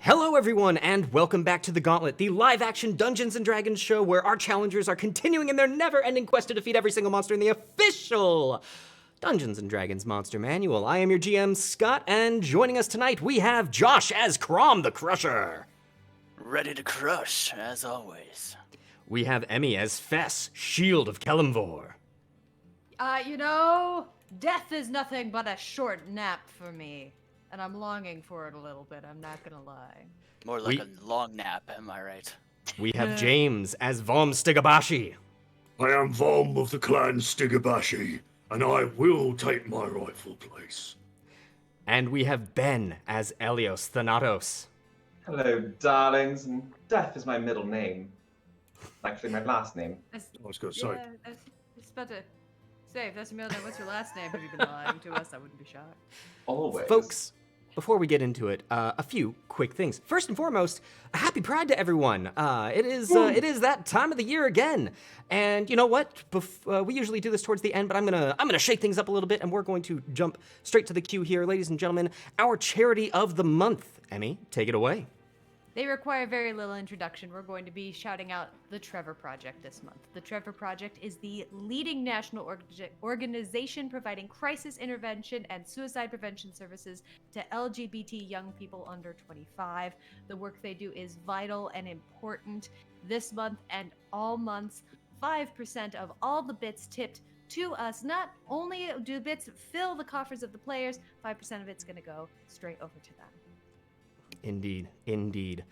Hello everyone, and welcome back to the Gauntlet, the live-action Dungeons & Dragons show where our challengers are continuing in their never-ending quest to defeat every single monster in the official Dungeons & Dragons Monster Manual. I am your GM, Scott, and joining us tonight we have Josh as Crom the Crusher. Ready to crush, as always. We have Emmy as Fess, Shield of Kelemvor. Death is nothing but a short nap for me. And I'm longing for it a little bit, I'm not gonna lie. More like a long nap, am I right? We have James as Vom Stigabashi. I am Vom of the clan Stigabashi, and I will take my rightful place. And we have Ben as Elios Thanatos. Hello, darlings, and Death is my middle name. Actually, my last name. I was going to say. Yeah, it's better. Say, if that's your middle name, what's your last name? Have you been lying to us? I wouldn't be shocked. Always. Folks, before we get into it, a few quick things. First and foremost, a happy Pride to everyone. It is that time of the year again, and you know what? We usually do this towards the end, but I'm gonna shake things up a little bit, and we're going to jump straight to the queue here, ladies and gentlemen. Our charity of the month. Emmy, take it away. They require very little introduction. We're going to be shouting out the Trevor Project this month. The Trevor Project is the leading national organization providing crisis intervention and suicide prevention services to LGBT young people under 25. The work they do is vital and important. This month and all months, 5% of all the bits tipped to us. Not only do bits fill the coffers of the players, 5% of it's going to go straight over to them. Indeed, indeed.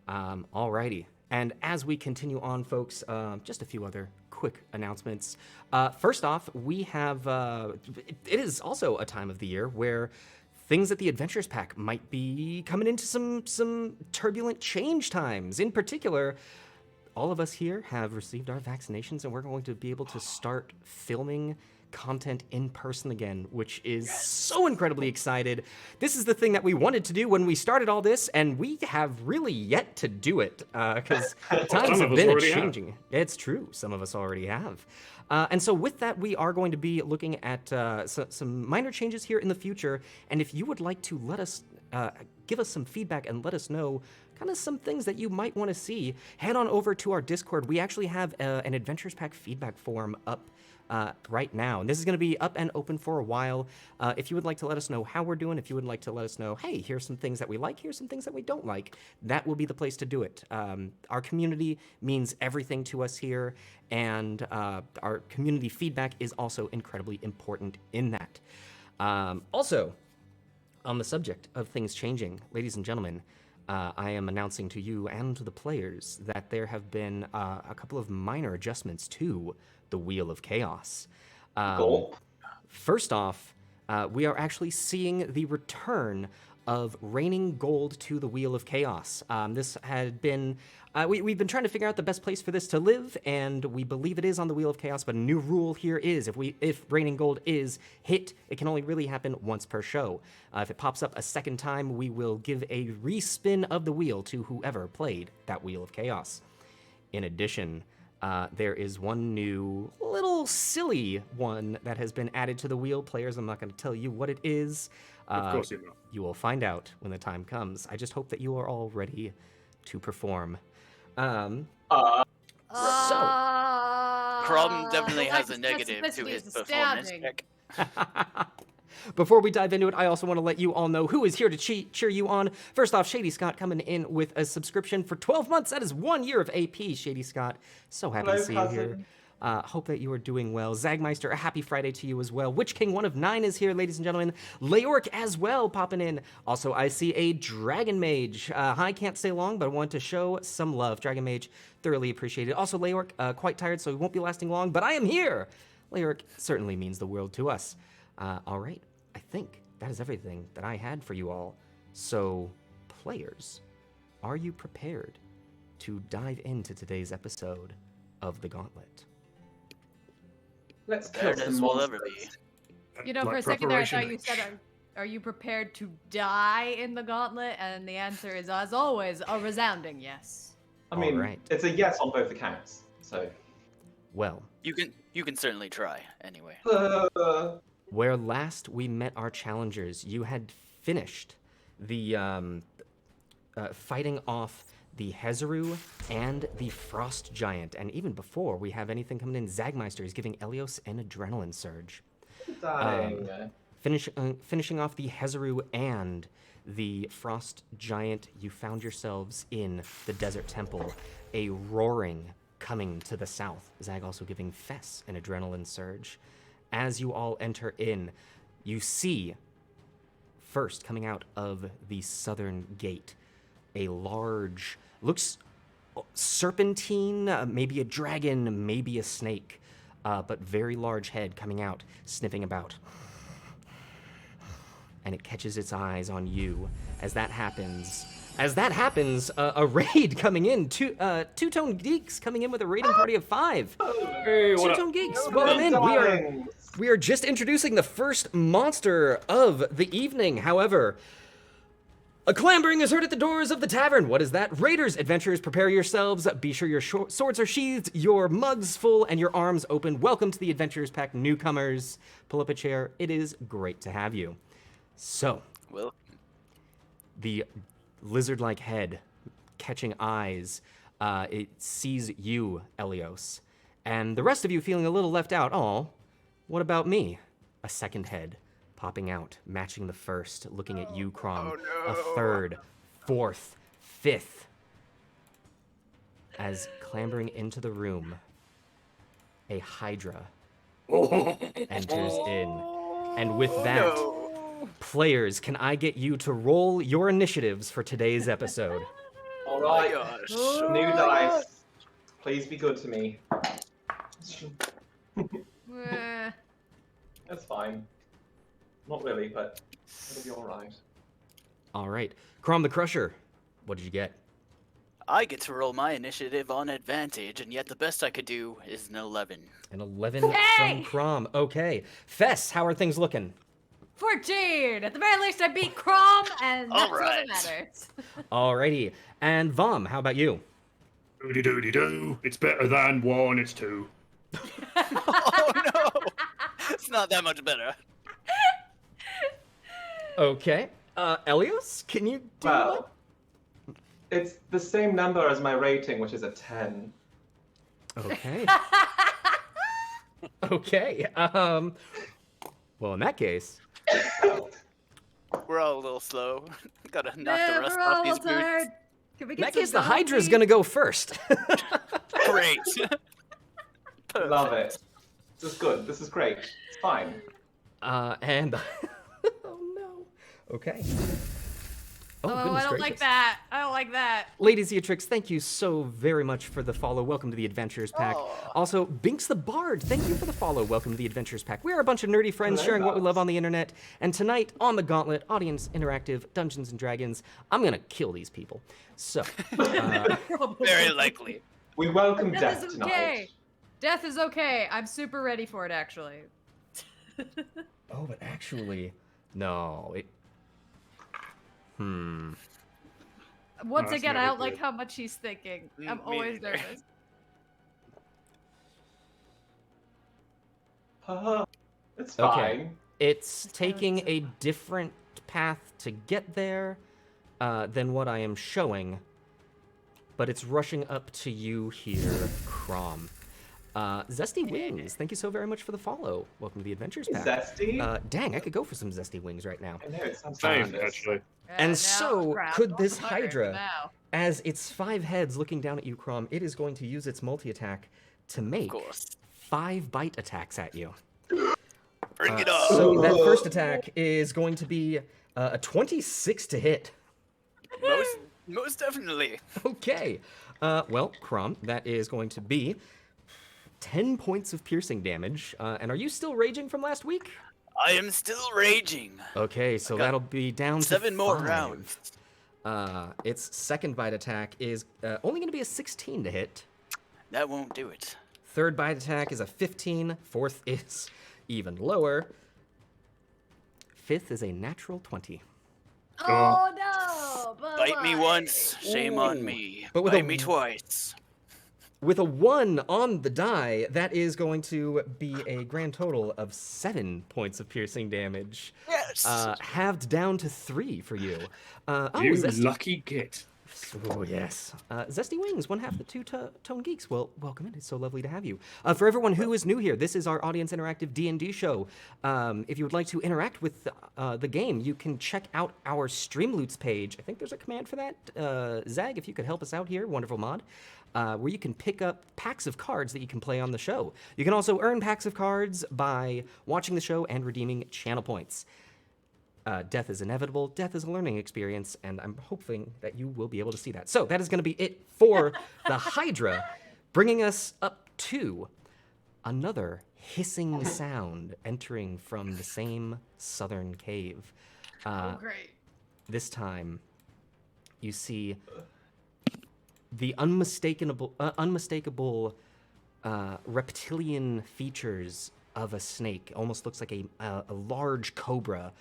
Alrighty. And as we continue on, folks, just a few other quick announcements. First off, we have, it is also a time of the year where things at the Adventures Pack might be coming into some turbulent change times. In particular, all of us here have received our vaccinations, and we're going to be able to start filming content in person again, which is so incredibly excited. This is the thing that we wanted to do when we started all this, and we have really yet to do it because times have been changing. It's true, some of us already have. And so with that, we are going to be looking at some minor changes here in the future, and if you would like to let us give us some feedback and let us know kind of some things that you might want to see, head on over to our Discord. We actually have an Adventures Pack feedback form up right now, and this is going to be up and open for a while. If you would like to let us know how we're doing, if you would like to let us know, hey, here's some things that we like, here's some things that we don't like, that will be the place to do it. Our community means everything to us here, and our community feedback is also incredibly important in that. Also, on the subject of things changing, ladies and gentlemen, I am announcing to you and to the players that there have been a couple of minor adjustments to the Wheel of Chaos. Cool. First off, we are actually seeing the return of raining gold to the Wheel of Chaos. This had been, we've been trying to figure out the best place for this to live, and we believe it is on the Wheel of Chaos, but a new rule here is if raining gold is hit, it can only really happen once per show. If it pops up a second time, we will give a respin of the wheel to whoever played that Wheel of Chaos. In addition, there is one new little silly one that has been added to the wheel. Players, I'm not going to tell you what it is. Of course you know. You will find out when the time comes. I just hope that you are all ready to perform. So, Crom definitely has a negative to his performance check. before we dive into it, I also want to let you all know who is here to cheer you on. First off, Shady Scott coming in with a subscription for 12 months. That is 1 year of AP, Shady Scott. So happy to see you here. Hope that you are doing well. Zagmeister, a happy Friday to you as well. Witch King 1 of 9 is here, ladies and gentlemen. Leoric as well popping in. Also, I see a Dragon Mage. Hi, can't stay long, but I want to show some love. Dragon Mage, thoroughly appreciated. Also, Leoric, quite tired, so he won't be lasting long, but I am here. Leoric certainly means the world to us. All right, I think that is everything that I had for you all. So, players, are you prepared to dive into today's episode of The Gauntlet? Let's There kill it is, some will ever monsters. be. For a second there, I thought you said, are you prepared to die in the Gauntlet? And the answer is, as always, a resounding yes. I mean, Alright. it's a yes on both accounts, so. Well, You can certainly try, anyway. where last we met our challengers, you had finished the fighting off the Hezaru and the Frost Giant. And even before we have anything coming in, Zagmeister is giving Elios an adrenaline surge. Darling. Finishing off the Hezaru and the Frost Giant, you found yourselves in the Desert Temple, a roaring coming to the south. Zag also giving Fess an adrenaline surge. As you all enter in, you see, first coming out of the southern gate, a large, looks serpentine, maybe a dragon, maybe a snake, but very large head coming out, sniffing about. And it catches its eyes on you. As that happens, a raid coming in. Two-Tone Geeks coming in with a raiding party of 5. Hey, what Two-Tone up? Geeks, welcome in. We are just introducing the first monster of the evening. However, a clambering is heard at the doors of the tavern. What is that? Raiders, adventurers, prepare yourselves. Be sure your swords are sheathed, your mugs full, and your arms open. Welcome to the Adventurers Pack newcomers. Pull up a chair. It is great to have you. So, Well, the lizard-like head catching eyes, it sees you, Elios, and the rest of you feeling a little left out. Oh, what about me? A second head popping out, matching the first, looking at you, Crom. A third, fourth, fifth. As clambering into the room, a Hydra enters in. And with that, players, can I get you to roll your initiatives for today's episode? All right. gosh. New dice. Please be good to me. That's fine. Not really, but it'll be all right. All right. Crom the Crusher, what did you get? I get to roll my initiative on advantage, and yet the best I could do is an 11. An 11 from Crom. Okay. Fess, how are things looking? 14! At the very least, I beat Crom, and that's all Alright. that matters. Alrighty. And Vom, how about you? Doody doody doo. It's better than 1, it's 2. Oh no! It's not that much better. Okay. Elios, can you do Well, it's the same number as my rating, which is a 10. Okay. Okay. Well, in that case, We're all a little slow. Gotta knock the Man, rust we're off all these tired. boots. Can we in get that some case, the Hydra's coffee? gonna go first. Great. Love it. This is good. This is great. It's fine. And oh no. Okay. Oh, goodness I don't like gracious. that. I don't like that. Lady Zeatrix, thank you so very much for the follow. Welcome to the Adventurers Pack. Oh. Also, Binks the Bard, thank you for the follow. Welcome to the Adventurers Pack. We are a bunch of nerdy friends Hello, sharing what we guys. love on the internet. And tonight on the Gauntlet, Audience Interactive Dungeons and Dragons, I'm gonna kill these people. So, Very likely. We welcome Death death is tonight. okay. Death is okay. I'm super ready for it, actually. oh, but actually, no. Once that's again, I never don't like good. how much he's thinking. I'm Me always neither. nervous. It's Okay. fine. It's taking a different path to get there than what I am showing, but it's rushing up to you here, Crom. Zesty Wings, thank you so very much for the follow. Welcome to the Adventures Pack. Zesty? Dang, I could go for some Zesty Wings right now. I know, it sounds Same, delicious. actually. And now so, crap. could Oh, this I'm hungry Hydra, now. as its 5 heads looking down at you, Crom, it is going to use its multi-attack to make Of course. 5 bite attacks at you. Bring it on. So that first attack is going to be a 26 to hit. Most definitely. Okay. Well, Crom, that is going to be 10 points of piercing damage. And are you still raging from last week? I am still raging. Okay, so got that'll be down to 7 more 5. rounds. Its second bite attack is only going to be a 16 to hit. That won't do it. Third bite attack is a 15. Fourth is even lower. Fifth is a natural 20. Oh no! Bite me Bye-bye. once, shame on Ooh. me. But with Bite a- me twice. With a 1 on the die, that is going to be a grand total of 7 points of piercing damage. Yes. Halved down to 3 for you. You Zesty. lucky git. Oh, yes. Zesty Wings, one half the Two-Tone Geeks. Well, welcome in. It's so lovely to have you. For everyone who is new here, this is our Audience Interactive D&D show. If you would like to interact with the game, you can check out our Streamloots page. I think there's a command for that. Zag, if you could help us out here, wonderful mod. Where you can pick up packs of cards that you can play on the show. You can also earn packs of cards by watching the show and redeeming channel points. Death is inevitable, death is a learning experience, and I'm hoping that you will be able to see that. So that is going to be it for the Hydra, bringing us up to another hissing sound entering from the same southern cave. Great. This time, you see the unmistakable reptilian features of a snake. Almost looks like a large cobra,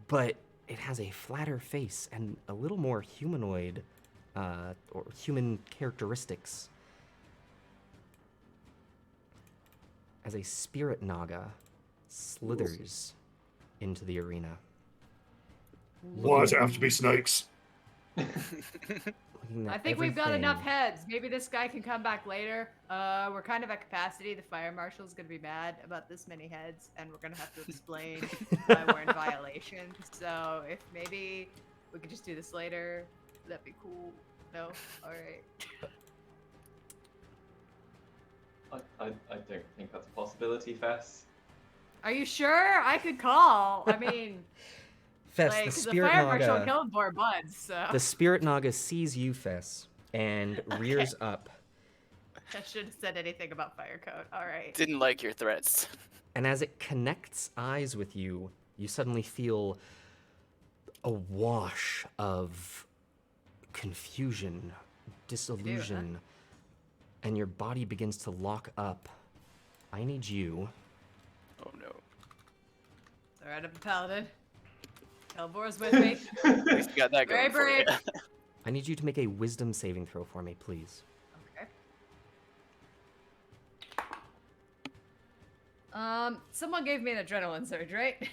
but it has a flatter face and a little more humanoid or human characteristics. As a spirit naga slithers into the arena. Why does it have to be snakes? I think we've got enough heads. Maybe this guy can come back later. We're kind of at capacity. The fire marshal's gonna be mad about this many heads, and we're gonna have to explain why we're in violation. So if maybe we could just do this later, that'd be cool. No? Alright. I don't think that's a possibility, Fess. Are you sure? I could call. I mean, Fess, like, the the spirit fire marshal naga. killed four buds, so. The spirit naga sees you, Fess, and rears up. I shouldn't have said anything about fire code. Alright. Didn't like your threats. And as it connects eyes with you, you suddenly feel a wash of confusion, disillusion, and your body begins to lock up. I need you. Oh no. Alright, I'm a paladin. Elbor's with me. We've got that Very going for you. brave. I need you to make a wisdom saving throw for me, please. Okay. Someone gave me an adrenaline surge, right?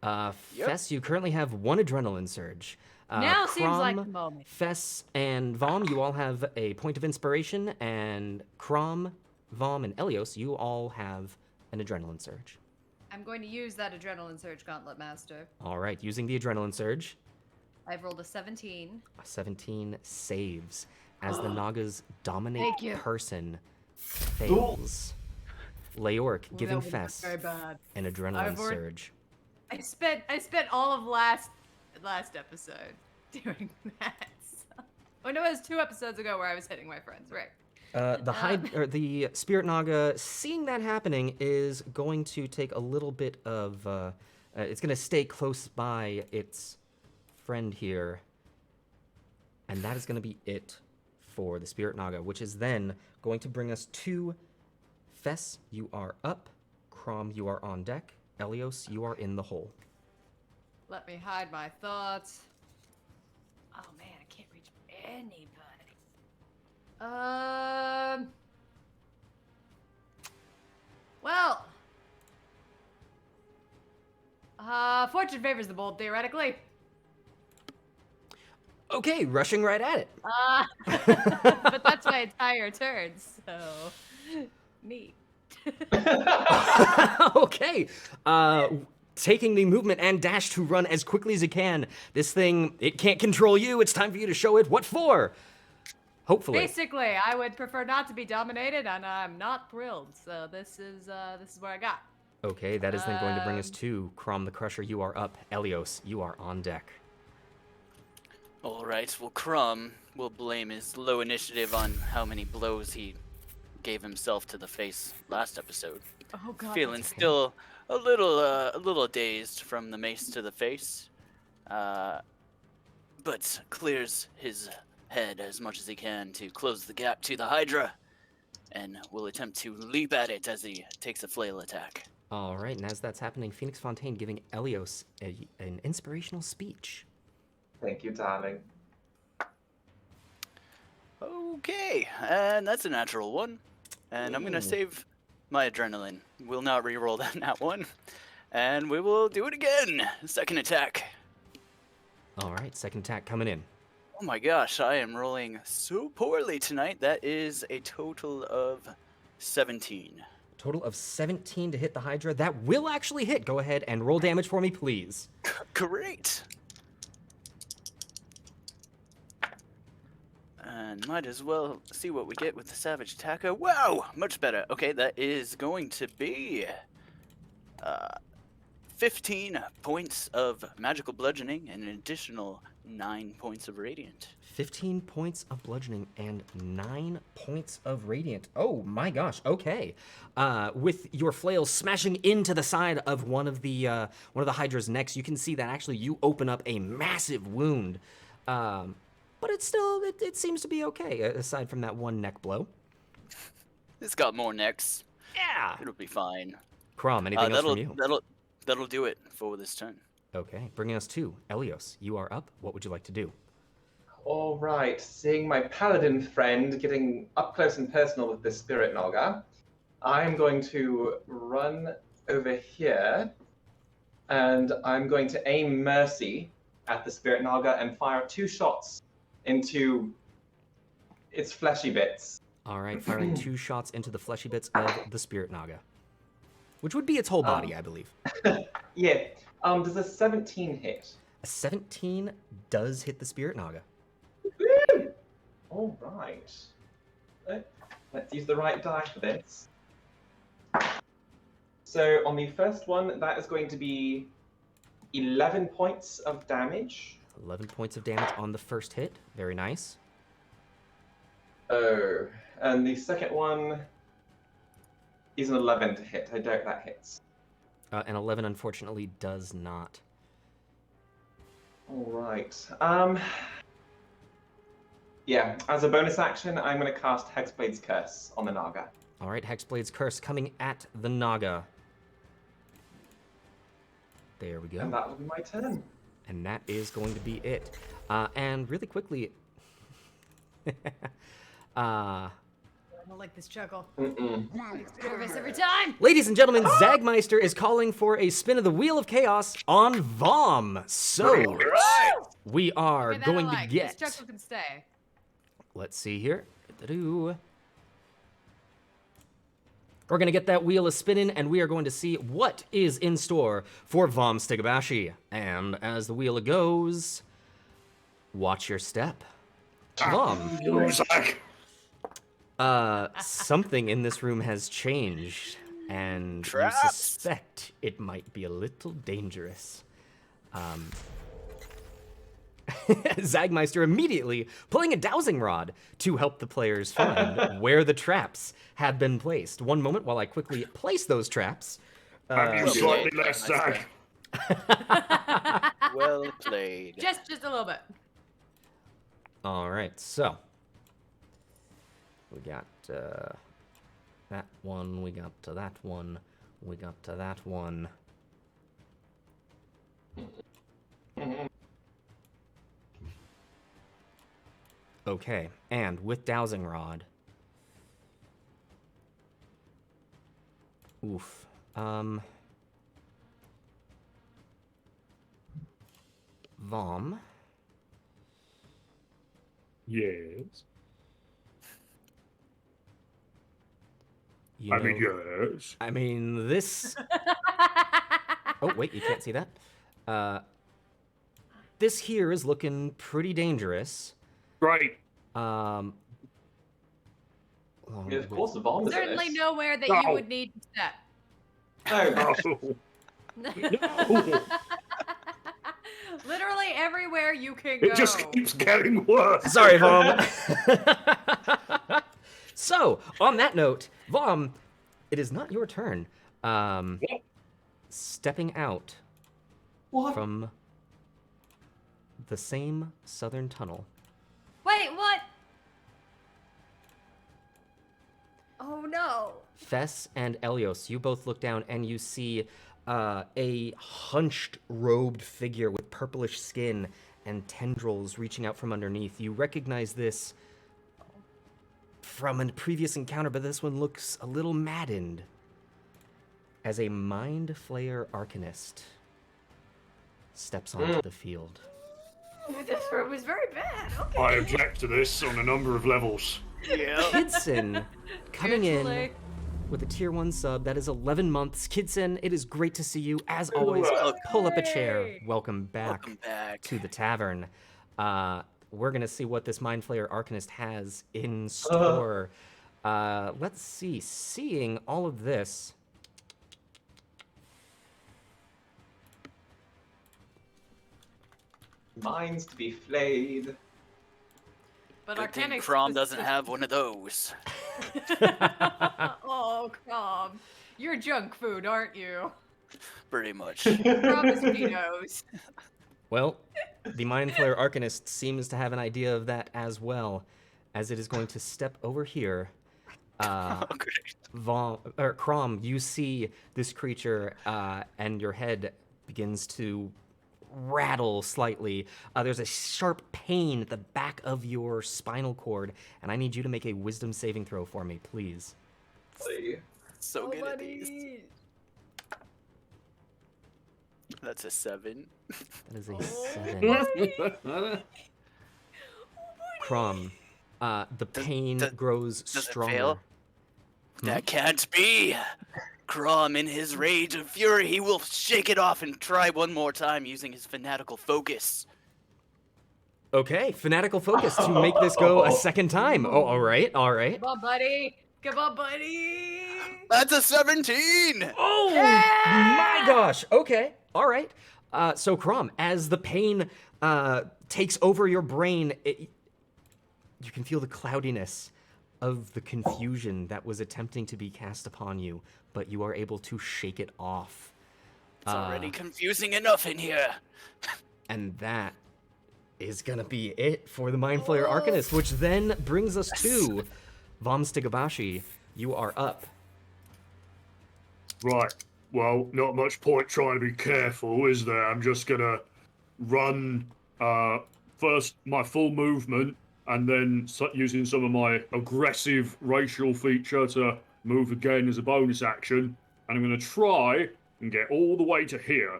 Yep. Fess, you currently have 1 adrenaline surge. Now seems like Crom, the moment. Fess, and Vom, you all have a point of inspiration, and Crom, Vom, and Elios, you all have an adrenaline surge. I'm going to use that adrenaline surge, Gauntlet Master. All right, using the adrenaline surge, I've rolled a 17. a 17 saves as the Naga's dominate Thank you. person fails. Leoric Ooh, giving that would've been Fess very bad. an adrenaline I've already- surge. I spent all of last episode doing that. So. Oh no, it was 2 episodes ago where I was hitting my friends, right? The spirit naga, seeing that happening, is going to take a little bit of. It's going to stay close by its friend here, and that is going to be it for the spirit naga, which is then going to bring us to Fess. You are up. Crom, you are on deck. Elios, you are in the hole. Let me hide my thoughts. Oh man, I can't reach anybody. Well. Fortune favors the bold, theoretically. Okay, rushing right at it. But that's my entire turn, so. Neat. Okay. Taking the movement and dash to run as quickly as it can. This thing, it can't control you. It's time for you to show it what for. Hopefully. Basically, I would prefer not to be dominated, and I'm not thrilled. So this is what I got. Okay, that is then going to bring us to Crom the Crusher. You are up. Elios, you are on deck. All right. Well, Crumb will blame his low initiative on how many blows he gave himself to the face last episode. Oh god. Feeling still a little dazed from the mace to the face, but clears his head as much as he can to close the gap to the Hydra, and will attempt to leap at it as he takes a flail attack. All right, and as that's happening, Phoenix Fontaine giving Elios an inspirational speech. Thank you, darling. Okay, and that's a natural one. And I'm gonna Ooh. save my adrenaline. Will not re-roll that one. And we will do it again. Second attack. All right, second attack coming in. Oh my gosh, I am rolling so poorly tonight. That is a total of 17. Total of 17 to hit the Hydra. That will actually hit. Go ahead and roll damage for me, please. Great. And might as well see what we get with the Savage Attacker. Wow, much better. Okay, that is going to be 15 points of magical bludgeoning and an additional 9 points of radiant. 15 points of bludgeoning and 9 points of radiant. Oh my gosh. Okay. With your flail smashing into the side of one of the Hydra's necks, you can see that actually you open up a massive wound. But it's still it seems to be okay aside from that one neck blow. It's got more necks. Yeah. It'll be fine. Crom, anything else from you? That'll do it for this turn. Okay, bringing us to Elios. You are up. What would you like to do? All right, seeing my paladin friend getting up close and personal with the spirit Naga, I'm going to run over here, and I'm going to aim Mercy at the spirit Naga and fire 2 shots into its fleshy bits. All right, firing 2 shots into the fleshy bits of the spirit Naga, which would be its whole body, I believe. Yeah. Does a 17 hit? A 17 does hit the spirit Naga. Woo! All right. Let's use the right die for this. So on the first one, that is going to be 11 points of damage. 11 points of damage on the first hit. Very nice. Oh, and the second one is an 11 to hit. I doubt that hits. An 11, unfortunately, does not. All right. Yeah, as a bonus action, I'm going to cast Hexblade's Curse on the Naga. All right, Hexblade's Curse coming at the Naga. There we go. And that will be my turn. And that is going to be it. And really quickly... I don't like this chuckle. Mm-mm. Makes me nervous every time. Ladies and gentlemen, Zagmeister is calling for a spin of the Wheel of Chaos on Vom. So, we are Okay, that I going like. to get... This chuckle can stay. Let's see here. We're going to get that wheel a spinning, and we are going to see what is in store for Vom Stigabashi. And as the wheel goes, watch your step. Vom. Zach. Something in this room has changed, and Traps. you suspect it might be a little dangerous. Zagmeister immediately pulling a dowsing rod to help the players find where the traps have been placed. One moment while I quickly place those traps. Have you slightly less, Zach? Well played. Just a little bit. All right, so we got that one, we got to that one, we got to that one. Okay, and with dowsing rod. Oof. Vom. Yes. You I mean, know- yes. I mean, this. Oh, wait, you can't see that. This here is looking pretty dangerous. Right. Long Yeah, of course, the bomb is at Certainly this. nowhere that No. you would need to step. Oh, No. Literally everywhere you can go. It just keeps getting worse. Sorry, Vom. So, on that note, Vom, it is not your turn. Stepping out what? from the same southern tunnel. Wait, what? Oh no. Fess and Elios, you both look down and you see a hunched, robed figure with purplish skin and tendrils reaching out from underneath. You recognize this from a previous encounter, but this one looks a little maddened. As a Mind Flayer Arcanist steps onto the field. This room was very bad. Okay. I object to this on a number of levels. Yeah. Kidson coming in Truthfully. with a tier 1 sub. That is 11 months. Kidson, it is great to see you. As always, Welcome. pull up a chair. Welcome back, Welcome back. to the tavern. We're going to see what this Mind Flayer Arcanist has in store. Let's see. Seeing all of this... Minds to be flayed. But Good thing Arcanic Crom doesn't have one of those. Oh, Crom. You're junk food, aren't you? Pretty much. Promise me knows. Well, the Mind Flayer Arcanist seems to have an idea of that as well, as it is going to step over here. Great. Crom, you see this creature, and your head begins to rattle slightly. There's a sharp pain at the back of your spinal cord, and I need you to make a wisdom saving throw for me, please. So good at these. That's a 7. That is a 7. Crom, the pain grows does it stronger. fail? That can't be. Crom, in his rage and fury, he will shake it off and try one more time using his fanatical focus. Okay, fanatical focus to make this go a second time. Oh, all right, all right. Come on, buddy. Come on, buddy. That's a 17! Oh my gosh. Okay, all right. So Crom, as the pain takes over your brain, you can feel the cloudiness of the confusion that was attempting to be cast upon you, but you are able to shake it off. It's already confusing enough in here. And that is gonna be it for the Mind Flayer Arcanist, which then brings us to Vom Stigabashi. You are up. Right. Well, not much point trying to be careful, is there? I'm just gonna run first my full movement, and then using some of my aggressive racial feature to move again as a bonus action. And I'm gonna try and get all the way to here.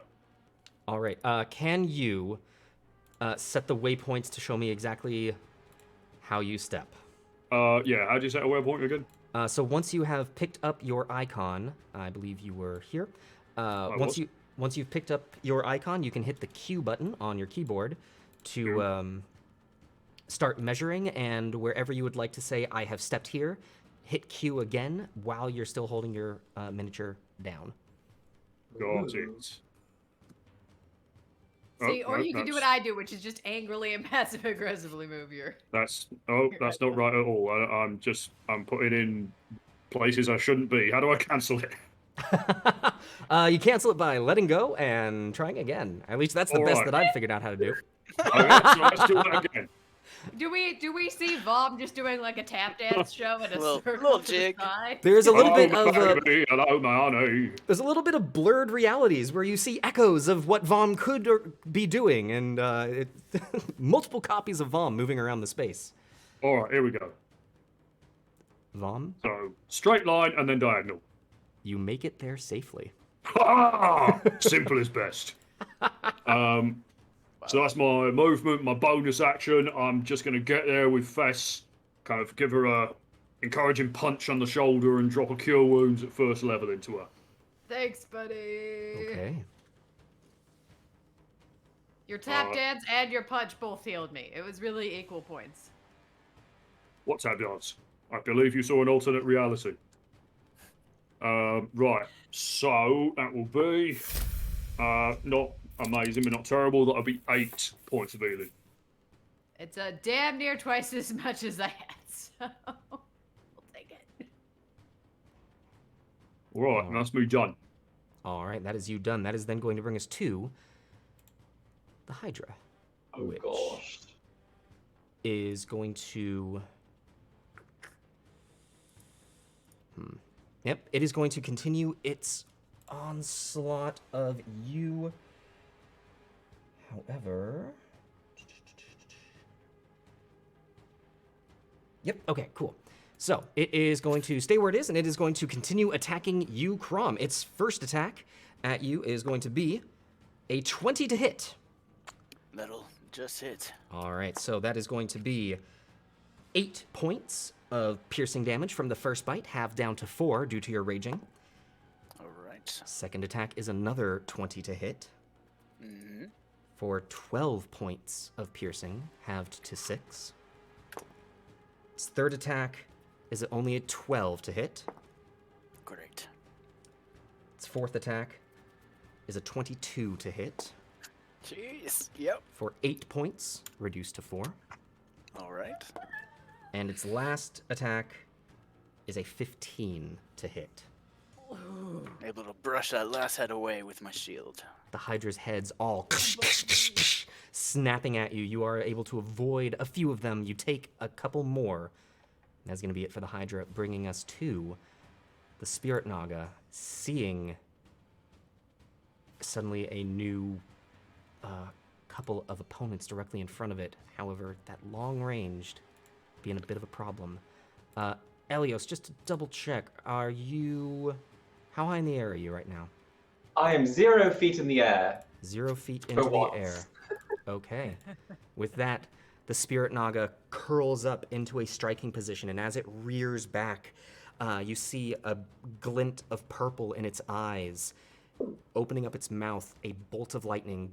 All right. Can you set the waypoints to show me exactly how you step? Yeah. How do you set a waypoint again? So once you have picked up your icon, I believe you were here. Once you've picked up your icon, you can hit the Q button on your keyboard to start measuring, and wherever you would like to say "I have stepped here," hit Q again while you're still holding your miniature down. Got it. See, Oh, or no, you can do what I do, which is just angrily and passive aggressively move your. That's not right at all. I'm putting in places I shouldn't be. How do I cancel it? You cancel it by letting go and trying again. At least that's the best that I've figured out how to do. Okay, so let's do that again. Do we see Vom just doing like a tap dance show at a Little circle to the jig. side? There's a little bit of Hello, my honey. there's a little bit of blurred realities where you see echoes of what Vom could be doing, and multiple copies of Vom moving around the space. All right, here we go. Vom, So straight line and then diagonal. you make it there safely. Ah, simple as best. So that's my movement, my bonus action. I'm just going to get there with Fess, kind of give her a encouraging punch on the shoulder and drop a cure wounds at first level into her. Thanks, buddy. Okay. Your tap dance and your punch both healed me. It was really equal points. What's that dance? I believe you saw an alternate reality. Right, so that will be not amazing, but not terrible. That'll be 8 points of healing. It's a damn near twice as much as I had, so we'll take it. All right, that's me done. All right, that is you done. That is then going to bring us to the Hydra. Oh which gosh. is going to... Yep, it is going to continue its onslaught of you. However... Yep, okay, cool. So it is going to stay where it is, and it is going to continue attacking you, Crom. Its first attack at you is going to be a 20 to hit. That'll just hit. All right, so that is going to be 8 points of piercing damage from the first bite, halved down to 4 due to your raging. All right. Second attack is another 20 to hit for 12 points of piercing, halved to 6. Its third attack is only a 12 to hit. Great. Its fourth attack is a 22 to hit Jeez. Yep. for 8 points, reduced to 4. All right. And its last attack is a 15 to hit. Able to brush that last head away with my shield. The Hydra's heads all snapping at you. You are able to avoid a few of them. You take a couple more. And that's going to be it for the Hydra, bringing us to the Spirit Naga, seeing suddenly a new couple of opponents directly in front of it. However, that long-ranged being a bit of a problem. Elios, just to double check, are you... How high in the air are you right now? I am 0 feet in the air. 0 feet For into the once. air. Okay. With that, the Spirit Naga curls up into a striking position, and as it rears back, you see a glint of purple in its eyes. Opening up its mouth, a bolt of lightning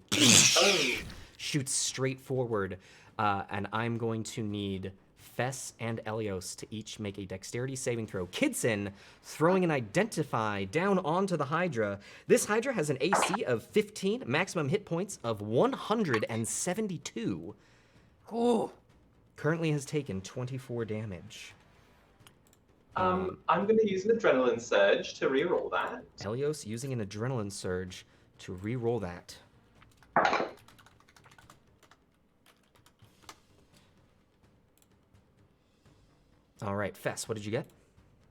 shoots straight forward, and I'm going to need Fess and Elios to each make a dexterity saving throw. Kidson throwing an identify down onto the Hydra. This Hydra has an AC of 15, maximum hit points of 172. Oh. Currently has taken 24 damage. I'm going to use an adrenaline surge to reroll that. Elios using an adrenaline surge to re-roll that. All right, Fess, what did you get?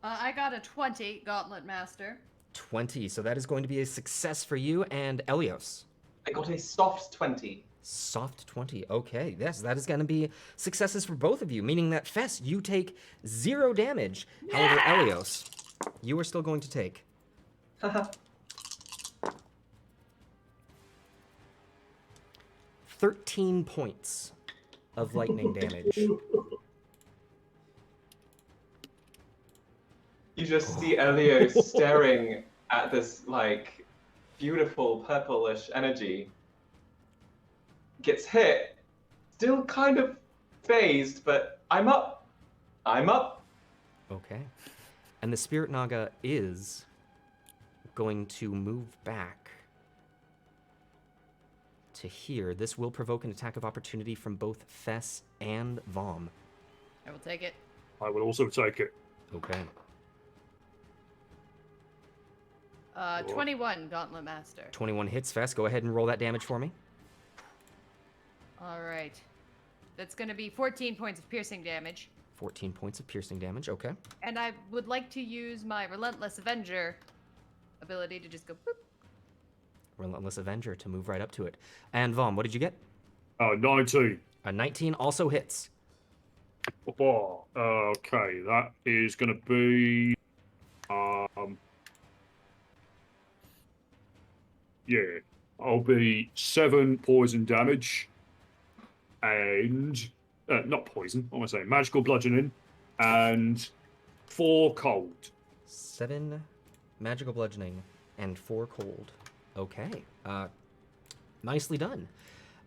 I got a 20, Gauntlet Master. 20, so that is going to be a success for you and Elios. I got a soft 20. Soft 20, okay. Yes, that is going to be successes for both of you, meaning that Fess, you take 0 damage. However, Elios, you are still going to take 13 points of lightning damage. You just see Elio staring at this, like, beautiful purplish energy. Gets hit. Still kind of phased, but I'm up. I'm up. Okay. And the Spirit Naga is going to move back to here. This will provoke an attack of opportunity from both Fess and Vom. I will take it. I will also take it. Okay. 21, Gauntlet Master. 21 hits, Fess. Go ahead and roll that damage for me. All right. That's going to be 14 points of piercing damage. 14 points of piercing damage, okay. And I would like to use my Relentless Avenger ability to just go boop. Relentless Avenger to move right up to it. And Vom, what did you get? 19. A 19 also hits. Oh, okay, that is going to be... yeah, I'll be 7 poison damage. And... not poison, what am I saying? Magical bludgeoning. And 4 cold. 7 magical bludgeoning and 4 cold. Okay. Nicely done.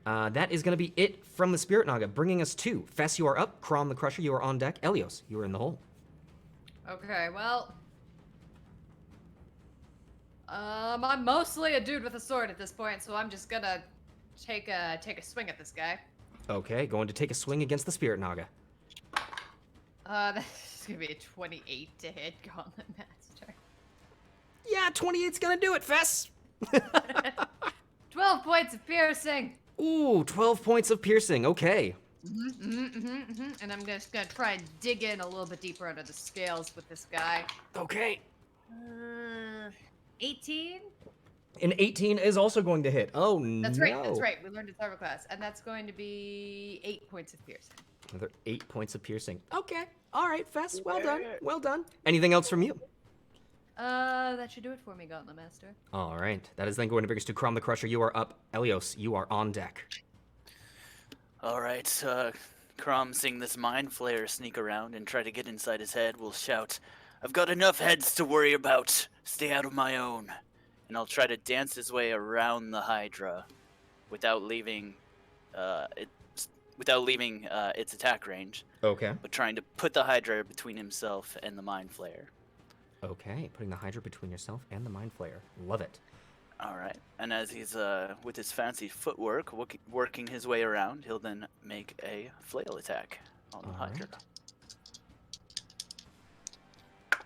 That is going to be it from the Spirit Naga, bringing us to Fess, you are up. Crom the Crusher, you are on deck. Elios, you are in the hole. Okay, well. I'm mostly a dude with a sword at this point, so I'm just gonna take a swing at this guy. Okay, going to take a swing against the Spirit Naga. That's gonna be a 28 to hit, Gauntlet Master. Yeah, 28's going to do it, Fess. 12 points of piercing. Ooh, 12 points of piercing. Okay. And I'm just gonna try and dig in a little bit deeper under the scales with this guy. Okay. 18? An 18 is also going to hit. Oh, That's no. right, that's right. We learned it's armor class. And that's going to be 8 points of piercing. Another 8 points of piercing. Okay. All right, Fess. Well done. Well done. Anything else from you? That should do it for me, Gauntlet Master. All right. That is then going to bring us to Crom the Crusher. You are up. Elios, you are on deck. All right, Crom, seeing this mind flayer sneak around and try to get inside his head, will shout, "I've got enough heads to worry about. Stay out of my own." And I'll try to dance his way around the Hydra without leaving its attack range, Okay. but trying to put the Hydra between himself and the mind flayer. Okay. Putting the Hydra between yourself and the Mind Flayer. Love it. All right, and as he's with his fancy footwork working his way around, he'll then make a flail attack on the All Hydra. right.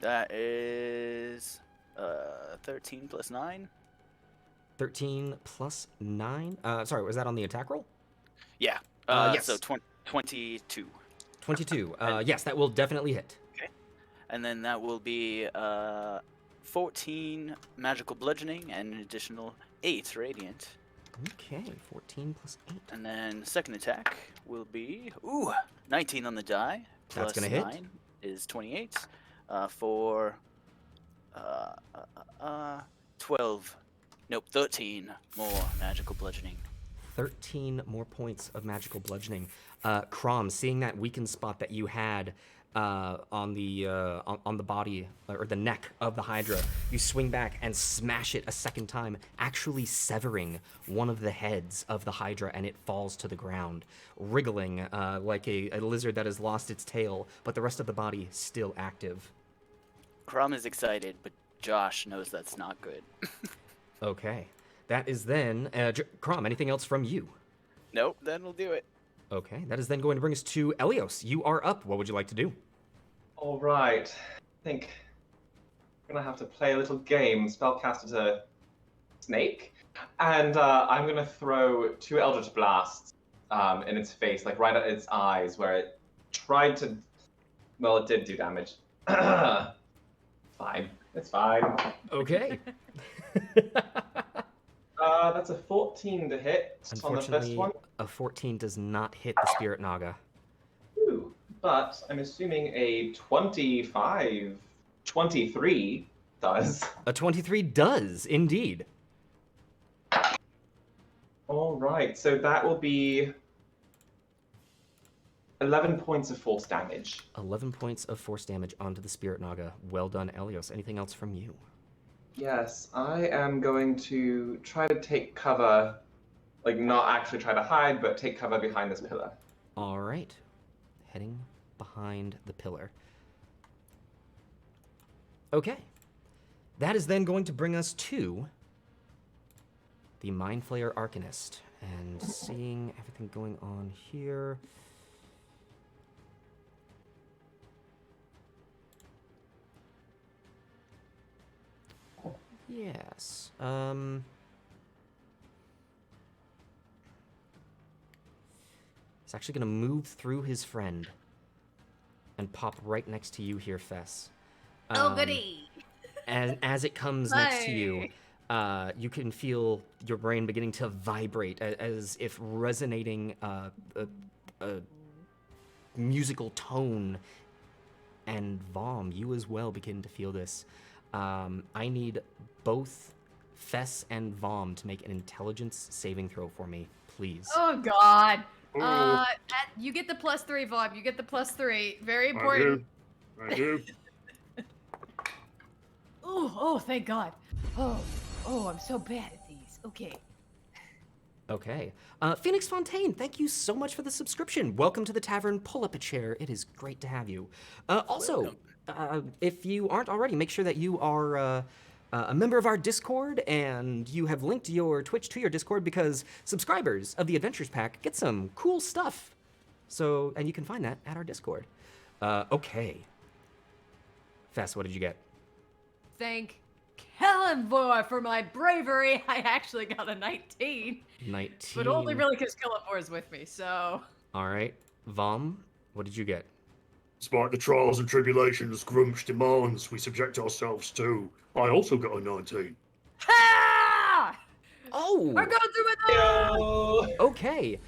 That is 13 plus 9. 13 plus 9. Sorry, was that on the attack roll? Yeah. Yes. So 22. 22. Yes, that will definitely hit. And then that will be 14 magical bludgeoning and an additional 8 radiant. Okay, 14 plus 8. And then second attack will be 19 on the die. That's Plus gonna hit. 9 is 28 for 12. Nope, 13 more magical bludgeoning. 13 more points of magical bludgeoning. Crom, seeing that weakened spot that you had on the body or the neck of the Hydra, you swing back and smash it a second time, actually severing one of the heads of the Hydra, and it falls to the ground, wriggling like a lizard that has lost its tail, but the rest of the body still active. Crom is excited, but Josh knows that's not good. Okay. That is then... Crom, anything else from you? Nope, then we'll do it. Okay, that is then going to bring us to Elios. You are up. What would you like to do? All right. I think I'm going to have to play a little game. Spellcaster's a snake. And I'm going to throw 2 Eldritch Blasts in its face, like right at its eyes, where it tried to... Well, it did do damage. Fine. It's fine. Okay. That's a 14 to hit on the first Unfortunately, one. a 14 does not hit the Spirit Naga. Ooh, but I'm assuming a 23 does. A 23 does, indeed. All right, so that will be 11 points of force damage. 11 points of force damage onto the Spirit Naga. Well done, Elios. Anything else from you? Yes, I am going to try to take cover, like not actually try to hide, but take cover behind this pillar. All right. Heading behind the pillar. Okay. That is then going to bring us to the Mind Flayer Arcanist. And seeing everything going on here... Yes. He's actually going to move through his friend and pop right next to you here, Fess. Oh, goody! And as it comes next to you, you can feel your brain beginning to vibrate as if resonating a musical tone. And Vom, you as well begin to feel this. I need both Fess and Vom to make an intelligence saving throw for me, please. Oh, God. Ooh. You get the +3, Bob. You get the +3. Very important. I do. Oh, thank God. Oh, I'm so bad at these. Okay. Okay. Phoenix Fontaine, thank you so much for the subscription. Welcome to the tavern. Pull up a chair. It is great to have you. Also, if you aren't already, make sure that you are a member of our Discord and you have linked your Twitch to your Discord, because subscribers of the Adventures Pack get some cool stuff. So, and you can find that at our Discord. Okay. Fess, what did you get? Thank Kellenvor for my bravery. I actually got a 19. 19. But only really because Kellenvor is with me, so... All right. Vom, what did you get? Despite the trials and tribulations Grumsh demands we subject ourselves to, I also got a 19. Ha! Oh! We're going through it all! Okay.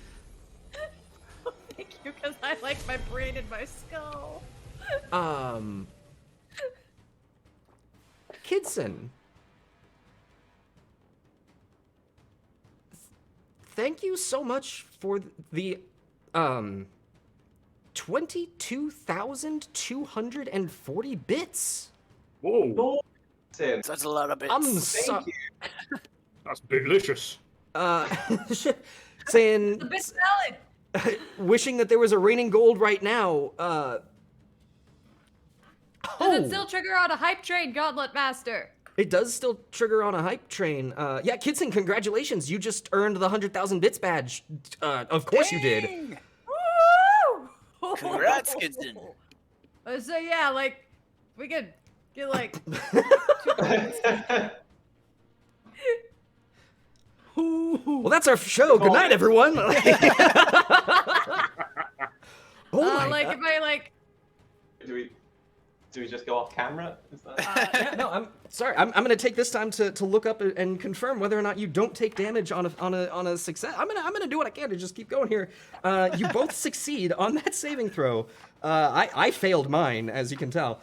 Thank you, because I like my brain in my skull. Kidson. Thank you so much for the 22,240 bits. Whoa, Sin. That's a lot of bits. I'm Thank you. that's delicious. saying The bit salad. wishing that there was a raining gold right now. Does it still trigger on a hype train, Gauntlet Master? It does still trigger on a hype train. Yeah, Kidson, congratulations. You just earned the 100,000 bits badge. Of course you did. Dang! Woo! Congrats, Kidson. So yeah, like, we could get like... Well, that's our show. Good night, everyone. Oh my like, God. if I like... Do we just go off camera? Is that... Yeah, no, I'm sorry. I'm gonna take this time to look up and confirm whether or not you don't take damage on a success. I'm gonna do what I can to just keep going here. You both succeed on that saving throw. I failed mine, as you can tell.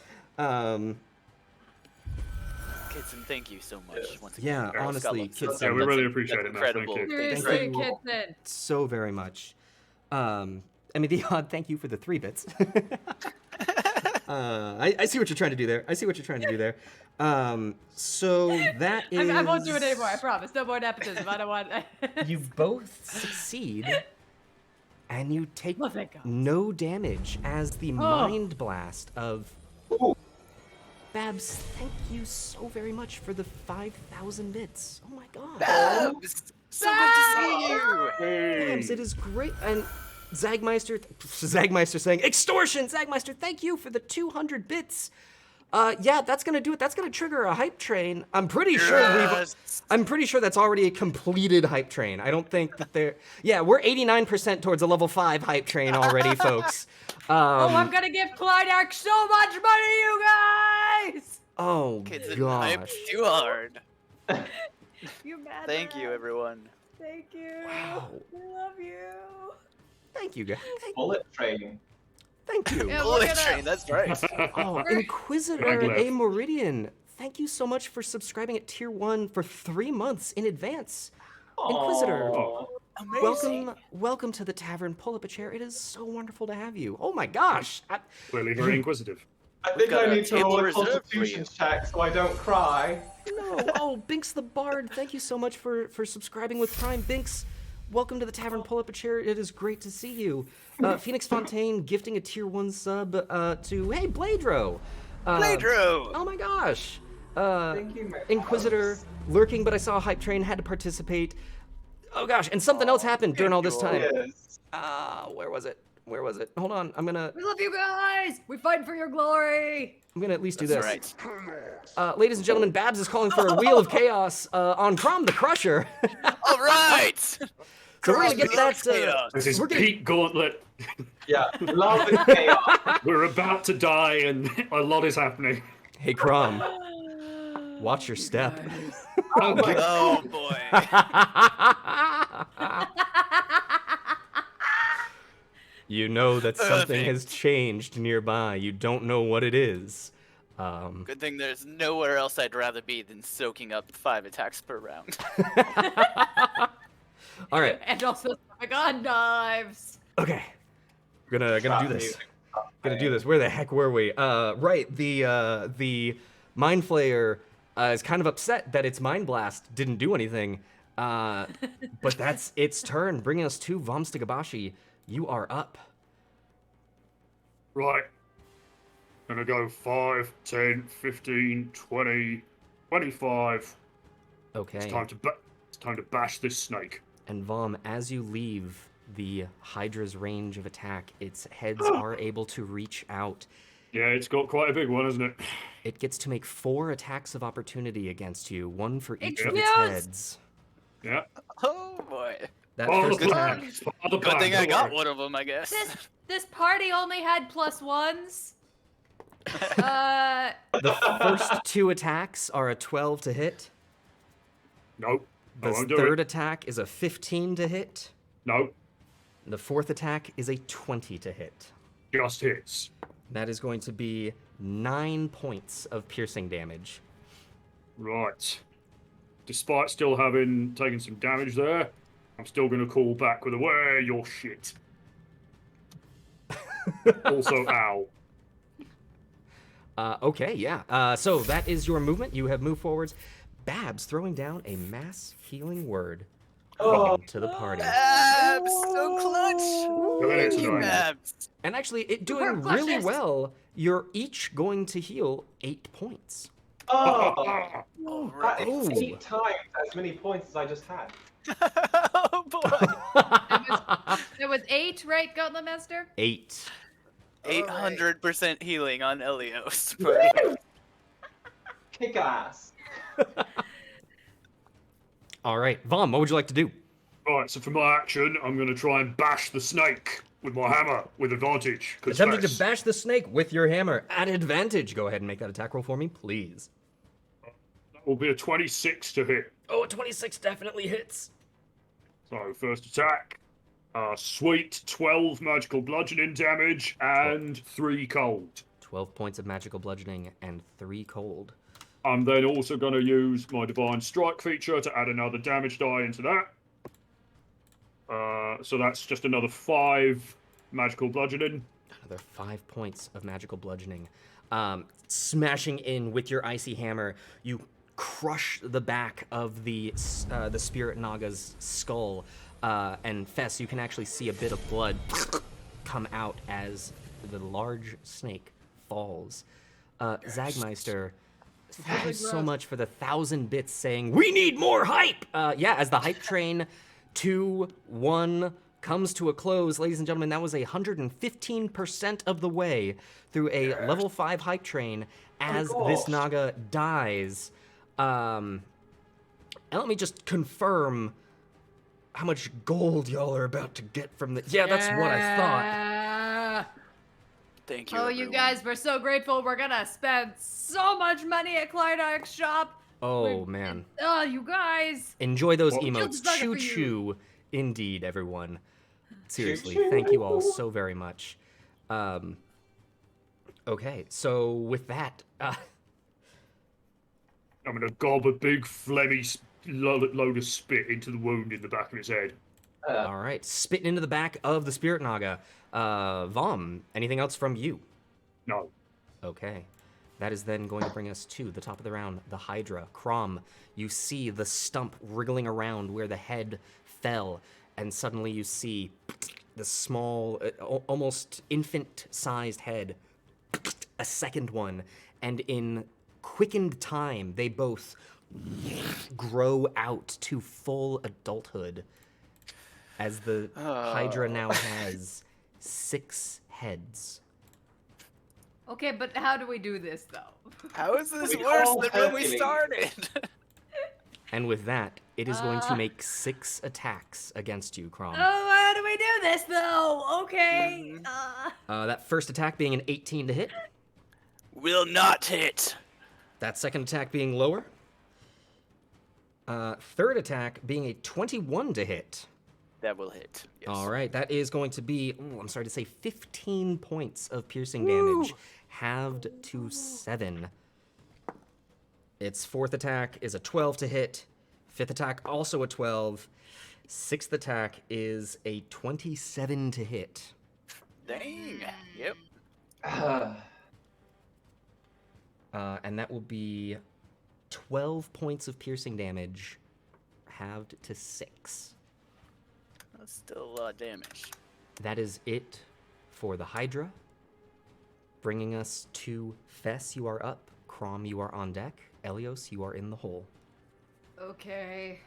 Kidson, thank you so much. Once again. Yeah, honestly, Scott, Kidson, Yeah, we that's really a- appreciate that's it, man. Thank incredible. you. Seriously, you. Kidson. so very much. I mean, the odd thank you for the 3 bits. I see what you're trying to do there. So that is. I won't do it anymore, I promise. No more nepotism. I don't want... You both succeed, and you take Oh, thank God. no damage as the mind blast of. Ooh. Babs, thank you so very much for the 5,000 bits. Oh my God. Babs! So good to see you! Babs, it is great. And Zagmeister saying, extortion! Zagmeister, thank you for the 200 bits. Yeah, that's gonna do it. That's gonna trigger a hype train. I'm pretty sure that's already a completed hype train. I don't think that they're. Yeah, we're 89% towards a level 5 hype train already, folks. I'm gonna give Clydark so much money, you guys! Oh Kidson gosh. hyped too hard. You mad? Thank you, everyone. Thank you. Wow. I love you. Thank you, guys. Bullet train. Thank you. Yeah, Bullet look at train, us. that's right. Oh, Inquisitor Maglev. A Meridian, thank you so much for subscribing at Tier 1 for 3 months in advance. Inquisitor, Aw. Amazing. welcome to the tavern. Pull up a chair. It is so wonderful to have you. Oh my gosh. Clearly very inquisitive. I think got I a need to table roll a reserved for constitution you. check so I don't cry. No. Oh, Binks the Bard, thank you so much for subscribing with Prime. Binks, welcome to the tavern. Pull up a chair. It is great to see you. Phoenix Fontaine gifting a Tier 1 sub to, hey, Bladro. Pedro! Oh my gosh. Thank you, my Inquisitor lurking, but I saw a hype train, had to participate. Oh gosh, and something else happened during all this time. Yes. Where was it? Hold on, I'm gonna We love you guys. We fight for your glory. at least do That's this. right. Ladies and gentlemen, Babs is calling for a wheel of chaos on Crom the Crusher. All right! So we're gonna get that. This is We're gonna- peak Gauntlet. Yeah, love and chaos. We're about to die, and a lot is happening. Hey Crom, watch your step. Oh my Oh boy. You know that something has Perfect. changed nearby. You don't know what it is. Good thing there's nowhere else I'd rather be than soaking up 5 attacks per round. All right. And also, oh my God, knives. Okay. We're gonna do this. Gonna do this. Where the heck were we? Right. The Mind Flayer is kind of upset that its Mind Blast didn't do anything. But that's its turn, bringing us to Vomstagabashi. You are up. Right. Gonna go 5, 10, 15, 20, 25. Okay. It's time to bash this snake. And Vom, as you leave the Hydra's range of attack, its heads are able to reach out. Yeah, it's got quite a big one, hasn't it? It gets to make 4 attacks of opportunity against you, 1 for each of its Excuse- heads. Yeah. Oh boy. That Follow first the attack. plan. Follow the Good plan, thing I don't got worry. one of them, I guess. This party only had +1s. The first 2 attacks are a 12 to hit. Nope. I The won't do third it. attack is a 15 to hit. Nope. The fourth attack is a 20 to hit. Just hits. That is going to be 9 points of piercing damage. Right. Despite still having taken some damage there, I'm still going to call back with a "Where your shit." Also, ow. Okay, yeah. So that is your movement. You have moved forwards. Babs throwing down a mass healing word to the party. Babs, so clutch. Go ahead, Thank you, tonight. Babs. And actually, it Her doing really clutches. well. You're each going to heal 8 points. Oh, All that right. is Oh. 8 times as many points as I just had. Oh boy. It was 8, right, Gauntlet Master? 8. 800% healing on Elios. Kick ass. All right, Vom, what would you like to do? Right, so for my action, I'm going to try and bash the snake with my hammer with advantage. 'cause Attempting to fast. bash the snake with your hammer at advantage. Go ahead and make that attack roll for me, please. That will be a 26 to hit. Oh, a 26 definitely hits. So, first attack. Sweet 12 magical bludgeoning damage and 3 cold. 12 points of magical bludgeoning and 3 cold. I'm then also going to use my Divine Strike feature to add another damage die into that. So that's just another 5 magical bludgeoning. Another 5 points of magical bludgeoning. Smashing in with your icy hammer, you crush the back of the spirit Naga's skull. And Fess, you can actually see a bit of blood come out as the large snake falls. Zagmeister, thank you so much for the 1,000 bits saying, "We need more hype!" Yeah, as the hype train 2-1 comes to a close, ladies and gentlemen, that was 115% of the way through a level 5 hype train as this Naga dies. And let me just confirm how much gold y'all are about to get from the... Yeah, that's what I thought. Thank you. Oh, you everyone. guys, we're so grateful. We're gonna spend so much money at Clydark's shop. Oh, man. Oh, you guys. Enjoy those Well, emotes. Killed the Naga for you. Choo-choo. Indeed, everyone. Seriously, Choo-choo. thank you all so very much. Okay, so with that... I'm going to gob a big phlegmy load of spit into the wound in the back of his head. all right, spitting into the back of the Spirit Naga. Vom, anything else from you? No. Okay. That is then going to bring us to the top of the round, the Hydra. Crom, you see the stump wriggling around where the head fell, and suddenly you see the small, almost infant-sized head, a second one, and in quickened time, they both grow out to full adulthood, as the Hydra now has 6 heads. Okay, but how do we do this, though? How is this We worse all than when we Hercules. started? And with that, it is going to make 6 attacks against you, Crom. Oh, how do we do this, though? Okay. That first attack being an 18 to hit. Will not hit. That second attack being lower. Third attack being a 21 to hit. That will hit. Yes. All right, that is going to be, I'm sorry to say, 15 points of piercing damage, halved to 7. Its fourth attack is a 12 to hit. Fifth attack, also a 12. Sixth attack is a 27 to hit. Dang. Yep. And that will be 12 points of piercing damage, halved to 6. That's still a lot of damage. That is it for the Hydra. Bringing us to Fess, you are up. Crom, you are on deck. Elios, you are in the hole. Okay.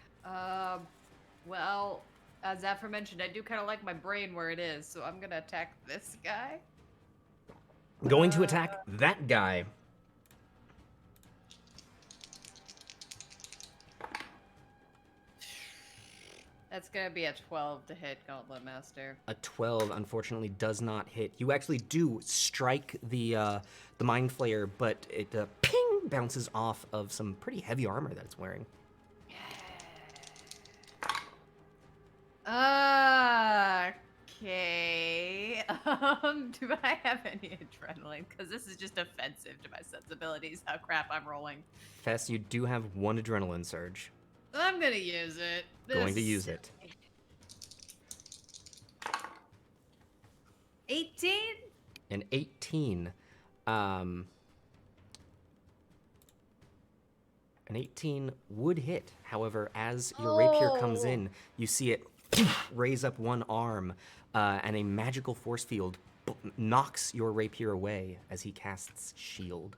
Well, as Zephyr mentioned, I do kind of like my brain where it is, so I'm gonna attack this guy. Going to attack that guy. That's gonna be a 12 to hit, Gauntlet Master. A 12, unfortunately, does not hit. You actually do strike the Mind Flayer, but it ping bounces off of some pretty heavy armor that it's wearing. Do I have any adrenaline? Because this is just offensive to my sensibilities. How crap I'm rolling. Fess, you do have one adrenaline surge. I'm gonna use it. Going to use it. 18? An 18. An 18 would hit. However, as your rapier comes in, you see it raise up one arm, and a magical force field knocks your rapier away as he casts shield.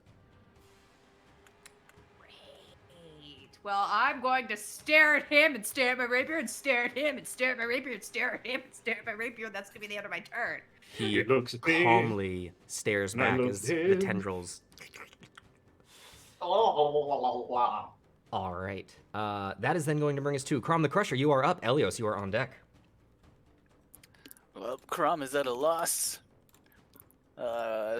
Great. Well, I'm going to stare at him and stare at my rapier and stare at him and stare at my rapier and stare at him and stare at my rapier. That's going to be the end of my turn. He looks at me, calmly stares and I back look as at the him. tendrils. Oh, All right. That is then going to bring us to Crom the Crusher. You are up. Elios, you are on deck. Well, Crom is at a loss.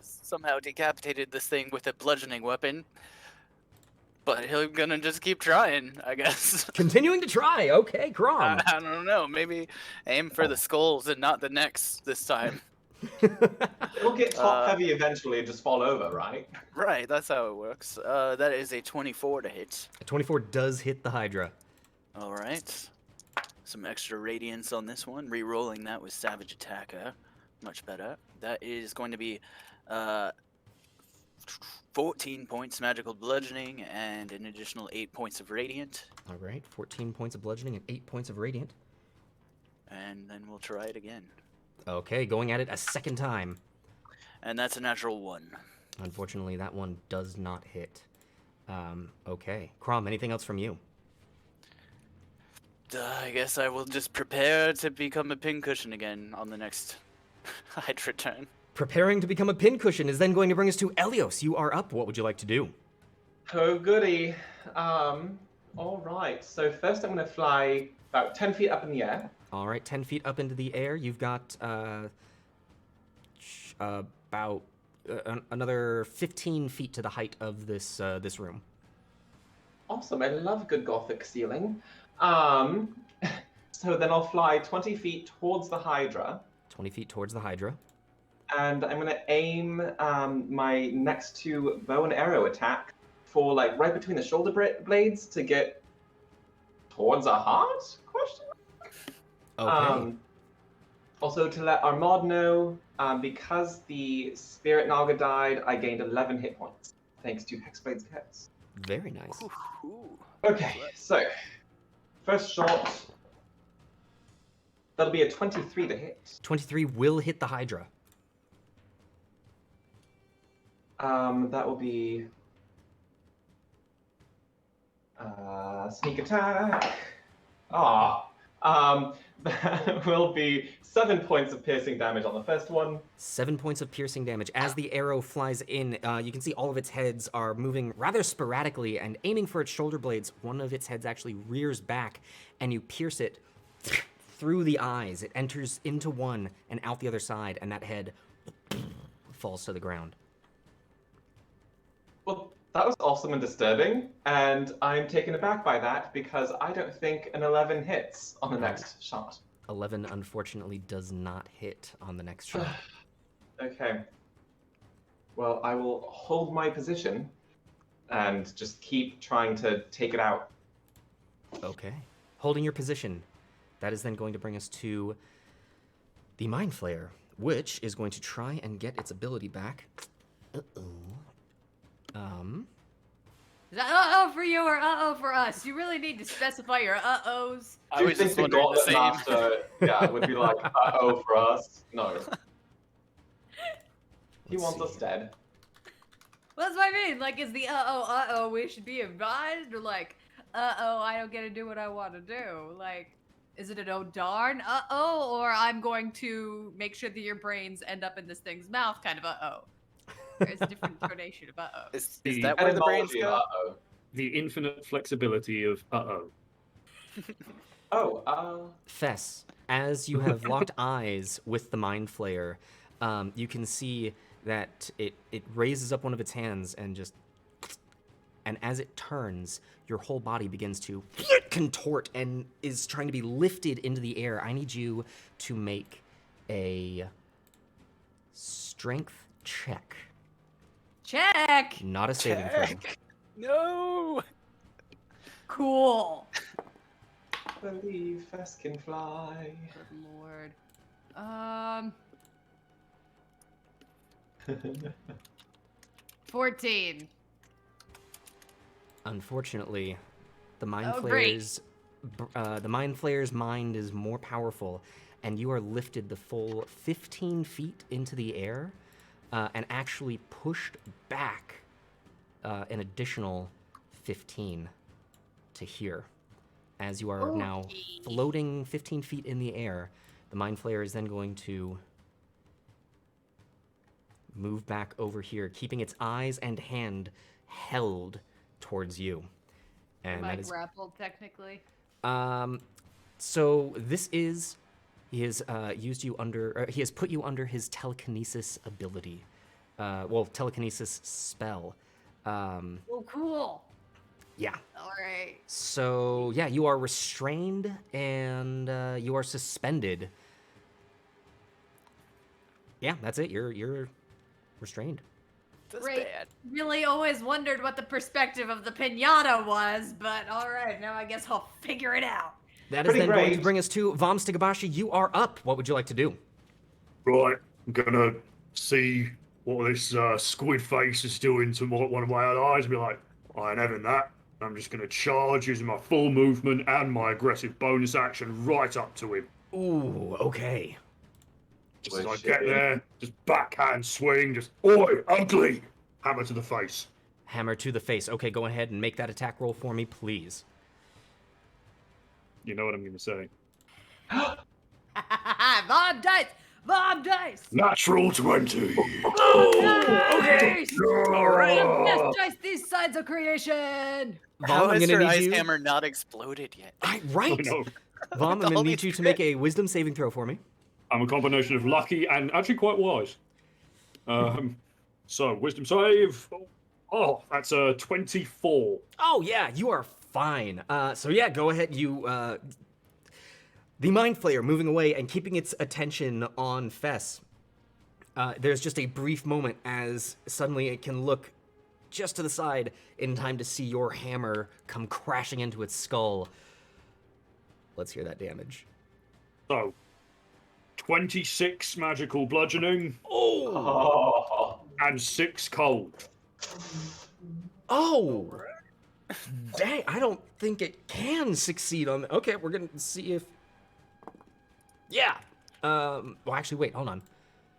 Somehow decapitated this thing with a bludgeoning weapon. But he's gonna just keep trying, I guess. Continuing to try. Okay, Crom. I don't know. Maybe aim for the skulls and not the necks this time. It'll get top heavy eventually and just fall over, right? Right, that's how it works. That is a 24 to hit. A 24 does hit the Hydra. All right. Some extra radiance on this one. Re-rolling that with Savage Attacker. Much better. That is going to be 14 points magical bludgeoning and an additional 8 points of radiant. All right, 14 points of bludgeoning and 8 points of radiant. And then we'll try it again. Okay, going at it a second time. And that's a natural 1. Unfortunately, that one does not hit. Okay. Crom, anything else from you? I guess I will just prepare to become a pincushion again on the next Hydra turn. Preparing to become a pincushion is then going to bring us to Elios. You are up. What would you like to do? Oh, goody. All right. So first I'm going to fly about 10 feet up in the air. All right, 10 feet up into the air. You've got about another 15 feet to the height of this this room. Awesome. I love good gothic ceiling. So then I'll fly 20 feet towards the Hydra. 20 feet towards the Hydra. And I'm going to aim my next 2 bow and arrow attack for like right between the shoulder blades to get towards a heart? Question? Okay. Also to let Armand know, because the Spirit Naga died, I gained 11 hit points thanks to Hexblade's Curse. Very nice. Ooh. Okay, so first shot. That'll be a 23 to hit. 23 will hit the Hydra. That will be sneak attack. That will be 7 points of piercing damage on the first one. 7 points of piercing damage. As the arrow flies in, you can see all of its heads are moving rather sporadically and aiming for its shoulder blades. One of its heads actually rears back, and you pierce it through the eyes. It enters into one and out the other side, and that head falls to the ground. Well, that was awesome and disturbing, and I'm taken aback by that because I don't think an 11 hits on the next shot. 11 unfortunately does not hit on the next shot. Okay. Well, I will hold my position and just keep trying to take it out. Okay. Holding your position. That is then going to bring us to the Mind Flayer, which is going to try and get its ability back. Is that uh-oh for you or uh-oh for us? You really need to specify your uh-ohs. I was just wondering the same. Master, would be like, uh-oh for us. No. He Let's wants see us dead. Well, that's what I mean. Like, is the uh-oh, we should be advised? Or like, uh-oh, I don't get to do what I want to do? Like, is it an oh darn uh-oh? Or I'm going to make sure that your brains end up in this thing's mouth kind of uh-oh? There's a different intonation of uh-oh. Is that where the brains Etymology of go? uh-oh. The infinite flexibility of Fess, as you have locked eyes with the Mind Flayer, you can see that it raises up one of its hands and as it turns, your whole body begins to contort and is trying to be lifted into the air. I need you to make a strength check. Check. Not a saving throw. No. Cool. Believe Fess can fly. Good lord. 14. Unfortunately, the mind Oh, great. flayer's mind is more powerful, and you are lifted the full 15 feet into the air, and actually pushed back an additional 15 to here. As you are now Okay. floating 15 feet in the air, the mind flayer is then going to move back over here, keeping its eyes and hand held towards you. And Am I that is grappled technically? so this is he has used you under he has put you under his telekinesis ability. Telekinesis spell. Oh, cool. Yeah. All right. So yeah, you are restrained and you are suspended. Yeah, that's it. You're restrained. That's Great. bad. Really always wondered what the perspective of the pinata was, but all right, now I guess I'll figure it out. That is Pretty then going to great. bring us to Vom Stigabashi. You are up. What would you like to do? Right, I'm gonna see what this squid face is doing to one of my allies and be like, I ain't having that. I'm just gonna charge using my full movement and my aggressive bonus action right up to him. Ooh, okay. Just as I get there, just backhand swing, just, oi, ugly! Hammer to the face. Hammer to the face. Okay, go ahead and make that attack roll for me, please. You know what I'm gonna say. Vom dice! Vom dice! Natural 20! Okay! All right. Best dice this side's of creation! How Vom, I'm has gonna your need ice you. hammer not exploded yet? Right. I know. Vom, I'm The gonna Holy need you to Spirit. make a wisdom saving throw for me. I'm a combination of lucky and actually quite wise. So, wisdom save. Oh, that's a 24. Oh yeah, you are fine. So yeah, go ahead. The Mind Flayer moving away and keeping its attention on Fess. There's just a brief moment as suddenly it can look just to the side in time to see your hammer come crashing into its skull. Let's hear that damage. So, 26 magical bludgeoning Oh. and 6 cold. Oh! Dang, I don't think it can succeed on. Okay, we're gonna see if. Yeah. Well, actually, wait. Hold on.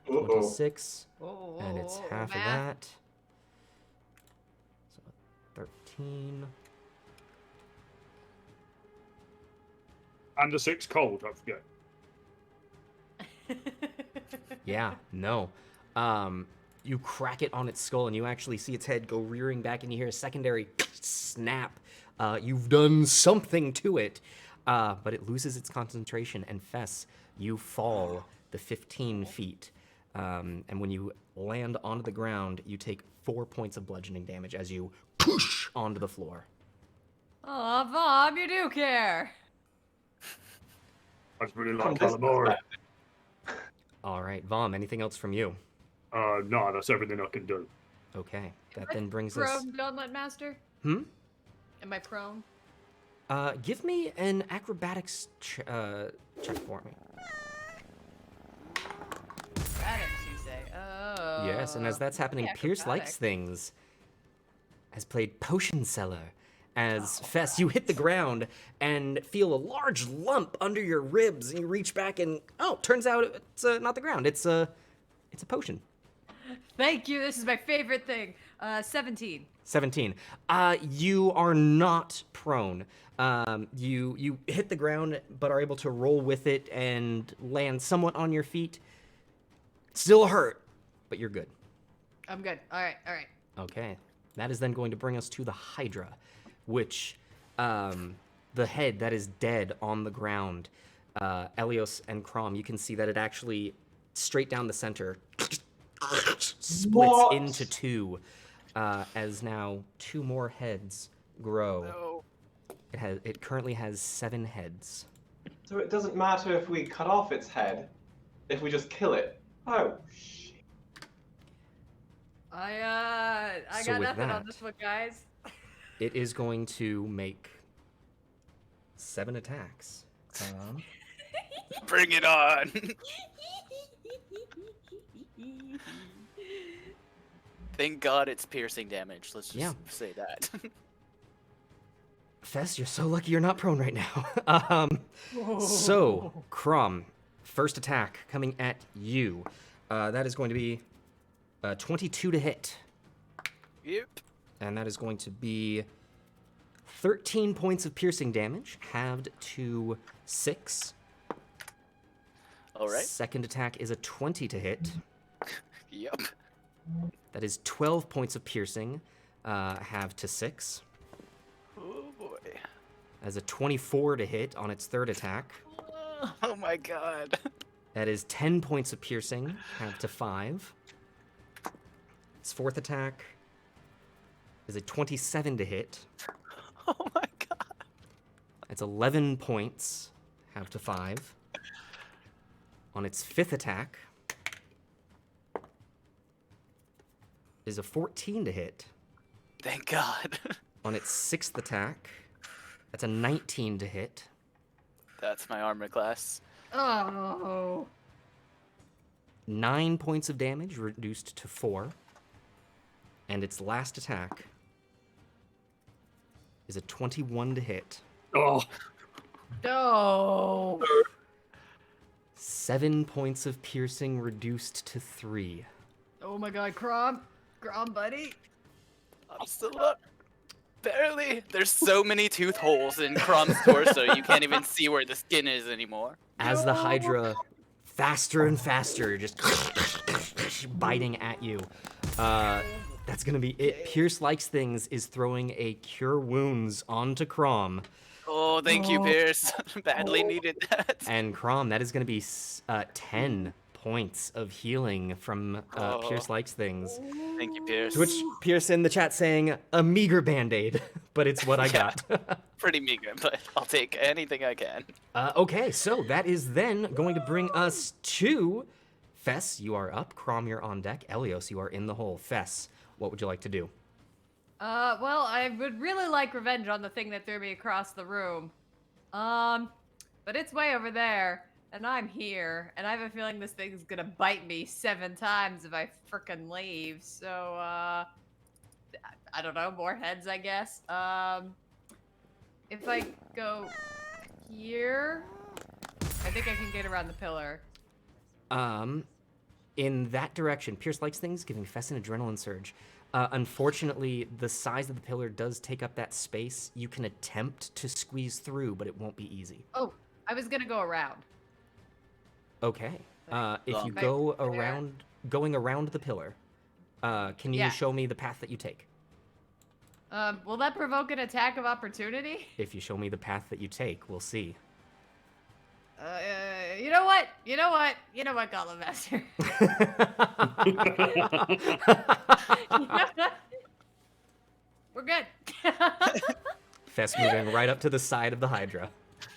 Uh-oh. 26, Oh, and it's half of math. that. So 13. And a 6 cold, don't forget. Yeah. No. You crack it on its skull, and you actually see its head go rearing back, and you hear a secondary snap. You've done something to it, but it loses its concentration, and Fess, you fall the 15 feet. And when you land onto the ground, you take 4 points of bludgeoning damage as you push onto the floor. Aw, Vom, you do care. I just really like From this calamari. All right, Vom, anything else from you? No, that's everything I can do. Okay, that then brings us. Prone, Gauntlet Master? Hmm? Am I prone? Give me an acrobatics check for me. Acrobatics, you say? Oh. Yes, and as that's happening, yeah, Pierce likes things. Has played Potion Seller. As Fess, you hit the ground and feel a large lump under your ribs, and you reach back and turns out it's not the ground. It's a potion. Thank you. This is my favorite thing. 17. 17. You are not prone. You hit the ground, but are able to roll with it and land somewhat on your feet. Still hurt, but you're good. I'm good. All right. Okay. That is then going to bring us to the Hydra, which the head that is dead on the ground, Elios and Crom, you can see that it actually, straight down the center, splits What? into two, as now 2 more heads grow. No. It currently has 7 heads. So it doesn't matter if we cut off its head, if we just kill it. Oh, shit. I So got with nothing that- on this one, guys. It is going to make 7 attacks. Bring it on. Thank God it's piercing damage. Let's just Yeah. say that. Fess, you're so lucky you're not prone right now. So, Crom, first attack coming at you. That is going to be 22 to hit. Yep. And that is going to be 13 points of piercing damage, halved to 6. All right. Second attack is a 20 to hit. Yep. That is 12 points of piercing, halved to 6. Oh boy. As a 24 to hit on its third attack. Oh my God. That is 10 points of piercing, halved to 5. Its fourth attack is a 27 to hit. Oh my God. It's 11 points, halved to 5. On its fifth attack is a 14 to hit. Thank God. On its sixth attack, that's a 19 to hit. That's my armor class. Oh. 9 points of damage, reduced to 4. And its last attack is a 21 to hit. Oh, No. 7 points of piercing, reduced to 3. Oh my God, Crom, buddy. I'm still up. Barely. There's so many tooth holes in Crom's torso, you can't even see where the skin is anymore. As the Hydra, faster and faster, just biting at you. That's gonna be it. Pierce Likes Things is throwing a Cure Wounds onto Crom. Oh, thank you, Pierce. Badly needed that. And Crom, that is gonna be 10 points of healing from Pierce Likes Things. Thank you, Pierce. To which Pierce in the chat saying, a meager band-aid, but it's what I got. Pretty meager, but I'll take anything I can. Okay, so that is then going to bring us to Fess. You are up. Crom, you're on deck. Elios, you are in the hole. Fess, what would you like to do? Well, I would really like revenge on the thing that threw me across the room. But it's way over there, and I'm here, and I have a feeling this thing's gonna bite me 7 times if I frickin' leave. So, I don't know, more heads, I guess. If I go here, I think I can get around the pillar. In that direction, Pierce Likes Things, giving Fess an adrenaline surge. Unfortunately, the size of the pillar does take up that space. You can attempt to squeeze through, but it won't be easy. Oh, I was gonna go around. Okay. If you Long. go There. around, going around the pillar, can you Yeah. show me the path that you take? Will that provoke an attack of opportunity? If you show me the path that you take, we'll see. You know what? Gauntlet Master. We're good. Fess moving right up to the side of the Hydra.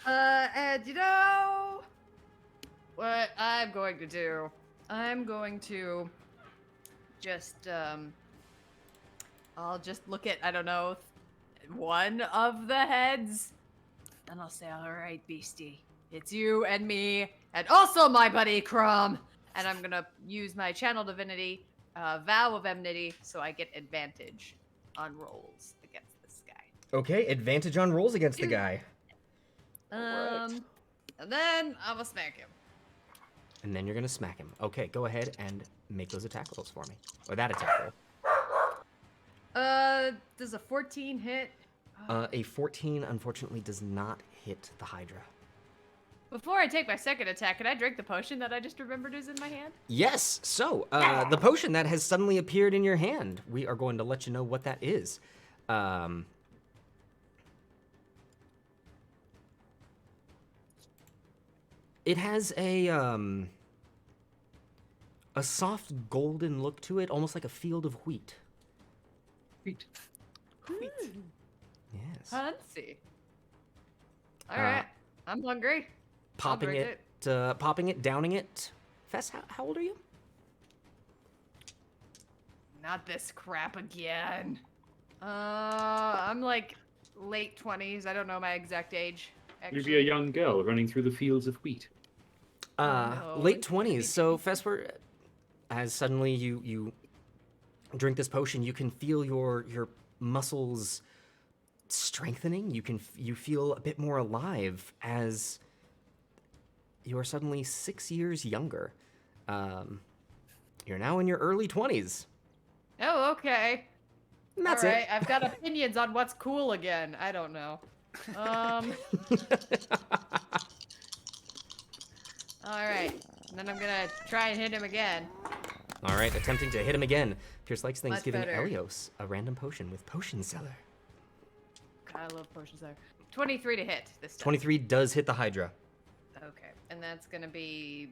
And you know what I'm going to do? I'm going to just, I'll just look at, I don't know, one of the heads, and I'll say, all right, beastie, it's you and me, and also my buddy Crom, and I'm gonna use my channel divinity, Vow of Enmity, so I get advantage on rolls against this guy. Okay, advantage on rolls against the guy. Alright. And then I'm gonna smack him. And then you're gonna smack him. Okay, go ahead and make those attack rolls for me. Or that attack roll. Does a 14 hit? A 14 unfortunately does not hit the Hydra. Before I take my second attack, can I drink the potion that I just remembered is in my hand? Yes, so the potion that has suddenly appeared in your hand, we are going to let you know what that is. It has a soft golden look to it, almost like a field of wheat. Wheat. Yes. Fancy. Alright, I'm hungry. Popping drink popping it, downing it. Fess, how old are you? not this crap again. I'm like late 20s. I don't know my exact age. Actually. You'd be a young girl running through the fields of wheat. no, Late it's gonna be 20s. So, Vesper, as suddenly you drink this potion, you can feel your muscles strengthening. You feel a bit more alive as you are suddenly 6 years younger. You're now in your early 20s. Oh, okay. And that's All right, it. I've got opinions on what's cool again. I don't know. All right. Then I'm gonna try and hit him again. All right, attempting to hit him again. Pierce likes things, Much giving better. Elios a random potion with Potion Seller. I love potions there. 23 to hit this time. 23 does hit the Hydra. Okay, and that's gonna be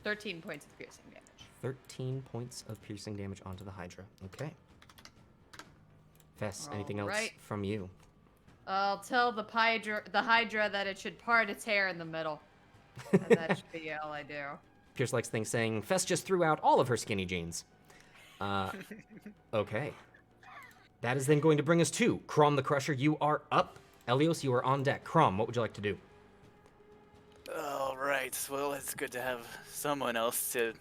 13 points of piercing damage. 13 points of piercing damage onto the Hydra. Okay. Fess, anything else Alright. from you? I'll tell the Hydra that it should part its hair in the middle. And that should be all I do. Pierce likes things saying, Fess just threw out all of her skinny jeans. Okay. That is then going to bring us to Crom the Crusher. You are up. Elios, you are on deck. Crom, what would you like to do? All right. Well, it's good to have someone else to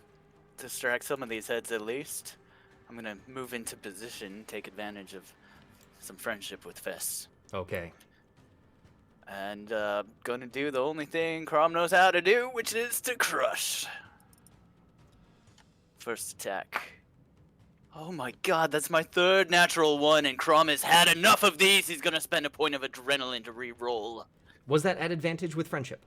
distract some of these heads at least. I'm gonna move into position, take advantage of some friendship with Fess. Okay. And gonna do the only thing Crom knows how to do, which is to crush. First attack. Oh my god, that's my third natural one, and Crom has had enough of these. He's gonna spend a point of adrenaline to re-roll. Was that at advantage with friendship?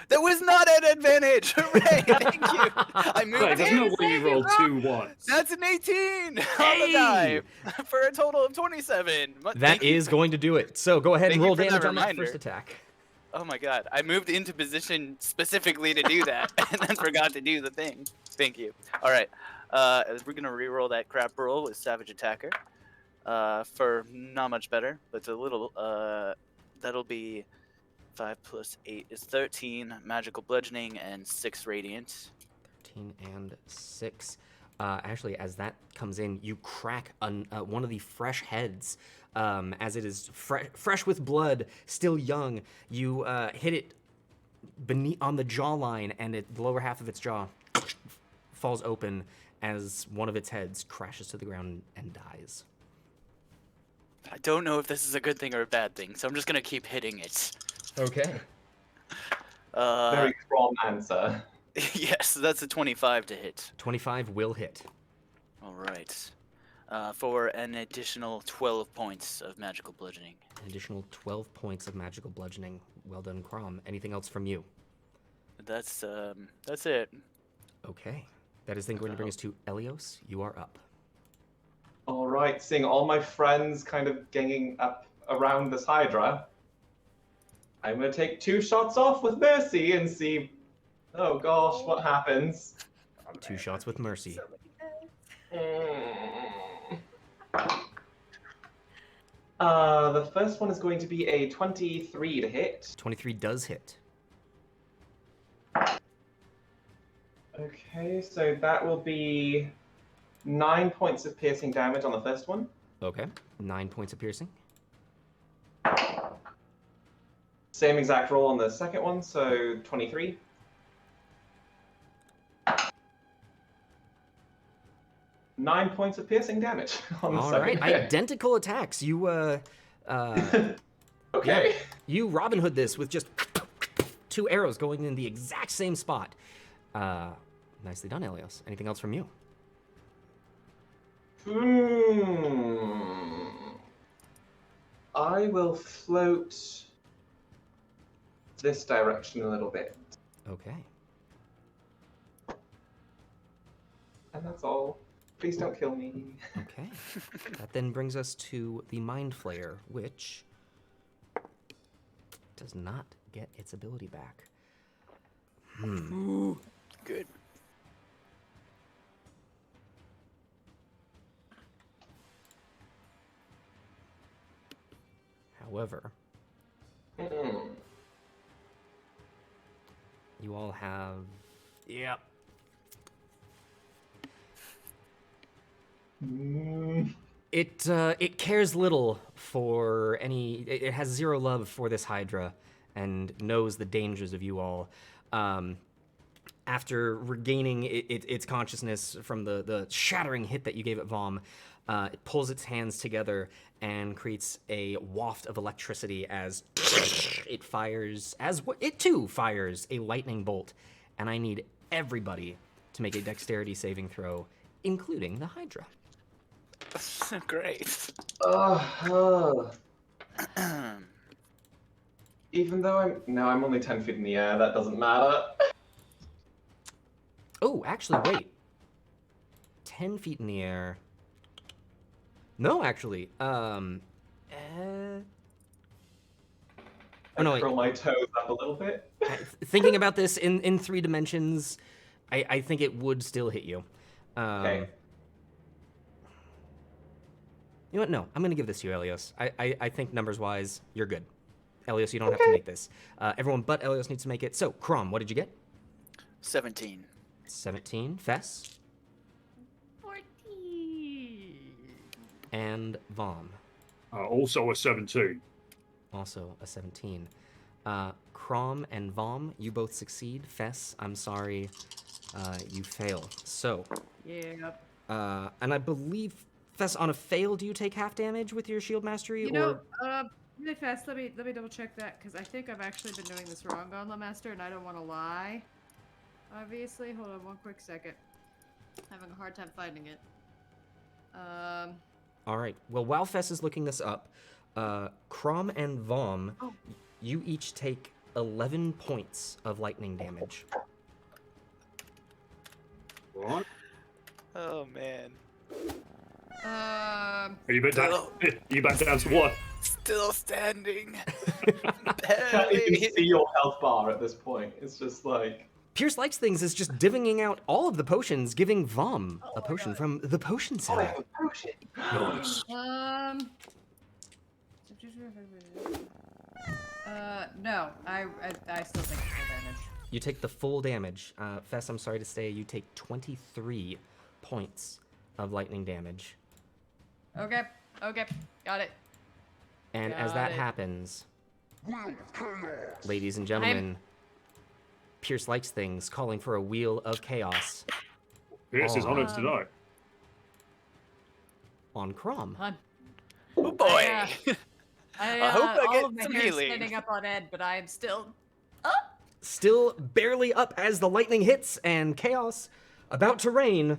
That was not an advantage! Hooray! Thank you! I moved Wait, that's in. not when you rolled 2 ones. That's an 18 on the Hey! die for a total of 27. That is going to do it. So go ahead and Thank you roll for that damage on that reminder. first attack. Oh my god, I moved into position specifically to do that, and then forgot to do the thing. Thank you. All right, we're gonna re-roll that crap roll with Savage Attacker for not much better, but it's a little. That'll be 5 plus 8 is 13 magical bludgeoning and 6 radiant. 13 and 6. Actually, as that comes in, you crack one of the fresh heads. As it is fresh with blood, still young, you hit it beneath on the jawline, and the lower half of its jaw falls open as one of its heads crashes to the ground and dies. I don't know if this is a good thing or a bad thing, so I'm just gonna keep hitting it. Okay. Very strong answer. Yes, that's a 25 to hit. 25 will hit. All right. For an additional 12 points of magical bludgeoning. An additional 12 points of magical bludgeoning. Well done, Crom. Anything else from you? That's it. Okay. That is then going to bring us to Elios. You are up. All right, seeing all my friends kind of ganging up around this Hydra, I'm going to take 2 shots off with Mercy and see, oh gosh, what happens. 2 shots with Mercy. The first one is going to be a 23 to hit. 23 does hit. Okay, so that will be 9 points of piercing damage on the first one. Okay. 9 points of piercing. Same exact roll on the second one, so 23. Nine points of piercing damage on the All second right. hit. Identical attacks. You, Okay. yeah, you Robin Hood this with just 2 arrows going in the exact same spot. Nicely done, Elios. Anything else from you? I will float this direction a little bit. Okay. And that's all. Please don't kill me. Okay. That then brings us to the Mind Flayer, which does not get its ability back. Ooh, good. However, you all have... Yep. It cares little for any. It has zero love for this Hydra, and knows the dangers of you all. After regaining its consciousness from the shattering hit that you gave it, Vom, it pulls its hands together and creates a waft of electricity as it fires, it too fires a lightning bolt. And I need everybody to make a dexterity saving throw, including the Hydra. Great. Even though I'm only 10 feet in the air, that doesn't matter. Oh, actually, wait. 10 feet in the air. No, actually. Oh, no, Curl my toes up a little bit. Thinking about this in 3 dimensions, I think it would still hit you. Okay. You know what? No, I'm going to give this to you, Elios. I think numbers-wise, you're good. Elios, you don't have to make this. Everyone but Elios needs to make it. So, Crom, what did you get? 17. 17. Fess? 14. And Vom. Also a 17. Also a 17. Crom and Vom, you both succeed. Fess, I'm sorry, you fail. So, Yep. and I believe, Fess, on a fail, do you take half damage with your shield mastery? You know, really fast, let me double check that, because I think I've actually been doing this wrong, Gauntlet Master, and I don't want to lie. Obviously, hold on one quick second. Having a hard time finding it. All right. Well, while Fess is looking this up, Crom and Vom, you each take 11 points of lightning damage. Right. Oh, man. Are you back down? You back down to what? Still standing. Can't even see your health bar at this point. It's just like... Pierce Likes Things is just divvying out all of the potions, giving Vom a potion from the potion center. potion. Nice. No, I still take full damage. You take the full damage. Fess, I'm sorry to say, you take 23 points of lightning damage. Okay, got it. And as Got that it. happens, ladies and gentlemen, Pierce Likes Things calling for a wheel of chaos Pierce is honored tonight. on Crom. Hun. Oh, boy. I hope I all get of my some hair healing. standing up on end, but I am still Still barely up as the lightning hits and chaos about to rain.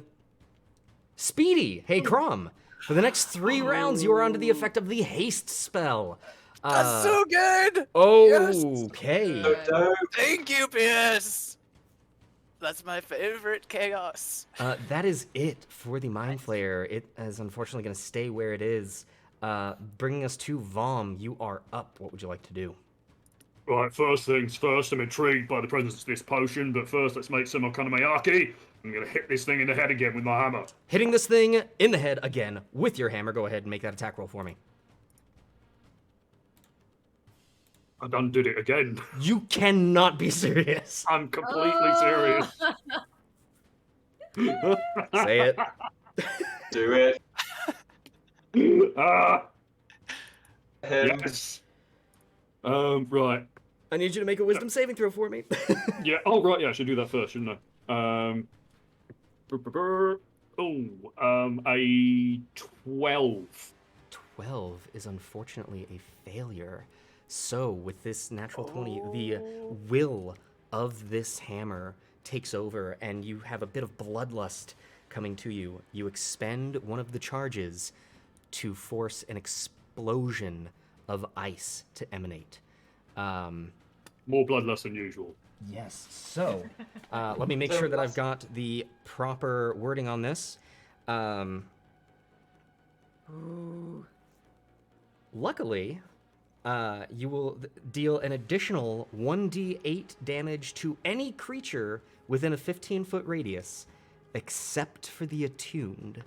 Speedy, hey Crom. For the next 3 rounds, you are under the effect of the haste spell. That's so good. Okay. Thank you, Pierce. That's my favorite chaos. That is it for the Mind Flayer. It is unfortunately going to stay where it is. Bringing us to Vom, you are up. What would you like to do? Right, first things first, I'm intrigued by the presence of this potion, but first let's make some okonomiyaki. I'm gonna hit this thing in the head again with my hammer. Hitting this thing in the head again with your hammer. Go ahead and make that attack roll for me. I done did it again. You cannot be serious. I'm completely serious. Say it. Do it. Yes. Right. I need you to make a wisdom saving throw for me. Yeah. Oh, right. Yeah, I should do that first, shouldn't I? A 12. 12 is unfortunately a failure. So, with this natural 20, the will of this hammer takes over, and you have a bit of bloodlust coming to you. You expend one of the charges to force an explosion of ice to emanate. More bloodlust than usual. Yes. So, let me make sure that I've got the proper wording on this. Luckily, you will deal an additional 1d8 damage to any creature within a 15-foot radius, except for the attuned.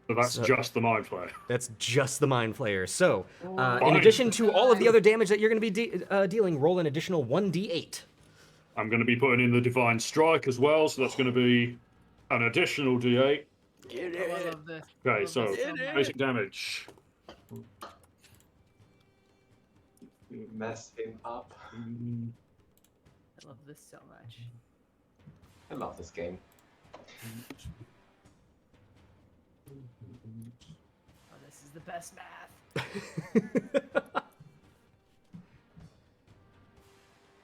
So that's just the Mind Flayer. That's just the Mind Flayer. So, in addition to all of the other damage that you're going to be dealing, roll an additional 1d8. I'm going to be putting in the Divine Strike as well, so that's going to be an additional D8. Get Oh, I it. love this. Okay, Love so this Get it. much. basic damage. Mess him up. I love this so much. I love this game. Oh, this is the best math.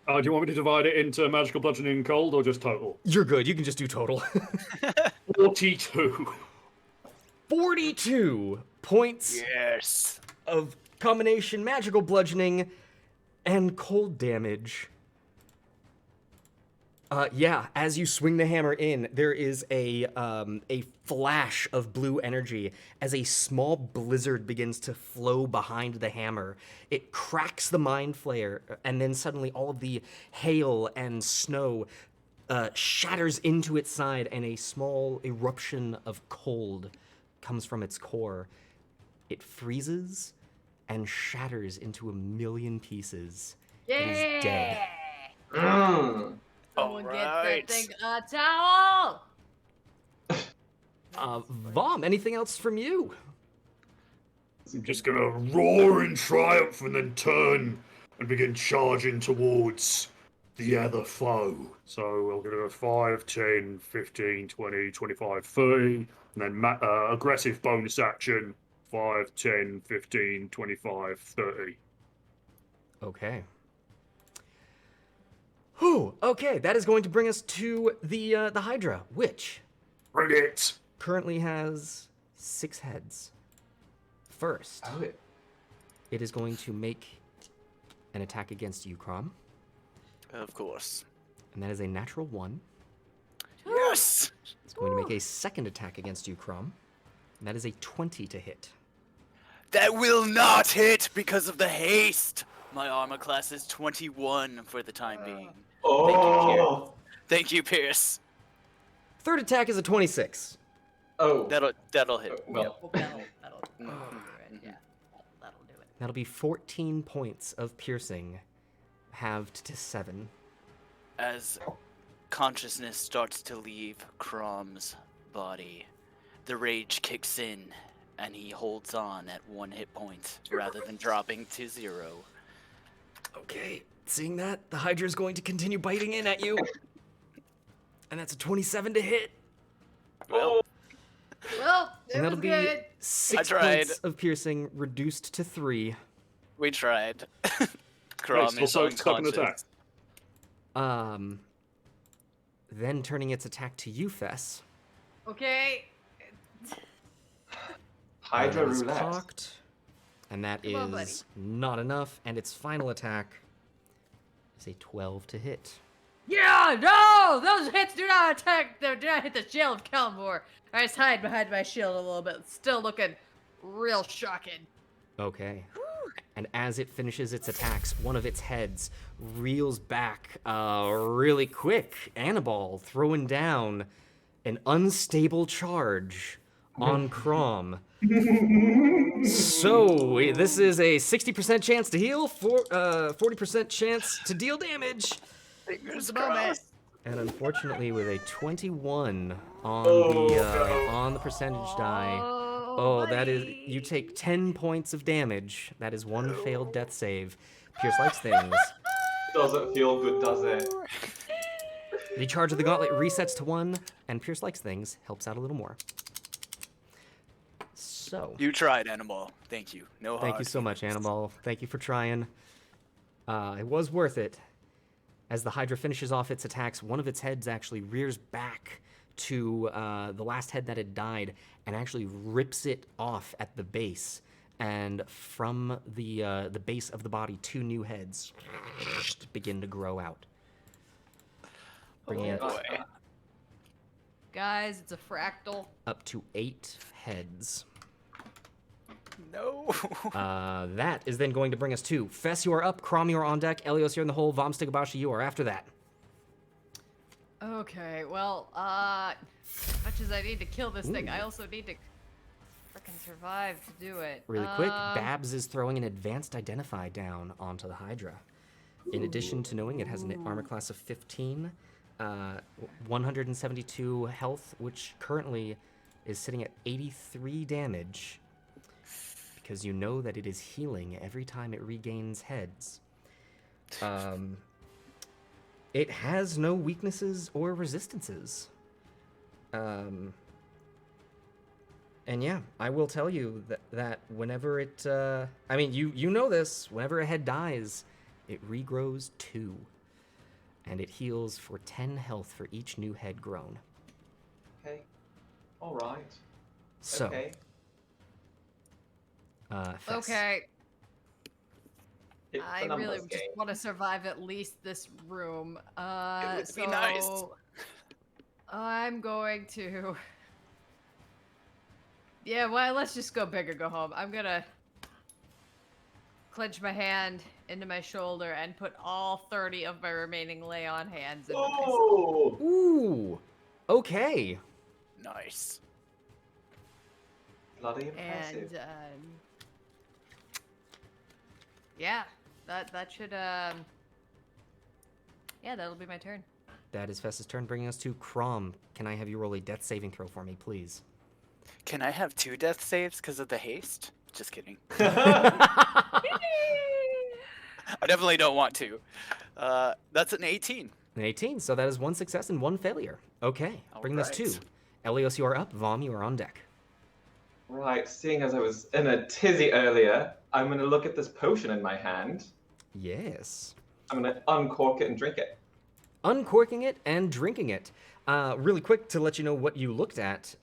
Do you want me to divide it into magical bludgeoning and cold or just total? You're good. You can just do total. 42. 42 points Yes. of combination magical bludgeoning and cold damage. Yeah, as you swing the hammer in, there is a flash of blue energy as a small blizzard begins to flow behind the hammer. It cracks the mind flayer, and then suddenly all of the hail and snow shatters into its side, and a small eruption of cold comes from its core. It freezes and shatters into a million pieces. Yeah! It is dead. Mm. Someone get Alright. that thing a towel! Vom, anything else from you? I'm just gonna roar in triumph and then turn and begin charging towards the other foe. So we're gonna go 5, 10, 15, 20, 25, 30, and then aggressive bonus action 5, 10, 15, 25, 30. Okay. Whew, okay, that is going to bring us to the Hydra, which Bring it! currently has 6 heads. First, Oh, it is going to make an attack against you, Crom, Of course. and that is a natural 1. Yes. It's going to make a second attack against you, Crom, and that is a 20 to hit. That will not hit because of the haste. My armor class is 21 for the time being. oh, Thank you, Pierce. Third attack is a 26. oh. That'll hit. Well, Oh, that'll do it. Yeah, that'll do it. That'll be 14 points of piercing, halved to 7. As consciousness starts to leave Crom's body, the rage kicks in, and he holds on at 1 hit point rather than dropping to 0. Okay, seeing that, the Hydra is going to continue biting in at you. And that's a 27 to hit. Well, Well, it And was that'll be good. 6 tried. points of piercing, reduced to 3. we tried. Crom still is stuck in unconscious. attack. Then turning its attack to you, Fess. Okay. Hydra That is roulette. cocked, and that Come on, buddy. is not enough. And its final attack is a 12 to hit. Yeah, no! Those hits do not attack. Do not hit the shield of Kalmor. I just hide behind my shield a little bit. Still looking real shocking. Okay. And as it finishes its attacks, one of its heads reels back really quick. Annabelle throwing down an unstable charge on Crom. So this is a 60% chance to heal, 40% chance to deal damage, Fingers the moment. crossed. and unfortunately with a 21 on on the percentage die. Oh, that is, you take 10 points of damage. That is 1 failed death save. Pierce likes things. Doesn't feel good, does it? The charge of the gauntlet resets to 1, and Pierce likes things helps out a little more. So, You tried, Annabelle. Thank you. No thank hard you so much, feelings. Annabelle. Thank you for trying. It was worth it. As the Hydra finishes off its attacks, one of its heads actually rears back to the last head that had died and actually rips it off at the base. And from the base of the body, 2 new heads begin to grow out, bringing it Boy. Guys, it's a fractal. up to 8 heads. No. That is then going to bring us to Fess, you are up, Crom, you are on deck, Elios, you're in the hole, Vom Stigabashi, you are after that. Okay, well, as much as I need to kill this thing, I also need to frickin' survive to do it. Really quick, Babs is throwing an advanced identify down onto the Hydra. In addition to knowing it has an armor class of 15, 172 health, which currently is sitting at 83 damage because you know that it is healing every time it regains heads. It has no weaknesses or resistances. And yeah, I will tell you that whenever it, I mean, you know this, whenever a head dies, it regrows 2. And it heals for 10 health for each new head grown. Okay. All right. So, Okay. Fess. Okay. It's I a numbers really just game. want to survive at least this room. It would So be nice. I'm going to. Yeah, well, let's just go big or go home. I'm gonna clench my hand into my shoulder and put all 30 of my remaining lay on hands into myself. Oh! Ooh, okay. Nice. Bloody impressive. And yeah, that should yeah, that'll be my turn. That is Fess's turn, bringing us to Crom. Can I have you roll a death saving throw for me, please? Can I have 2 death saves because of the haste? Just kidding. Ah! I definitely don't want to. That's an 18. An 18, so that is 1 success and 1 failure. Okay, bringing us to Alright. Elios, you are up. Vom, you are on deck. Right, seeing as I was in a tizzy earlier, I'm going to look at this potion in my hand. Yes. I'm going to uncork it and drink it. Uncorking it and drinking it. Really quick to let you know what you looked at.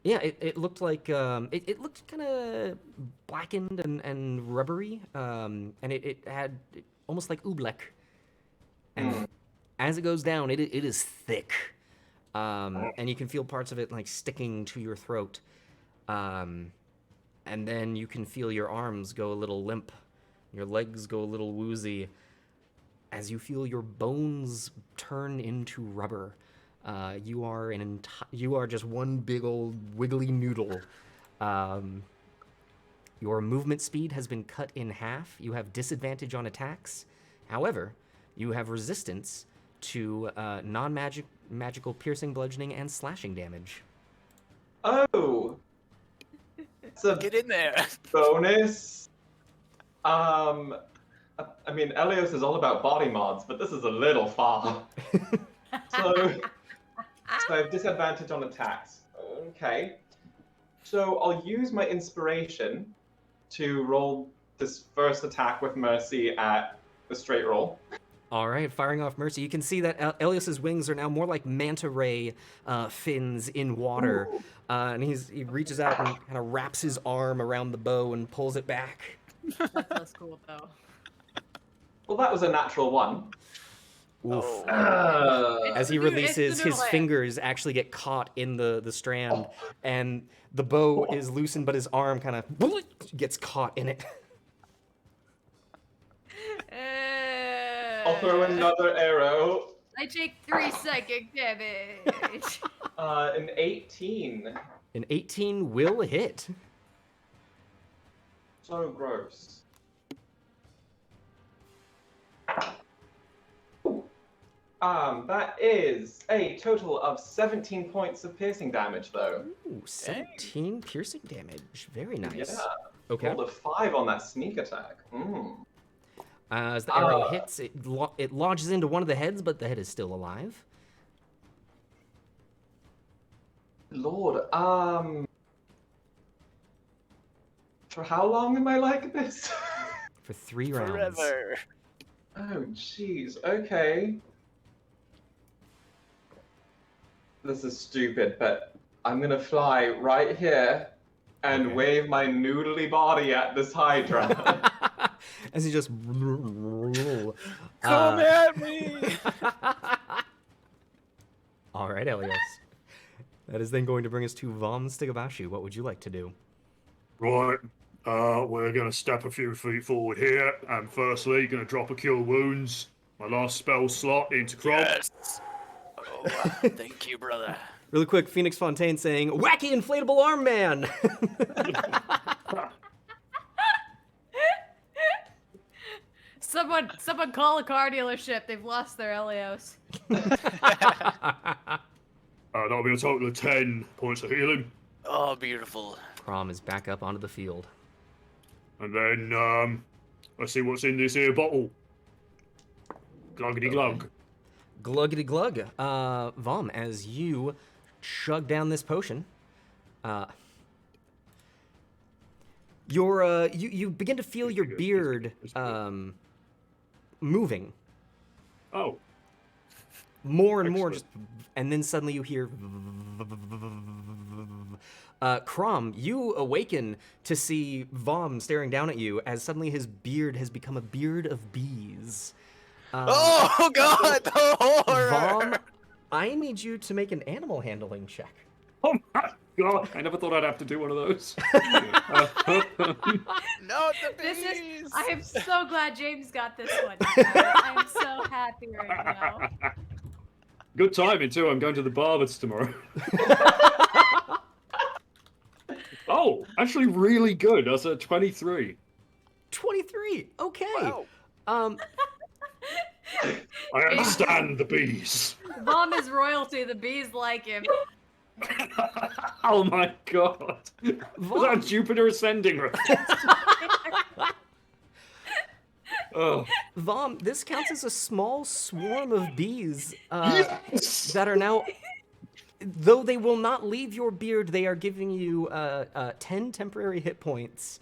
Yeah, it looked like it looked kind of blackened and rubbery, and it had almost like oobleck. And as it goes down, it is thick, and you can feel parts of it like sticking to your throat, and then you can feel your arms go a little limp, your legs go a little woozy, as you feel your bones turn into rubber. You are just one big old wiggly noodle. Your movement speed has been cut in half. You have disadvantage on attacks. However, you have resistance to non-magical piercing, bludgeoning, and slashing damage. Oh! It's a Get in there. bonus. I mean, Elios is all about body mods, but this is a little far. So I have disadvantage on attacks. Okay. So I'll use my inspiration to roll this first attack with Mercy at the straight roll. All right, firing off Mercy. You can see that Elios's wings are now more like manta ray fins in water. And he reaches out and kind of wraps his arm around the bow and pulls it back. That's less cool though. Well, that was a natural 1. Oof. Oh. As he It's the releases, his noodle hand. fingers actually get caught in the strand, and the bow is loosened, but his arm kind of gets caught in it. I'll throw another arrow. I take 3 psychic damage. An 18. An 18 will hit. So gross. That is a total of 17 points of piercing damage, though. Ooh, 17 piercing damage. Very nice. Yeah. Okay. Rolled a 5 on that sneak attack. As the arrow hits, it lodges into one of the heads, but the head is still alive. Lord, for how long am I like this? For 3 rounds. Forever. Oh, jeez. Okay. This is stupid, but I'm gonna fly right here and Okay. wave my noodly body at this Hydra. As he just Come at me. All right, Elios. That is then going to bring us to Vom Stigabashi. What would you like to do? Right. We're going to step a few feet forward here, and firstly, going to drop a Cure Wounds, my last spell slot, into Crom. Yes. Oh, thank you, brother. Really quick, Phoenix Fontaine saying, "Wacky inflatable arm man!" Someone call a car dealership. They've lost their Elios. That'll be a total of 10 points of healing. Oh, beautiful. Crom is back up onto the field. And then, let's see what's in this here bottle. Gluggity glug. Gluggity glug. Vom, as you chug down this potion, you begin to feel your beard moving Oh. more and more, Excellent. and then suddenly you hear. Crom, you awaken to see Vom staring down at you as suddenly his beard has become a beard of bees. Oh God, the horror! Vom, I need you to make an animal handling check. Oh my god, I never thought I'd have to do one of those. No, the This bees! is. I am so glad James got this one. I am so happy right now. Good timing too, I'm going to the barber's tomorrow. Oh, actually really good. That's a 23. 23. Okay. Wow. I understand the bees. Vom is royalty. The bees like him. Oh my god. Was that Jupiter ascending reference? Oh. Vom, this counts as a small swarm of bees Yes! that are now. Though they will not leave your beard, they are giving you 10 temporary hit points,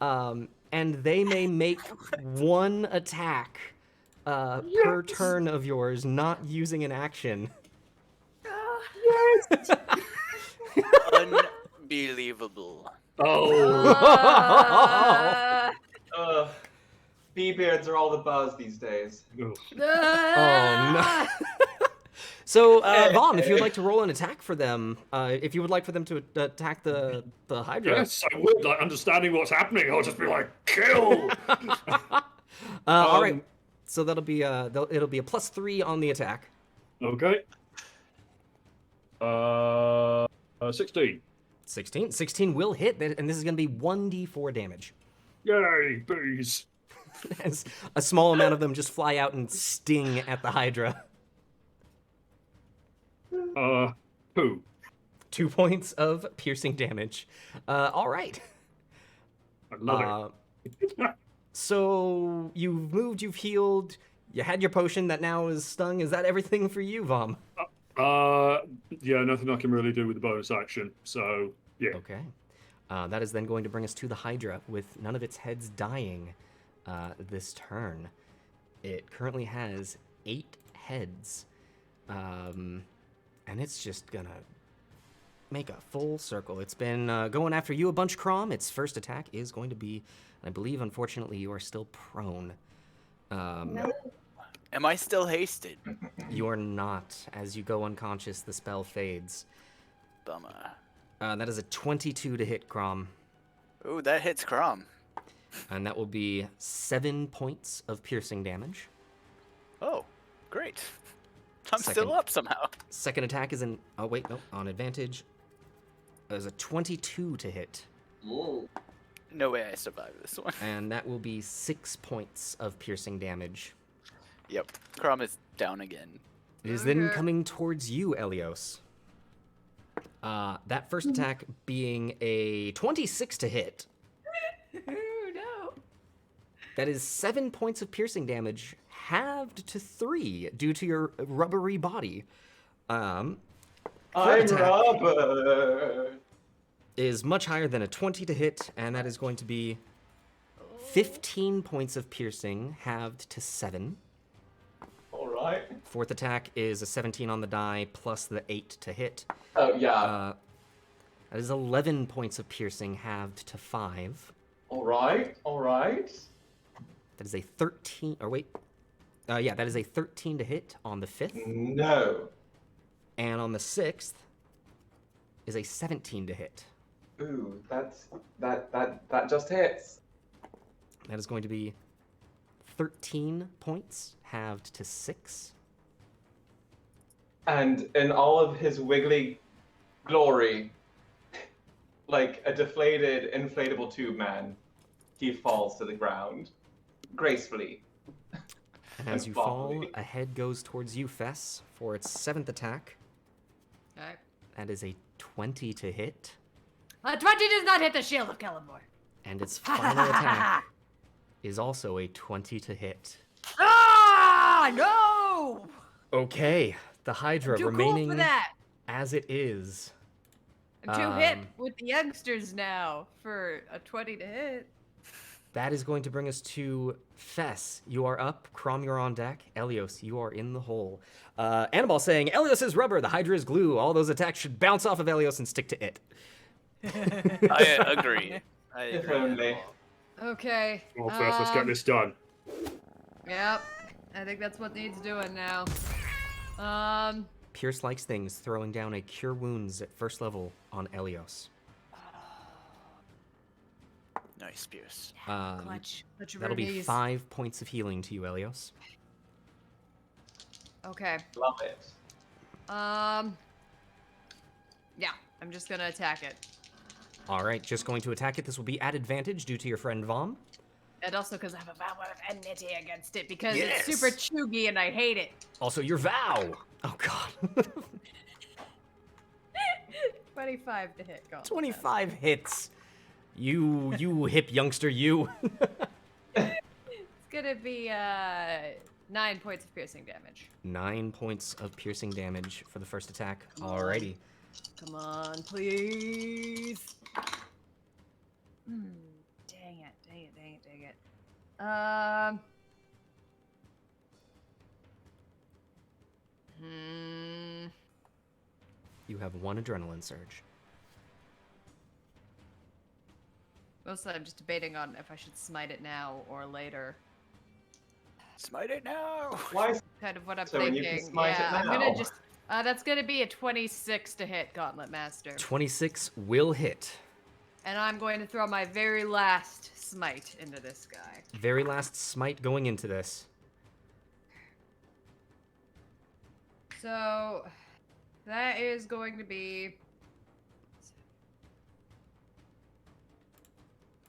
and they may make one attack per turn of yours, not using an action. Yes! Unbelievable. Oh. Bee beards are all the buzz these days. Oh no. So, Vom, if you would like to roll an attack for them, if you would like for them to attack the Hydra. Yes, I would. Like, understanding what's happening, I'll just be like, kill! All right. So that'll be it'll be a +3 on the attack. Okay. 16. 16 will hit, and this is going to be 1d4 damage. Yay, bees. As a small amount of them just fly out and sting at the Hydra. 2. 2 points of piercing damage. All right. I love it. So you've moved, you've healed, you had your potion that now is stung. Is that everything for you, Vom? Yeah, nothing I can really do with the bonus action. So, yeah. Okay. That is then going to bring us to the Hydra with none of its heads dying this turn. It currently has 8 heads. And it's just gonna make a full circle. It's been going after you a bunch, Crom. Its first attack is going to be, I believe, unfortunately, you are still prone. No. Am I still hasted? You are not. As you go unconscious, the spell fades. Bummer. That is a 22 to hit, Crom. Ooh, that hits Crom. And that will be 7 points of piercing damage. Oh, great. I'm Second. still up somehow. Second attack is on advantage. There's a 22 to hit. Ooh. No way I survive this one. And that will be 6 points of piercing damage. Yep, Crom is down again. It is then Okay. coming towards you, Elios. That first attack being a 26 to hit. Oh no. That is 7 points of piercing damage, halved to 3 due to your rubbery body. I'm attack. rubber. Is much higher than a 20 to hit, and that is going to be 15 points of piercing, halved to 7. All right. Fourth attack is a 17 on the die, plus the 8 to hit. Oh yeah. That is 11 points of piercing, halved to 5. All right. All right. That is a 13, or wait. Yeah, that is a 13 to hit on the 5th. No. And on the 6th is a 17 to hit. Ooh, that just hits. That is going to be 13 points, halved to 6. And in all of his wiggly glory, like a deflated inflatable tube man, he falls to the ground gracefully. And as you fall, a head goes towards you, Fess, for its 7th attack. Alright. That is a 20 to hit. 20 does not hit the shield of Kellamore. And its final attack is also a 20 to hit. Ah, no! Okay, the Hydra Too remaining cool for that. as it is. I'm too hip with the youngsters now for a 20 to hit. That is going to bring us to Fess. You are up. Crom, you're on deck. Elios, you are in the hole. Annabelle saying, Elios is rubber, the Hydra is glue. All those attacks should bounce off of Elios and stick to it. I agree. If only. Okay. Well, first, let's get this done. Yep. I think that's what needs doing now. Pierce likes things, throwing down a Cure Wounds at first level on Elios. Nice, Pierce. Clutch That'll be knees. 5 points of healing to you, Elios. Okay. Love it. Yeah, I'm just gonna attack it. All right, just going to attack it. This will be at advantage due to your friend Vom. And also because I have a vow of enmity against it because Yes! it's super chuggy and I hate it. Also, your vow. Oh, God. 25 to hit, Gauntlet. 25 hits. You hip youngster, you. It's gonna be 9 points of piercing damage. 9 points of piercing damage for the first attack. Alrighty. Come on, please. Dang it. You have 1 adrenaline surge. Mostly I'm just debating on if I should smite it now or later. Smite it now. Why? Kind of what I'm So when thinking. you can smite it I'm now. gonna just that's gonna be a 26 to hit, Gauntlet Master. 26 will hit. And I'm going to throw my very last smite into this guy. Very last smite going into this. So that is going to be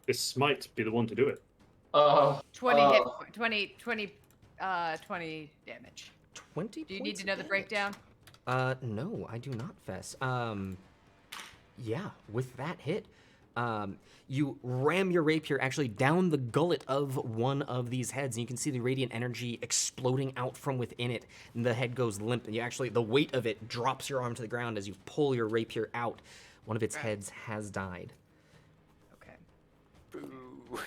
This might be the one to do it. 20 Oh. hit point, 20 damage. 20 Do you need points to know of the damage. breakdown? No, I do not, Fess. Yeah, with that hit, you ram your rapier actually down the gullet of one of these heads, and you can see the radiant energy exploding out from within it, and the head goes limp, and the weight of it drops your arm to the ground as you pull your rapier out. One of its heads has died. Okay. Boo.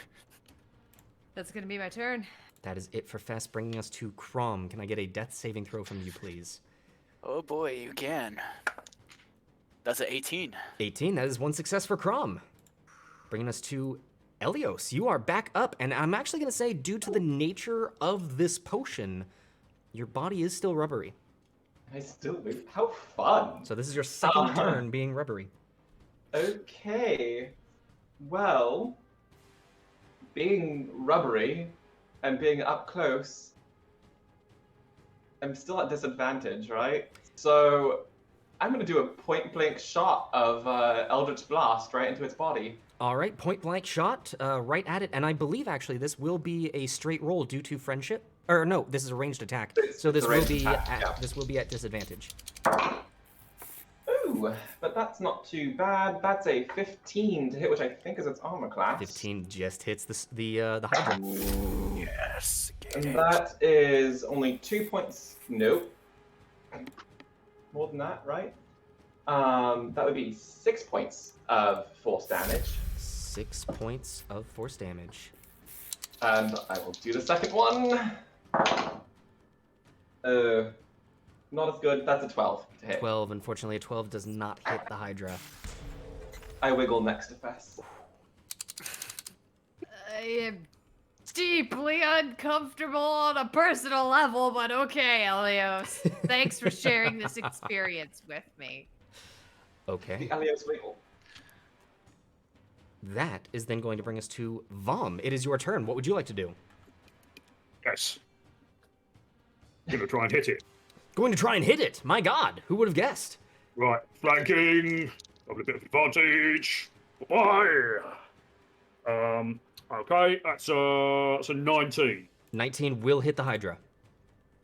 That's going to be my turn. That is it for Fess, bringing us to Crom. Can I get a death saving throw from you, please? Oh boy, you can. That's an 18. 18, that is 1 success for Crom. Bringing us to Elios. You are back up, and I'm actually going to say, due to the nature of this potion, your body is still rubbery. I still move. How fun. So this is your second turn being rubbery. Okay. Well, being rubbery and being up close, I'm still at disadvantage, right? So I'm going to do a point-blank shot of Eldritch Blast right into its body. All right, point blank shot right at it, and I believe actually this will be a straight roll due to friendship. Or no, this is a ranged attack, so this a will ranged be attack, at, yeah. this will be at disadvantage. Ooh, but that's not too bad. That's a 15 to hit, which I think is its armor class. 15 just hits the Hydra. Yes. Get And it. that is only 2 points. Nope. More than that, right? That would be 6 points of force damage. 6 points of force damage. And I will do the second one. Not as good. That's a 12 to hit. 12, unfortunately, a 12 does not hit the Hydra. I wiggle next to Fess. I am deeply uncomfortable on a personal level, but okay, Elios. Thanks for sharing this experience with me. Okay. The Elios wiggle. That is then going to bring us to Vom. It is your turn. What would you like to do? Yes. Gonna try and hit it. Going to try and hit it. My God, who would have guessed? Right, flanking. Got a bit of advantage. Bye. Okay, that's a 19. 19 will hit the Hydra.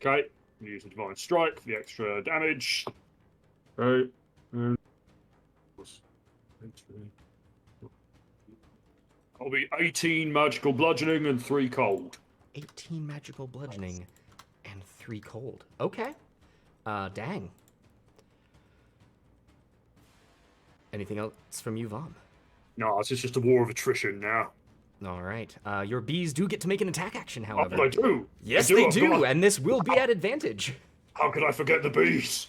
Okay. Use the Divine Strike for the extra damage. Okay. I'll be 18 magical bludgeoning and 3 cold. 18 magical bludgeoning and 3 cold. Okay. Dang. Anything else from you, Vom? No, this is just a war of attrition now. All right. Your bees do get to make an attack action, however. Oh, they do. Yes, they I've do, got- and this will be at advantage. How could I forget the bees?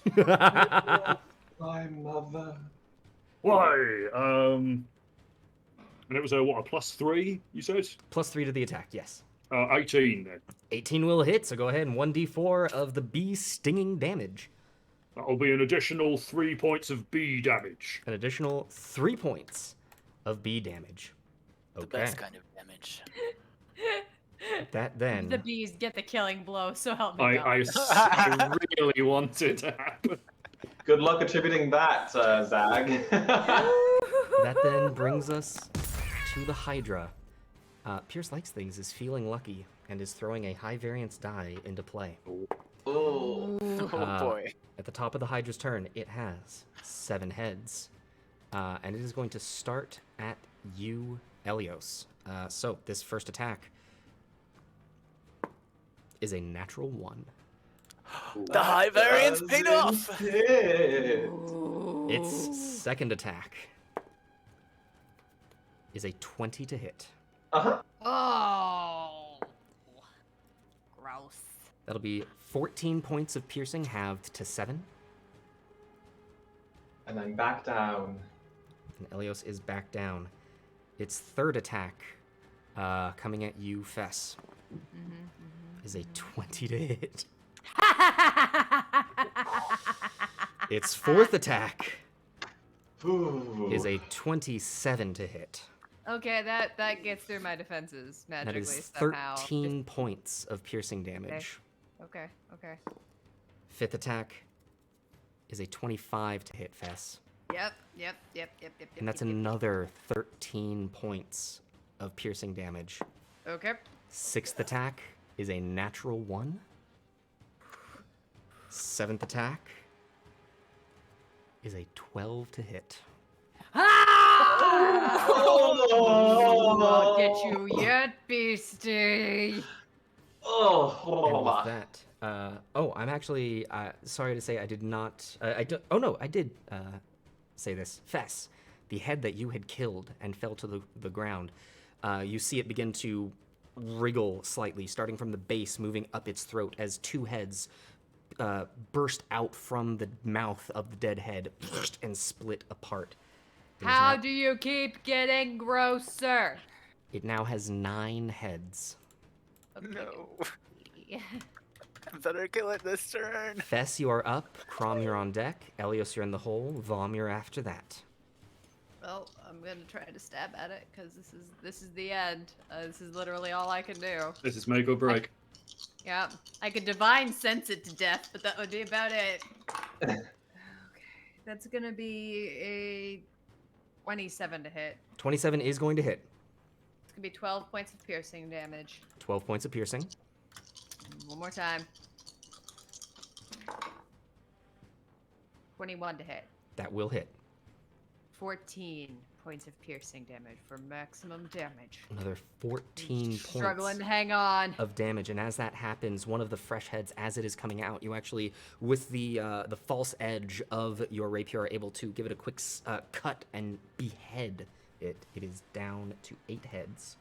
My mother. Why? And it was a +3? You said? +3 to the attack. Yes. 18 then. 18 will hit. So go ahead and 1d4 of the bee stinging damage. That'll be an additional 3 points of bee damage. An additional 3 points of bee damage. The Okay. best kind of damage. That then. The bees get the killing blow, so help me I God. really want it to happen. Good luck attributing that, Zag. That then brings us to the Hydra. Pierce Likes Things is feeling lucky and is throwing a high variance die into play. Ooh. Oh boy. At the top of the Hydra's turn, it has 7 heads. And it is going to start at you, Elios. So this first attack is a natural 1. The high variance paid off. It. Its second attack is a 20 to hit. Uh-huh. Oh. Gross. That'll be 14 points of piercing halved to 7. And I'm back down. And Elios is back down. Its third attack, coming at you, Fess, is a 20 to hit. Its fourth attack Ooh. is a 27 to hit. Okay, that gets through my defenses That magically is somehow. 13 points of piercing damage. Okay. Fifth attack is a 25 to hit, Fess. Yep. And that's another 13 points of piercing damage. Okay. Sixth attack is a natural 1. Seventh attack is a 12 to hit. Oh. Get you yet, beastie. Oh. And with that, I'm actually sorry to say I did not. I did say this. Fess, the head that you had killed and fell to the ground. You see it begin to wriggle slightly, starting from the base, moving up its throat as 2 heads burst out from the mouth of the dead head and split apart. It is How now- do you keep getting grosser? It now has 9 heads. No. I better kill it this turn. Fess, you are up. Crom, you're on deck. Elios, you're in the hole. Vom, you're after that. Well, I'm gonna try to stab at it because this is the end. This is literally all I can do. This is make or break. Yeah, I could divine sense it to death, but that would be about it. Okay, that's gonna be a 27 to hit. 27 is going to hit. It's gonna be 12 points of piercing damage. 12 points of piercing. One more time. 21 to hit. That will hit. 14 points of piercing damage for maximum damage. Another 14 Struggling points to hang on. of damage. And as that happens, one of the fresh heads, as it is coming out, you actually, with the false edge of your rapier, are able to give it a quick cut and behead it. It is down to 8 heads.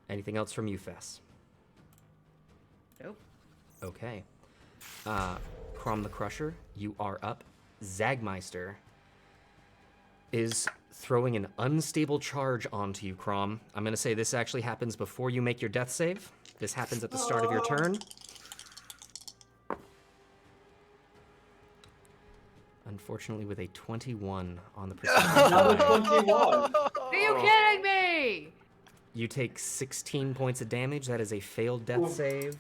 Anything else from you, Fess? Nope. Okay. Crom the Crusher, you are up. Zagmeister is throwing an unstable charge onto you, Crom. I'm going to say this actually happens before you make your death save. This happens at the start of your turn. Unfortunately, with a 21 on the perception Another die, 21. Are you kidding me? you take 16 points of damage. That is a failed death Oof. save.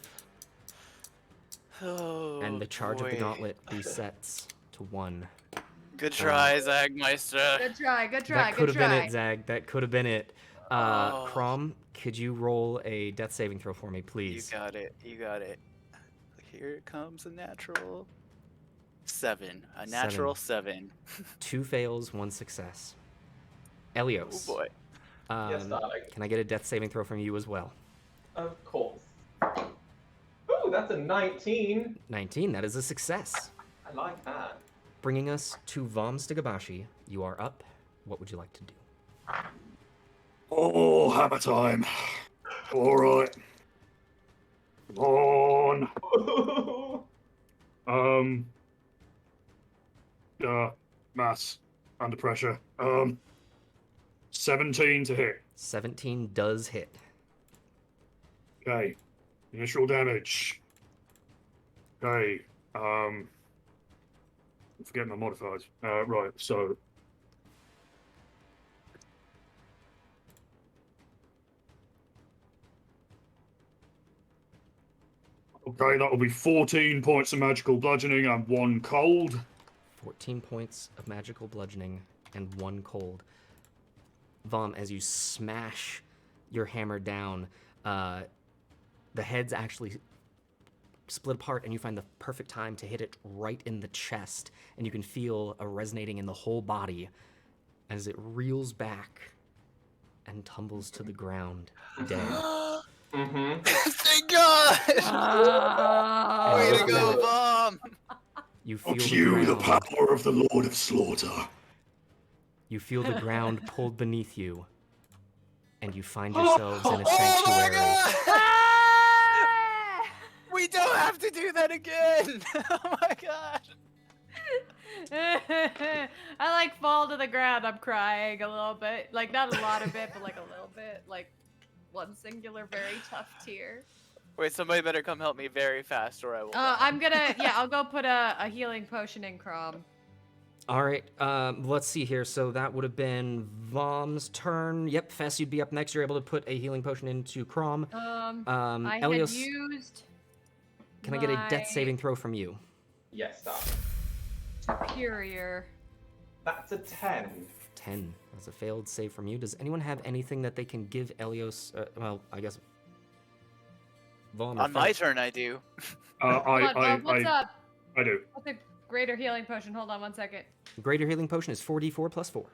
Oh, And the charge of the boy. gauntlet resets to 1. Good try, Zagmeister. Good try, That could good have been try. it, Zag. That could have been it. Oh. Crom, could you roll a death saving throw for me, You please? got it. You got it. Here comes a natural 7. A natural 7. 2 fails, 1 success. Oh Elios, boy. Yes, darling. can I get a death saving throw from you as well? Of course. Ooh, that's a 19. 19, that is a success. I like that. Bringing us to Vom Stigabashi. You are up. What would you like to do? Oh, hammer time. All right. Come on. Mass under pressure. 17 to hit. 17 does hit. Okay. Initial damage. Okay. Forget my modifiers. Right. So. Okay, that will be 14 points of magical bludgeoning and 1 cold. 14 points of magical bludgeoning and 1 cold. Vom, as you smash your hammer down, the heads actually split apart, and you find the perfect time to hit it right in the chest, and you can feel a resonating in the whole body as it reels back and tumbles to the ground, dead. Mm-hmm. Thank God! Ah. Way to with go, that, Bomb! you feel Fuck the you, ground. the power of the Lord of Slaughter. You feel the ground pulled beneath you, and you find yourselves in a sanctuary. Oh my God! Ah! We don't have to do that again! Oh my God! I like fall to the ground. I'm crying a little bit, like not a lot of it, but like a little bit, like one singular, very tough tear. Wait, somebody better come help me very fast, or I will. Die. I'm gonna, yeah, I'll go put a healing potion in Crom. All right, let's see here. So that would have been Vom's turn. Yep, Fess, you'd be up next. You're able to put a healing potion into Crom. I Elios, had used. can I get a my death saving throw from you? Yes, darling. Superior. That's a 10. 10. That's a failed save from you. Does anyone have anything that they can give Elios? Well, I guess. Vom or On my Fess? turn, I do. Hold on, what's up? I do. What's a greater healing potion? Hold on one second. Greater healing potion is 4d4 plus 4.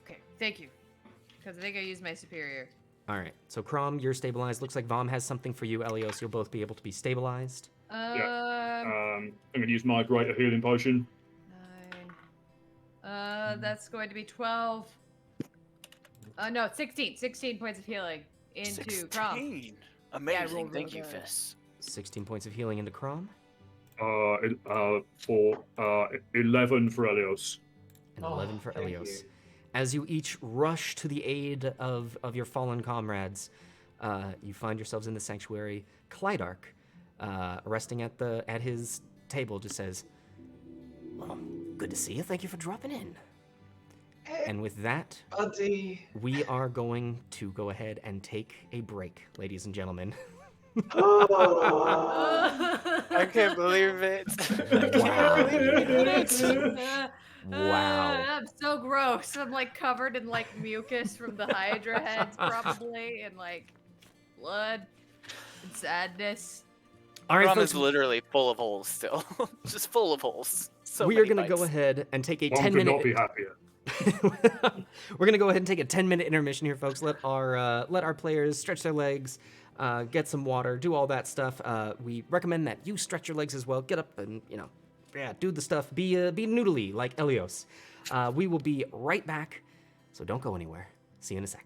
Okay, thank you. Because I think I used my superior. All right, so Crom, you're stabilized. Looks like Vom has something for you, Elios. You'll both be able to be stabilized. I'm going to use my greater healing potion. 9. That's going to be 12. No, 16. 16 points of healing into Crom. 16. I Amazing. rolled Thank really you, good. Fess. 16 points of healing into Crom, For 11 for Elios. and Oh, 11 for thank Elios. you. As you each rush to the aid of your fallen comrades, you find yourselves in the sanctuary. Clydark, resting at his table, just says, "Well, good to see you. Thank you for dropping in." And with that, Buddy. we are going to go ahead and take a break, ladies and gentlemen. Oh. I can't believe it. I can't Wow. believe it. Wow. I'm so gross. I'm like covered in like mucus from the Hydra heads, probably, and like blood and sadness. All right, Rom folks, is literally full of holes still. Just full of holes. So we are many going to go pipes. ahead and take a One 10 could not minute. be happier. We're gonna go ahead and take a 10-minute intermission here, folks. Let our players stretch their legs, get some water, do all that stuff. We recommend that you stretch your legs as well. Get up and do the stuff. Be noodly like Elios. We will be right back, so don't go anywhere. See you in a sec.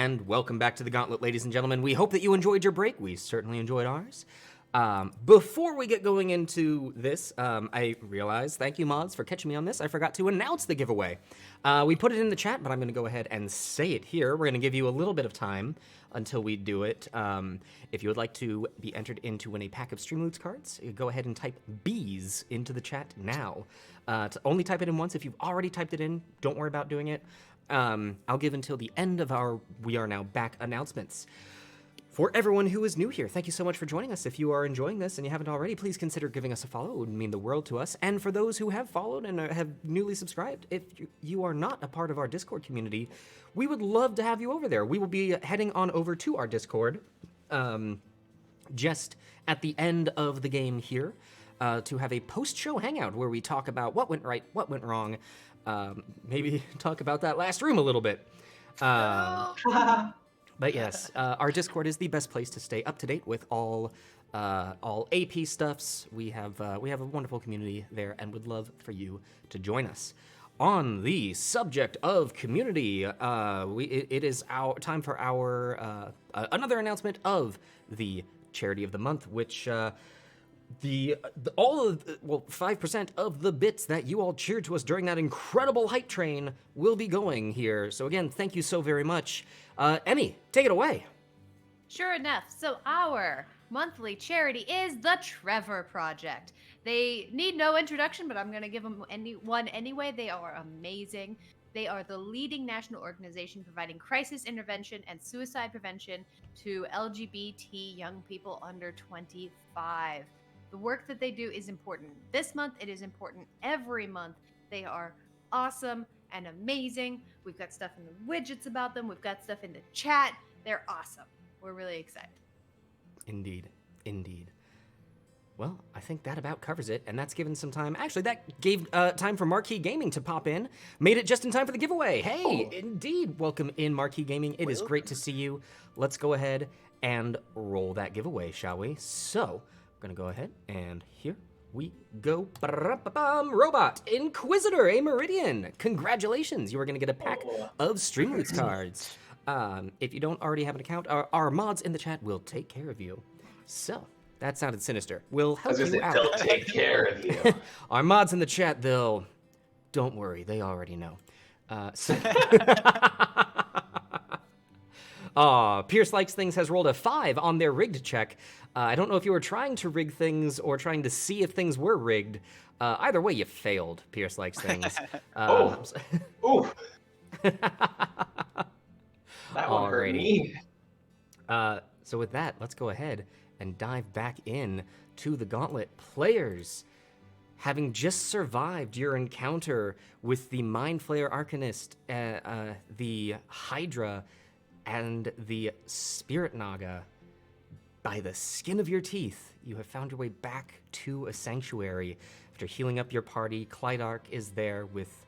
And welcome back to the Gauntlet, ladies and gentlemen. We hope that you enjoyed your break. We certainly enjoyed ours. Before we get going into this, I realize, thank you, mods, for catching me on this. I forgot to announce the giveaway. We put it in the chat, but I'm going to go ahead and say it here. We're going to give you a little bit of time until we do it. If you would like to be entered into win a pack of Streamloots cards, go ahead and type Bees into the chat now. To only type it in once. If you've already typed it in, don't worry about doing it. I'll give until the end of our We Are Now Back announcements. For everyone who is new here, thank you so much for joining us. If you are enjoying this and you haven't already, please consider giving us a follow. It would mean the world to us. And for those who have followed and have newly subscribed, if you are not a part of our Discord community, we would love to have you over there. We will be heading on over to our Discord just at the end of the game here to have a post-show hangout where we talk about what went right, what went wrong, maybe talk about that last room a little bit. But yes, our Discord is the best place to stay up to date with all AP stuffs. We have a wonderful community there, and would love for you to join us. On the subject of community, it is time for our another announcement of the Charity of the Month, which. 5% of the bits that you all cheered to us during that incredible hype train will be going here. So again, thank you so very much. Emmy, take it away. Sure enough. So our monthly charity is the Trevor Project. They need no introduction, but I'm going to give them one anyway. They are amazing. They are the leading national organization providing crisis intervention and suicide prevention to LGBT young people under 25. The work that they do is important. This month, it is important every month. They are awesome and amazing. We've got stuff in the widgets about them. We've got stuff in the chat. They're awesome. We're really excited. Indeed. Indeed. Well, I think that about covers it, and that's given some time. Actually, that gave time for Marquee Gaming to pop in. Made it just in time for the giveaway. Hey, indeed. Welcome in, Marquee Gaming. It is great to see you. Let's go ahead and roll that giveaway, shall we? So, I'm gonna go ahead, and here we go. Robot Inquisitor, a Meridian. Congratulations, you are gonna get a pack of Streamloots cards. If you don't already have an account, our mods in the chat will take care of you. So, that sounded sinister. We'll help you out. They'll take care of you. Our mods in the chat, don't worry, they already know. Pierce Likes Things has rolled a 5 on their rigged check. I don't know if you were trying to rig things or trying to see if things were rigged. Either way, you failed, Pierce Likes Things. Ooh. That one hurt me. So with that, let's go ahead and dive back in to the Gauntlet. Players, having just survived your encounter with the Mind Flayer Arcanist, the Hydra, and the Spirit Naga, by the skin of your teeth, you have found your way back to a sanctuary. After healing up your party, Clydark is there with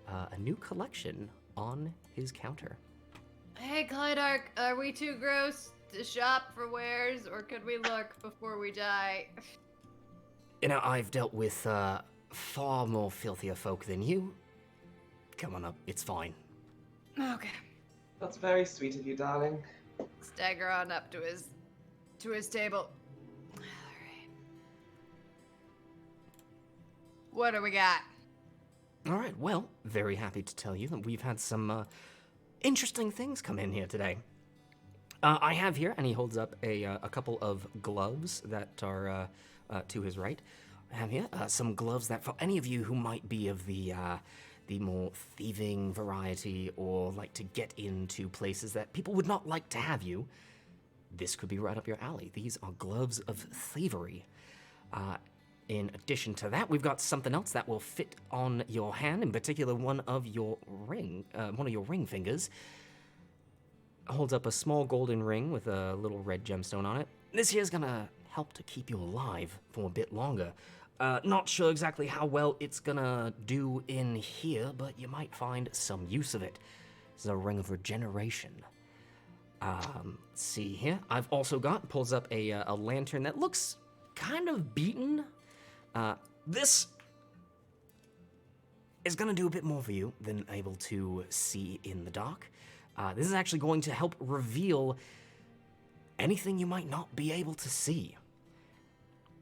a new collection on his counter. Hey, Clydark, are we too gross to shop for wares, or could we look before we die? You know, I've dealt with far more filthier folk than you. Come on up, it's fine. Okay. That's very sweet of you, darling. Stagger on up to his table. All right. What do we got? All right, well, very happy to tell you that we've had some interesting things come in here today. I have here, and he holds up a couple of gloves that are to his right. I have here some gloves that, for any of you who might be of the more thieving variety or like to get into places that people would not like to have you, this could be right up your alley. These are gloves of thievery. In addition to that, we've got something else that will fit on your hand, in particular one of your ring fingers. Holds up a small golden ring with a little red gemstone on it. This here's gonna help to keep you alive for a bit longer. Not sure exactly how well it's gonna do in here, but you might find some use of it. This is a ring of regeneration. Let's see here. I've also got, pulls up a lantern that looks kind of beaten. This is gonna do a bit more for you than able to see in the dark. This is actually going to help reveal anything you might not be able to see.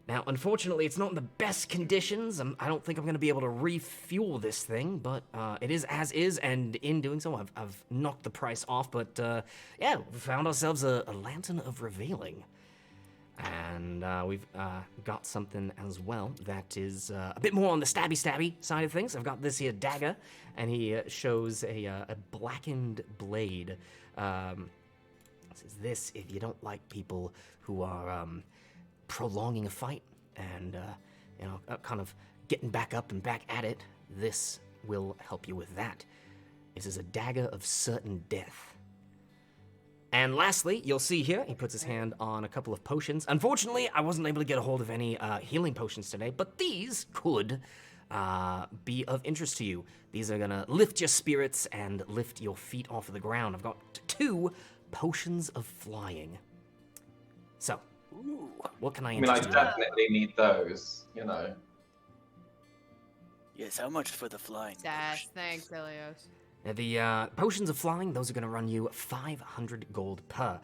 Now, unfortunately, it's not in the best conditions. I don't think I'm going to be able to refuel this thing, but it is as is, and in doing so, I've knocked the price off. But yeah, we found ourselves a Lantern of Revealing. And we've got something as well that is a bit more on the stabby side of things. I've got this here dagger, and he shows a blackened blade. Says this, if you don't like people who are prolonging a fight and kind of getting back up and back at it, this will help you with that. This is a dagger of certain death. And lastly, you'll see here, he puts his hand on a couple of potions. Unfortunately, I wasn't able to get a hold of any healing potions today, but these could be of interest to you. These are gonna lift your spirits and lift your feet off of the ground. I've got 2 potions of flying. So, what can I I interest you in? definitely need those, Yes, how much for the flying? Yes, thanks, Ilios. Now, the potions of flying, those are going to run you 500 gold per.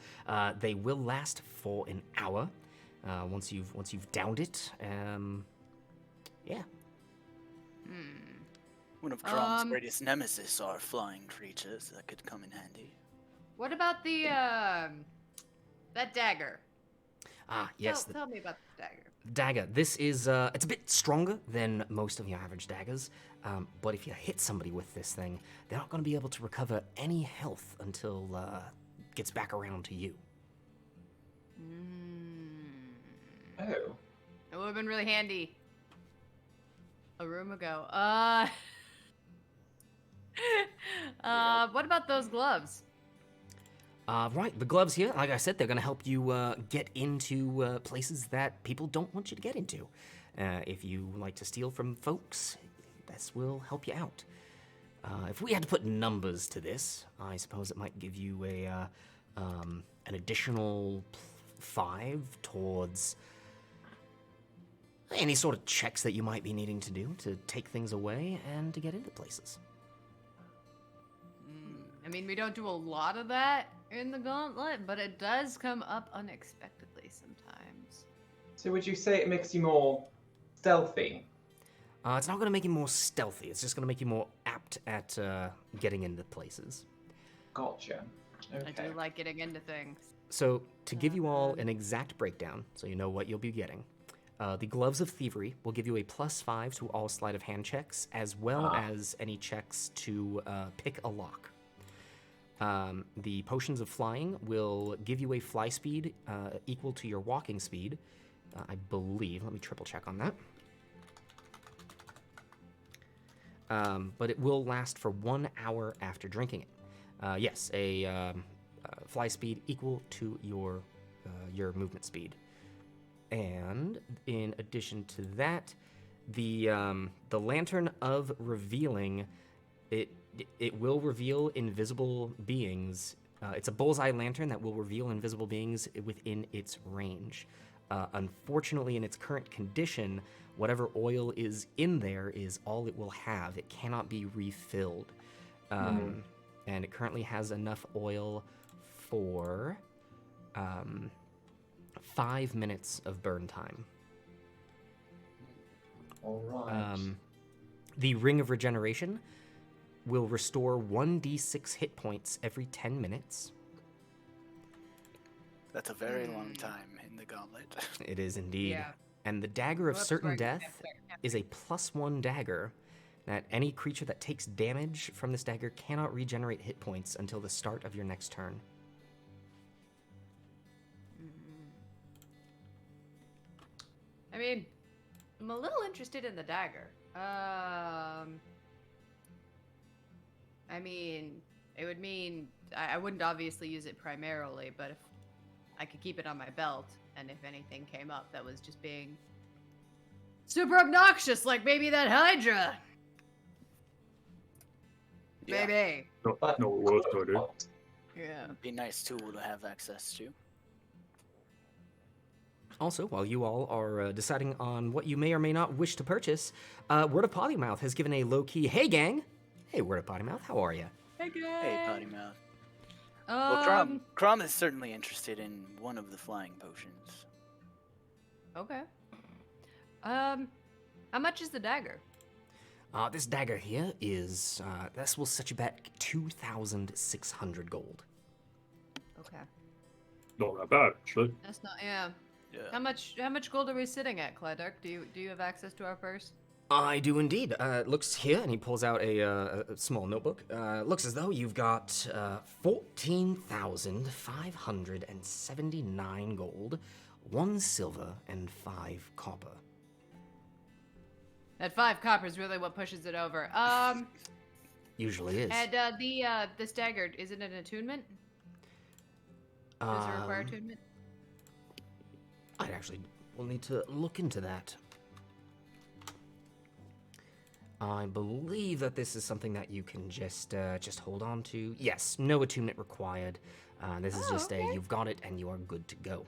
They will last for an hour once you've downed it. Yeah. One of Crom's greatest nemesis are flying creatures that could come in handy. What about the that dagger? Yes. Tell me about the dagger. Dagger. This is it's a bit stronger than most of your average daggers, but if you hit somebody with this thing, they're not going to be able to recover any health until it gets back around to you. Oh. It would have been really handy a room ago. What about those gloves? Right, the gloves here, like I said, they're going to help you get into places that people don't want you to get into. If you like to steal from folks, this will help you out. If we had to put numbers to this, I suppose it might give you an additional 5 towards any sort of checks that you might be needing to do to take things away and to get into places. I mean, we don't do a lot of that in the Gauntlet, but it does come up unexpectedly sometimes. So would you say it makes you more stealthy? It's not going to make you more stealthy. It's just going to make you more apt at getting into places. Gotcha. Okay. I do like getting into things. So, to give you all an exact breakdown, so you know what you'll be getting, the Gloves of Thievery will give you a +5 to all sleight of hand checks, as well as any checks to pick a lock. The Potions of Flying will give you a fly speed equal to your walking speed, I believe. Let me triple check on that. But it will last for 1 hour after drinking it. Yes, a fly speed equal to your movement speed. And in addition to that, the Lantern of Revealing, it will reveal invisible beings. It's a bullseye lantern that will reveal invisible beings within its range. Unfortunately, in its current condition, whatever oil is in there is all it will have. It cannot be refilled. And it currently has enough oil for 5 minutes of burn time. All right. The Ring of Regeneration will restore 1d6 hit points every 10 minutes. That's a very long time in the Gauntlet. It is indeed. Yeah. And the Dagger of Whoops, Certain sorry. Death is a +1 dagger that any creature that takes damage from this dagger cannot regenerate hit points until the start of your next turn. I mean, I'm a little interested in the dagger. I mean, it would mean I wouldn't obviously use it primarily, but if I could keep it on my belt, and if anything came up that was just being super obnoxious, like maybe that Hydra. Yeah. Maybe. Not the worst idea. Yeah. Be nice tool to have access to. Also, while you all are deciding on what you may or may not wish to purchase, Word of Potty Mouth has given a low-key, "Hey gang!" Hey, Word of Potty Mouth, how are you? Hey, guys. Hey, Potty Mouth. Well, Crom is certainly interested in one of the flying potions. Okay. How much is the dagger? This dagger here is, this will set you back 2,600 gold. Okay. Not that bad, actually. That's not, yeah. Yeah. How much gold are we sitting at, Clydark? Do you have access to our purse? I do indeed. Looks here, and he pulls out a small notebook. Looks as though you've got 14,579 gold, 1 silver, and 5 copper. That 5 copper is really what pushes it over. Usually is. And this dagger, is it an attunement? Does it require attunement? I actually will need to look into that. I believe that this is something that you can just hold on to. Yes, no attunement required. This is just okay. you've got it and you are good to go.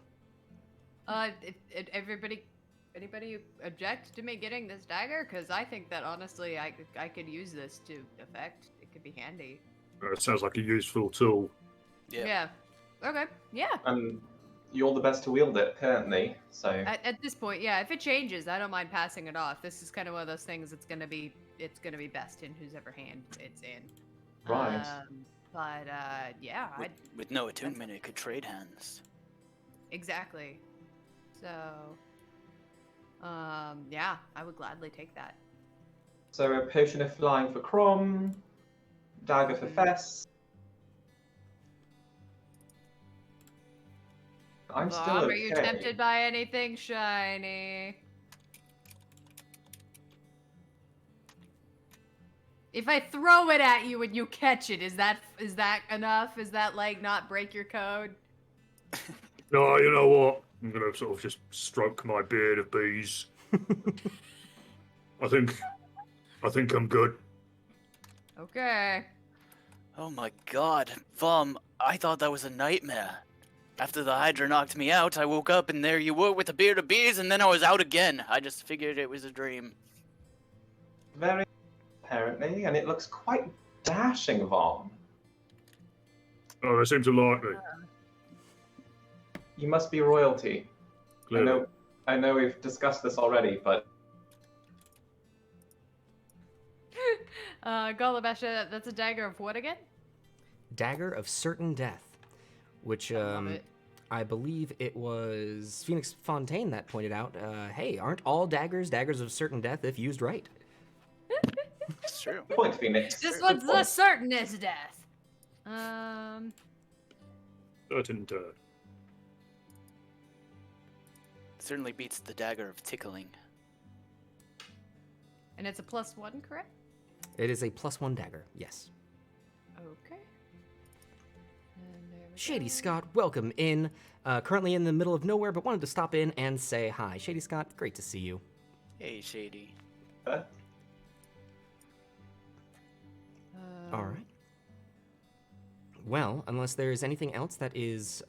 Anybody object to me getting this dagger? Because I think that honestly, I could use this to effect. It could be handy. It sounds like a useful tool. Yeah. Okay. Yeah. And you're the best to wield it currently, so. At this point, yeah. If it changes, I don't mind passing it off. This is kind of one of those things that's gonna be best in whosever hand it's in. Right. But yeah, With no attunement, it could trade hands. exactly. So, yeah, I would gladly take that. So a potion of flying for Crom, dagger for Fess. I'm still Bob, okay. are you tempted by anything shiny? If I throw it at you and you catch it, is that enough? Is that like not break your code? No, you know what? I'm gonna sort of just stroke my beard of bees. I think I'm good. Okay. Oh my god, Vom, I thought that was a nightmare. After the Hydra knocked me out, I woke up and there you were with a beard of bees, and then I was out again. I just figured it was a dream. Very apparently, and it looks quite dashing, Vom. Oh, they seem to like me. You must be royalty. Clearly. I know we've discussed this already, but Golabasha, that's a dagger of what again? Dagger of Certain Death, which love it. I believe it was Phoenix Fontaine that pointed out, hey, aren't all daggers of certain death if used right? It's true. good point, Phoenix. This Good one's the point. certainest death. Certain death. Certainly beats the dagger of tickling. And it's a +1, correct? It is a +1 dagger, yes. Okay. And there we Shady go. Scott, welcome in. Currently in the middle of nowhere, but wanted to stop in and say hi. Shady Scott, great to see you. Hey, Shady. All right. Well, unless there's anything else that is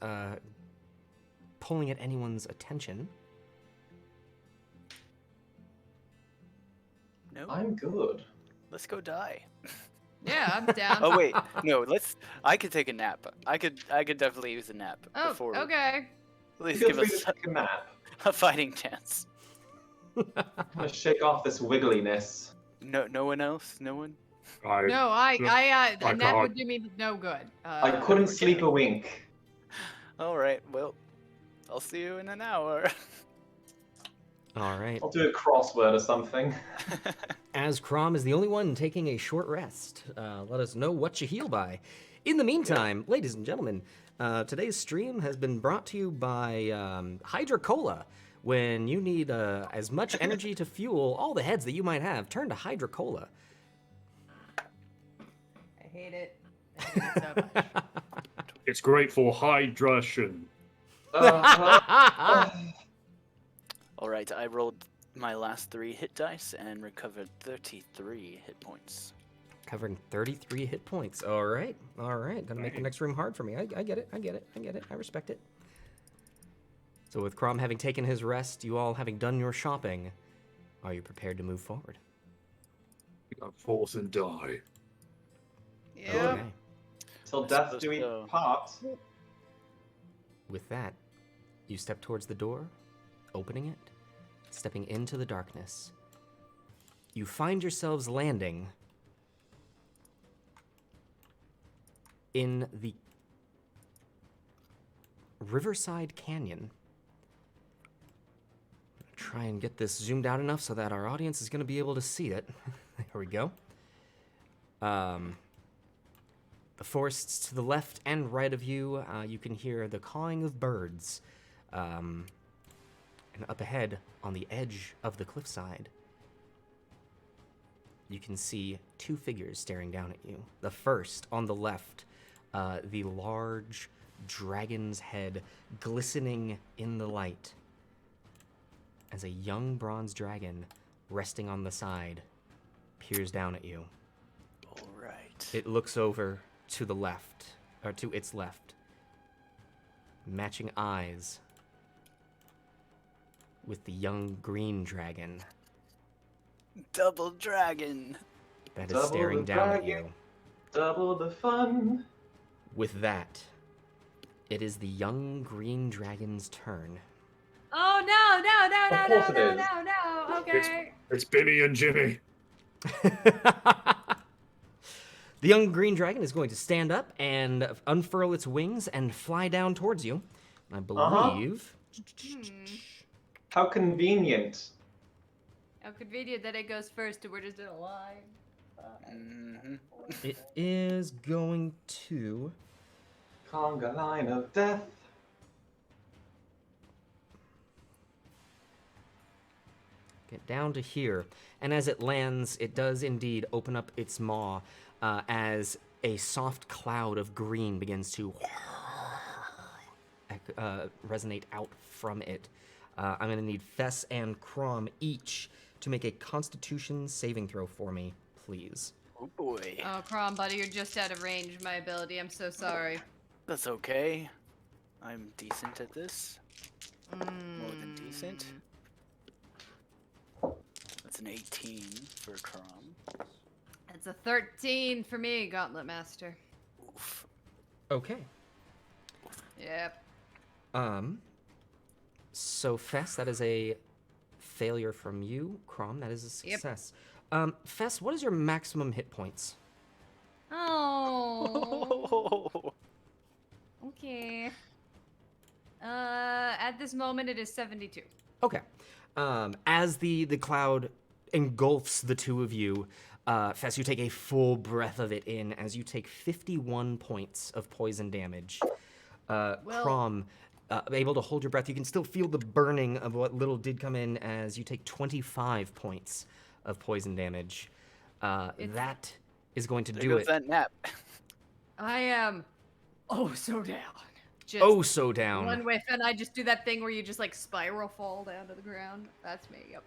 pulling at anyone's attention. No? I'm good. Let's go die. Yeah, I'm down. Oh wait, no, I could take a nap. I could definitely use a nap Oh, before okay. at least Feel give free us to take a nap. a fighting chance. I'm gonna shake off this wiggliness. No one else? No one? No, a nap can't. would do me no good. I couldn't sleep a wink. Alright, well, I'll see you in an hour. All right. I'll do a crossword or something. As Crom is the only one taking a short rest, let us know what you heal by. In the meantime, ladies and gentlemen, today's stream has been brought to you by Hydra Cola. When you need as much energy to fuel all the heads that you might have, turn to Hydra Cola. I hate it. I hate it so much. It's great for hydration. Alright, I rolled my last 3 hit dice and recovered 33 hit points. Covering 33 hit points. All right. Gonna make the next room hard for me. I get it. I respect it. So with Crom having taken his rest, you all having done your shopping, are you prepared to move forward? Forth and die. Yeah. Okay. Till I death suppose do we so. part. With that, you step towards the door, opening it, stepping into the darkness. You find yourselves landing in the Riverside Canyon. Try and get this zoomed out enough so that our audience is going to be able to see it. There we go. The forests to the left and right of you, you can hear the cawing of birds. And up ahead, on the edge of the cliffside, you can see two figures staring down at you. The first, on the left, the large dragon's head glistening in the light as a young bronze dragon resting on the side peers down at you. All right. It looks over to the left, or to its left, matching eyes with the young green dragon Double dragon. that is Double staring the down at dragon. you. Double the fun. With that, it is the young green dragon's turn. Oh no, no, no, Of no, course no, it no, is. no, no. Okay. It's Benny and Jimmy. The young green dragon is going to stand up and unfurl its wings and fly down towards you. I believe. How convenient. How convenient that it goes first and we're just in a line. Mm-hmm. It is going to. Conga line of death. Get down to here. And as it lands, it does indeed open up its maw as a soft cloud of green begins to resonate out from it. I'm going to need Fess and Crom each to make a Constitution saving throw for me, please. Oh boy. Oh, Crom, buddy, you're just out of range of my ability. I'm so sorry. That's okay. I'm decent at this. More than decent. That's an 18 for Crom. It's a 13 for me, Gauntlet Master. Oof. Okay. Yep. So Fess, that is a failure from you. Crom, that is a Yep. success. Fess, what is your maximum hit points? Oh. Okay. At this moment, it is 72. Okay. As the cloud engulfs the two of you, Fess, you take a full breath of it in as you take 51 points of poison damage. Crom, able to hold your breath. You can still feel the burning of what little did come in as you take 25 points of poison damage. That is going to There do goes it. that nap. I am so down. Just Oh, so down. one whiff, and I just do that thing where you just like spiral fall down to the ground. That's me. Yep.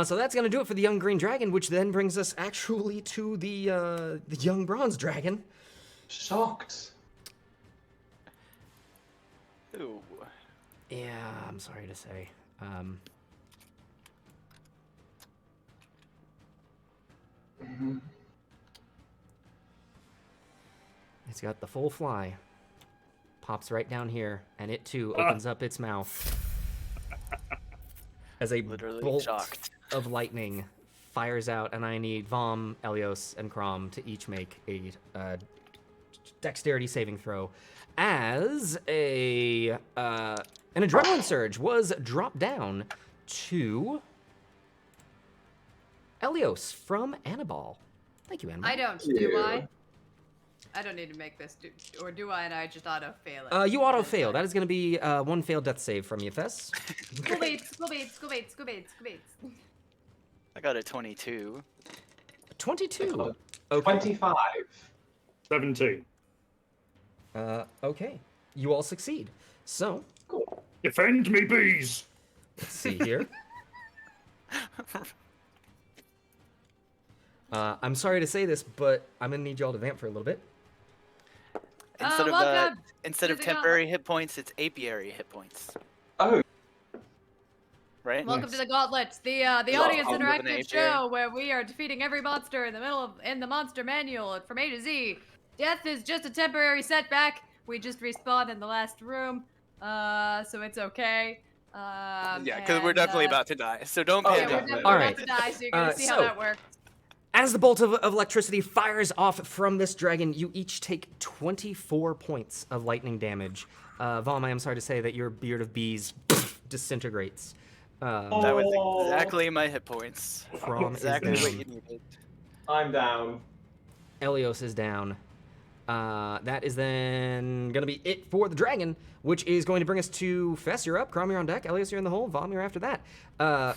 So that's going to do it for the young green dragon, which then brings us actually to the young bronze dragon. Shocked. Ooh. Yeah, I'm sorry to say. It's got the full fly. Pops right down here, and it too opens up its mouth. As a Literally bolt shocked. of lightning fires out, and I need Vom, Elios, and Crom to each make a dexterity saving throw. As an adrenaline surge was dropped down to Elios from Annabelle. Thank you, Annabelle. I don't. Do I? I don't need to make this, or do I? And I just auto fail it. You auto fail. That is going to be one failed death save from you, Fess. School baits, school baits, school baits, school baits, school baits. I got a 22. 22. Okay. 25. 17. Okay. You all succeed. So, Cool. Defend me, bees! let's see here. I'm sorry to say this, but I'm going to need y'all to vamp for a little bit. Welcome Instead to of the temporary hit points, it's apiary hit points. Oh, Right? Welcome to the Gauntlet, the Well, audience I'm living interactive AJ. show where we are defeating every monster in the Monster Manual from A to Z. Death is just a temporary setback. We just respawned in the last room, so it's okay. Yeah, because we're definitely about to die, so don't Oh, Yeah, panic. we're definitely. definitely Alright. about to die, so you're gonna see how So- that works. As the bolt of electricity fires off from this dragon, you each take 24 points of lightning damage. Vom, I am sorry to say that your beard of bees disintegrates. That was Oh. exactly my hit points. Crom is Exactly what down. you needed. I'm down. Elios is down. That is then gonna be it for the dragon, which is going to bring us to Fess. You're up. Crom, you're on deck. Elios, you're in the hole. Vom, you're after that.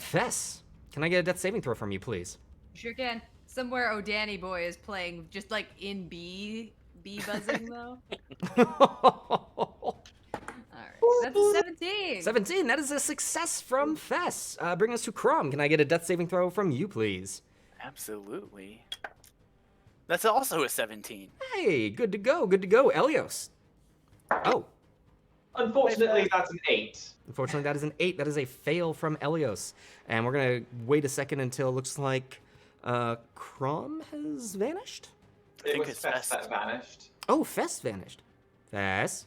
Fess, can I get a death saving throw from you, please? Sure can. Somewhere O'Danny boy is playing just like in bee buzzing though. Alright. That's a 17. 17. That is a success from Fess. Bring us to Crom. Can I get a death saving throw from you, please? Absolutely. That's also a 17. Hey, good to go. Good to go. Elios. Oh, Unfortunately, that's an 8. unfortunately, that is an 8. That is a fail from Elios. And we're going to wait a second until it looks like Crom has vanished. I think It was it's Fest best. that vanished. Oh, Fess vanished. Fess?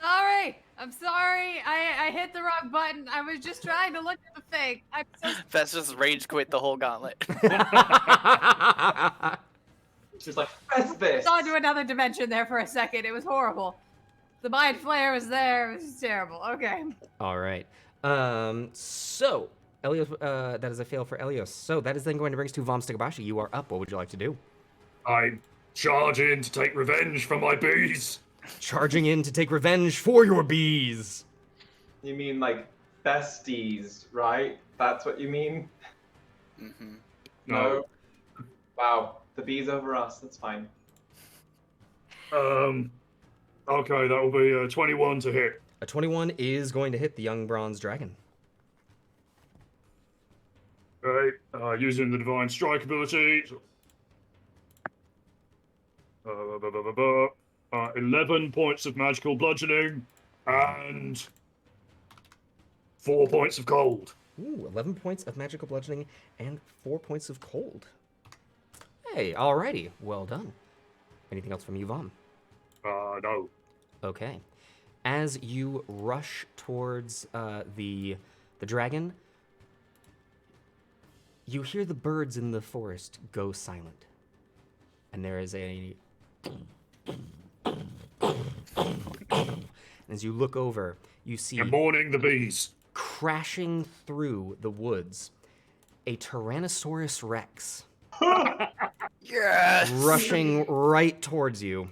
Sorry. I'm sorry. I hit the wrong button. I was just trying to look at the thing. I'm so Fest just rage quit the whole gauntlet. She's like, Fest this! saw into another dimension there for a second. It was horrible. The mind flare was there. It was terrible. Okay. All right. So, Elios, that is a fail for Elios. So, that is then going to bring us to Vom Stagabashi. You are up. What would you like to do? I charge in to take revenge for my bees. Charging in to take revenge for your bees. You mean like besties, right? That's what you mean? hmm No. Wow. The bees over us. That's fine. Okay, that will be 21 to hit. A 21 is going to hit the young bronze dragon. Right, using the divine strike ability. 11 points of magical bludgeoning and 4 points of cold. Ooh, 11 points of magical bludgeoning and 4 points of cold. Hey, alrighty. Well done. Anything else from you, Vom? No. Okay. As you rush towards the dragon, you hear the birds in the forest go silent. And there is a... As you look over, you see... Good morning, the bees. crashing through the woods, a Tyrannosaurus Rex Yes! rushing right towards you.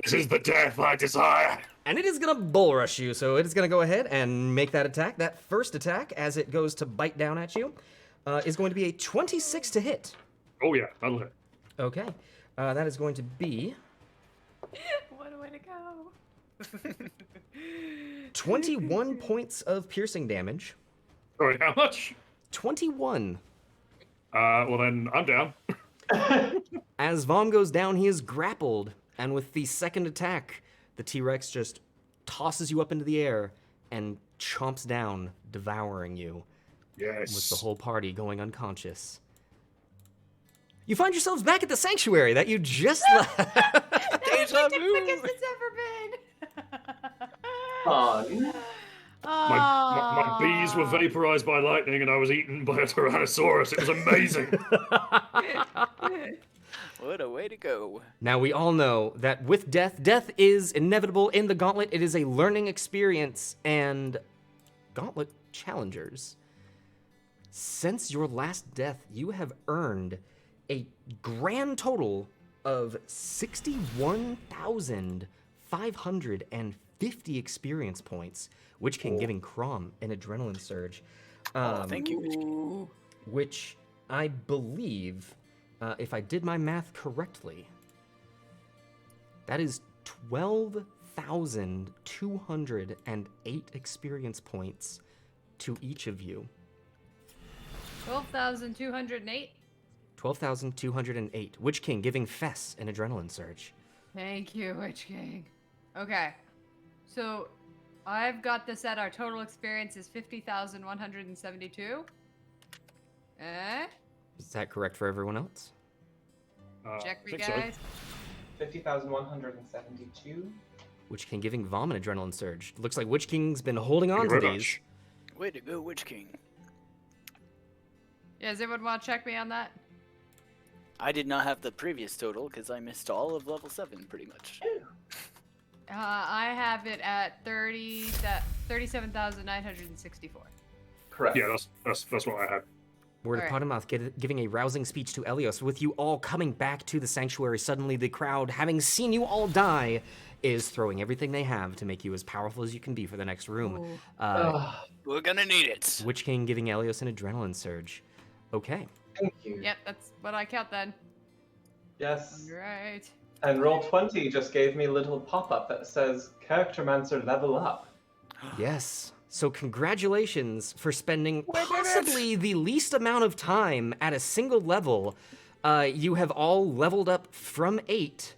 This is the death I desire. And it is going to bull rush you, so it is going to go ahead and make that attack. That first attack, as it goes to bite down at you, is going to be a 26 to hit. Oh yeah, that'll hit. Okay. That is going to be What a way to go. 21 points of piercing damage. Sorry, how much? 21. Well then, I'm down. As Vom goes down, he is grappled, and with the second attack, the T-Rex just tosses you up into the air and chomps down, devouring you, Yes. with the whole party going unconscious. You find yourselves back at the sanctuary that you just left. That was Deja the vu. quickest it's ever been. Fun. My bees were vaporized by lightning and I was eaten by a Tyrannosaurus. It was amazing. What a way to go. Now, we all know that with death is inevitable in the Gauntlet. It is a learning experience, and Gauntlet challengers, since your last death, you have earned a grand total of 61,550 experience points, Witch King giving Crom an adrenaline surge. Thank you, Witch King. Which I believe, if I did my math correctly, that is 12,208 experience points to each of you. 12,208. 12,208. Witch King giving Fess an adrenaline surge. Thank you, Witch King. Okay. So, I've got this at our total experience is 50,172. Eh? Is that correct for everyone else? Check me, think so. guys. 50,172. Witch King giving Vom an adrenaline surge. Looks like Witch King's been holding on Thank to you very these. much. Way to go, Witch King. Yeah, does everyone want to check me on that? I did not have the previous total because I missed all of level 7 pretty much. I have it at 37,964. Correct. Yeah, that's what I had. Word of Alright. Pottermouth giving a rousing speech to Elios. With you all coming back to the sanctuary, suddenly the crowd, having seen you all die, is throwing everything they have to make you as powerful as you can be for the next room. Ooh. Ugh, We're gonna need it. Witch King giving Elios an adrenaline surge. Okay. thank you. Yep, that's what I count then. Yes. Right. And Roll20 just gave me a little pop-up that says Charactermancer level up. Yes. So congratulations for spending We did it! possibly the least amount of time at a single level. You have all leveled up from 8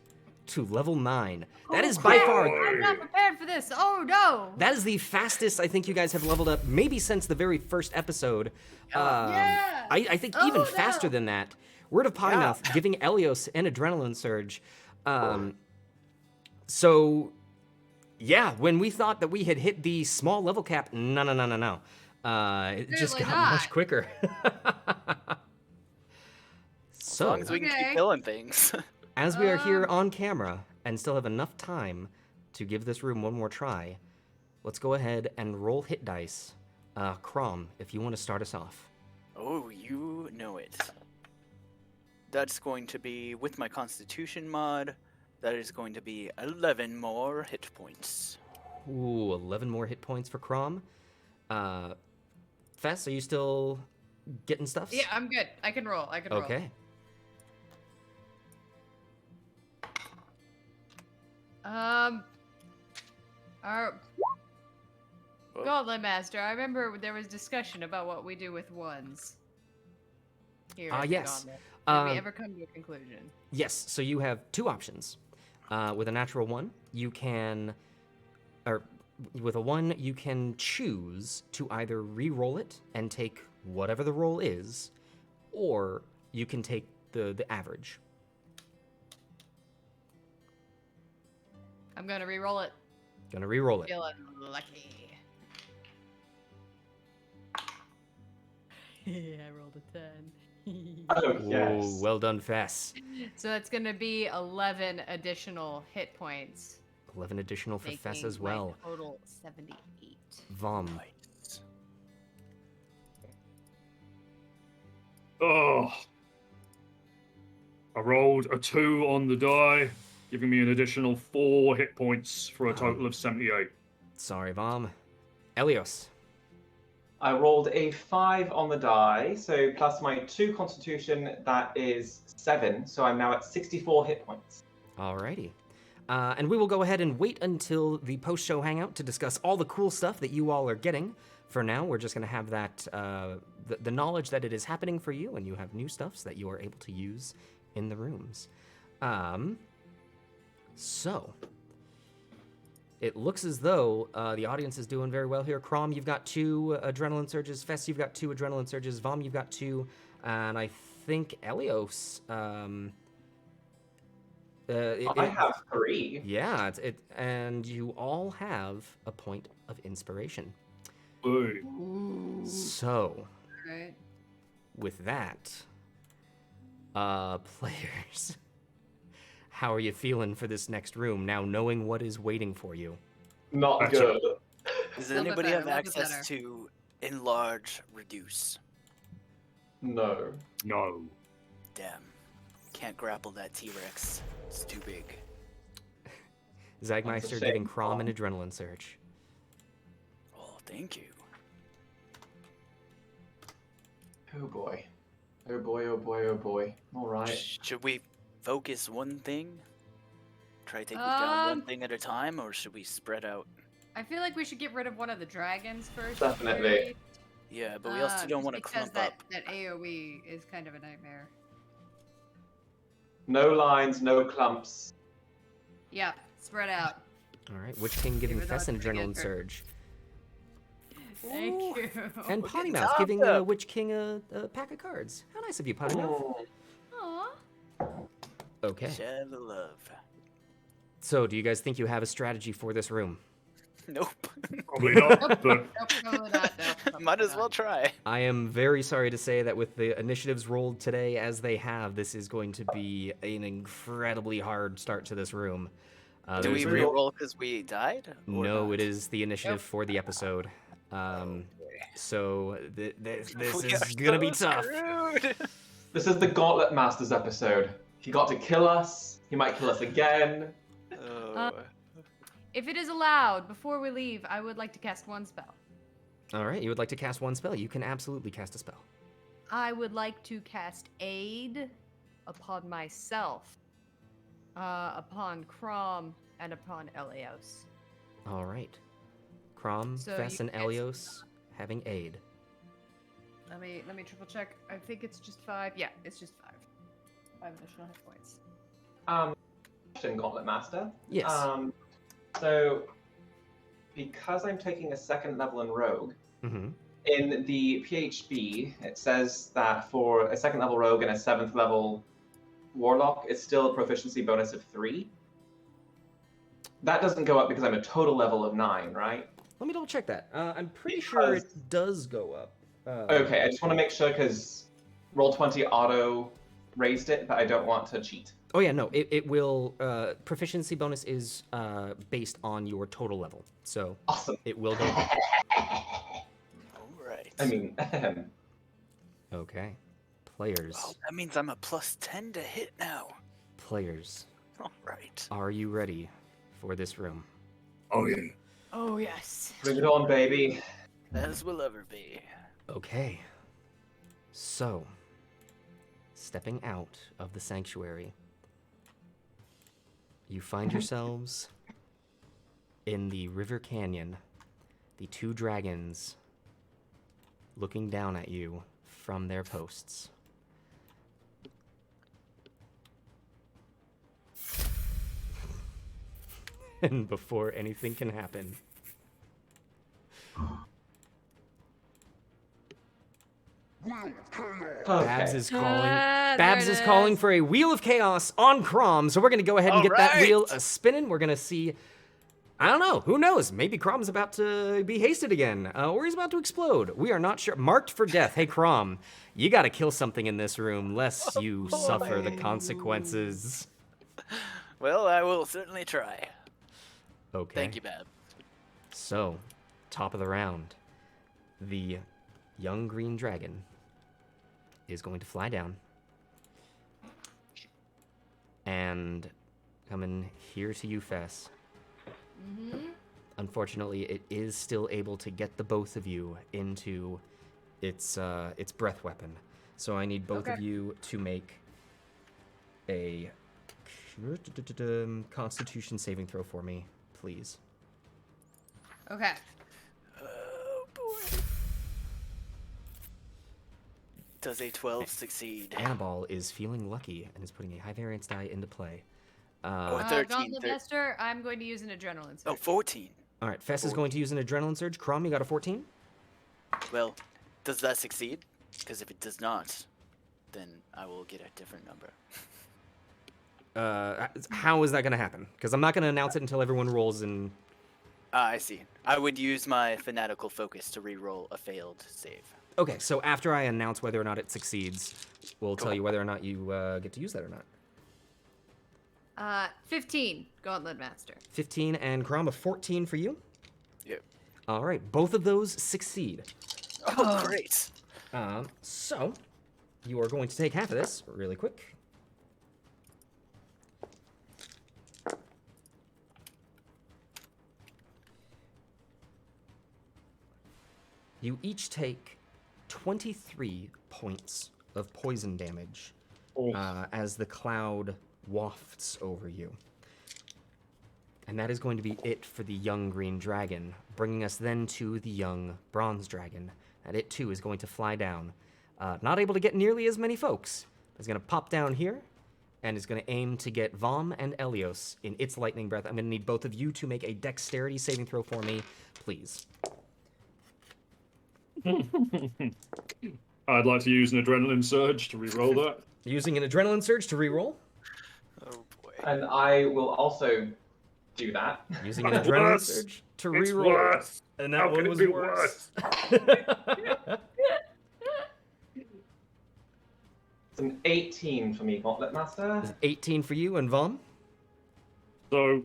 to level 9. That is by far I'm not prepared for this. Oh no. that is the fastest I think you guys have leveled up, maybe since the very first episode. Yeah. I think Oh, even no. faster than that. Word of Pottermouth giving Elios an adrenaline surge. So, yeah, when we thought that we had hit the small level cap, no. It just Clearly got much not. quicker. As long So, as we can Okay. keep killing things. as we are here on camera and still have enough time to give this room one more try, let's go ahead and roll hit dice. Crom, if you want to start us off. Oh, you know it. That's going to be, with my Constitution mod, that is going to be 11 more hit points. Ooh, 11 more hit points for Crom. Fess, are you still getting stuff? Yeah, I'm good. I can roll. Roll. Okay. Our Whoa. Gauntlet Master. I remember there was discussion about what we do with ones. Here. at the yes. Gauntlet. Did we Um, ever come to a conclusion? Yes, so you have two options. With a natural 1, you can, or with a 1, you can choose to either re-roll it and take whatever the roll is, or you can take the average. I'm gonna re-roll it. Gonna re-roll it. Feeling lucky. Yeah, I rolled a 10. Oh, yes. Ooh, well done, Fess. So that's gonna be 11 additional hit points. 11 additional for Fess making as my well. Total 78. Vom. Nice. Oh. I rolled a 2 on the die, giving me an additional 4 hit points for a total of 78. Sorry, Vom. Elios. I rolled a 5 on the die, so plus my 2 Constitution, that is 7. So I'm now at 64 hit points. Alrighty. And we will go ahead and wait until the post-show hangout to discuss all the cool stuff that you all are getting. For now, we're just going to have that the knowledge that it is happening for you, and you have new stuffs that you are able to use in the rooms. So, it looks as though the audience is doing very well here. Crom, you've got 2 adrenaline surges. Fess, you've got 2 adrenaline surges. Vom, you've got 2. And I think Elios... I have 3. Yeah, and you all have a point of inspiration. Hey. So, Right. with that, players, how are you feeling for this next room now, knowing what is waiting for you? Not That's good. Does Little bit anybody better, have little bit access better. to enlarge, reduce? No. No. Damn. Can't grapple that T-Rex. It's too big. Zagmeister shame, giving Crom an Crom. adrenaline surge. Oh, thank you. Oh boy. Oh boy, oh boy, oh boy. Alright. Should we focus one thing? Try taking down one Um, thing at a time, or should we spread out? I feel like we should get rid of one of the dragons first. Definitely. Jerry. Yeah, but we also don't Just want to because clump up. that AoE is kind of a nightmare. No lines, no clumps. Yeah, spread out. All right, Witch King giving Even though Fess an it's pretty adrenaline good. surge. Thank Ooh. you. And We're Potty getting Mouth topped giving up. Witch King a pack of cards. How nice of you, Potty Mouth. Oh, Aw. Okay. Share the love. So, do you guys think you have a strategy for this room? Nope. Probably not, but Nope, probably not. Nope, Might as probably well not. try. I am very sorry to say that with the initiatives rolled today as they have, this is going to be an incredibly hard start to this room. Do we there's re- re-roll because we died? Or No, not? it is the initiative Nope. for the episode. So this We is are gonna be so tough. screwed. This is the Gauntlet Masters episode. He got to kill us. He might kill us again. Oh. If it is allowed, before we leave, I would like to cast one spell. All right, you would like to cast one spell. You can absolutely cast a spell. I would like to cast Aid upon myself, upon Crom, and upon Elios. All right. Crom, So Fess, you and can't- Elios having aid. Let me triple check. I think it's just 5. Yeah, it's just 5. 5 additional hit points. Question, Gauntlet Master. Yes. So, because I'm taking a second level in Rogue, Mm-hmm. in the PHB, it says that for a second level Rogue and a 7th level Warlock, it's still a proficiency bonus of 3. That doesn't go up because I'm a total level of 9, right? Let me double check that. I'm pretty sure Because- it does go up. Okay, I just want to make sure because Roll20 auto raised it, but I don't want to cheat. Oh yeah, no, it will. Proficiency bonus is based on your total level, so Awesome. it will go up. All right. I mean, Okay, players, Oh, that means I'm a +10 to hit now. players, All right. are you ready for this room? oh yeah. Oh, yes. bring it on, baby. As will ever be. Okay. So, stepping out of the sanctuary, you find yourselves in the river canyon, the two dragons looking down at you from their posts. And before anything can happen, Babs Okay. is calling. There Babs it is calling is. for a wheel of chaos on Crom. So we're gonna go ahead and All get that right. wheel a spinning. We're gonna see. I don't know. Who knows? Maybe Crom's about to be hasted again, or he's about to explode. We are not sure. Marked for death. Hey, Crom, you gotta kill something in this room, lest you suffer the consequences. Well, I will certainly try. Okay. Thank you, Bab. So, top of the round, the young green dragon is going to fly down and come in here to you, Fess. Unfortunately, it is still able to get the both of you into its breath weapon. So I need both of Okay. you to make a Constitution saving throw for me, please. Okay. Oh boy. Does a 12 succeed? Annabelle is feeling lucky and is putting a high variance die into play. Oh, 13, Gauntlet thir- Master, I'm going to use an adrenaline Oh, surge. 14. All right, Fess is going to use an adrenaline surge. Crom, you got a 14? Well, does that succeed? Because if it does not, then I will get a different number. How is that going to happen? Because I'm not going to announce it until everyone rolls and... Ah, I see. I would use my fanatical focus to re-roll a failed save. Okay, so after I announce whether or not it succeeds, we'll tell Cool. you whether or not you get to use that or not. 15, Gauntlet Master. 15 and Crom, a 14 for you. Yep. All right, both of those succeed. Oh, great. So, you are going to take half of this really quick. You each take 23 points of poison damage as the cloud wafts over you. And that is going to be it for the young green dragon, bringing us then to the young bronze dragon. And it too is going to fly down. Not able to get nearly as many folks. It's going to pop down here and is going to aim to get Vom and Elios in its lightning breath. I'm going to need both of you to make a dexterity saving throw for me, please. I'd like to use an adrenaline surge to re-roll that. Using an adrenaline surge to reroll. Oh boy. And I will also do that. Using an adrenaline Worse. surge to It's reroll. worse. And that How one can it was be worse. It's an 18 for me, Gauntlet Master. Is it 18 for you and Vom? So,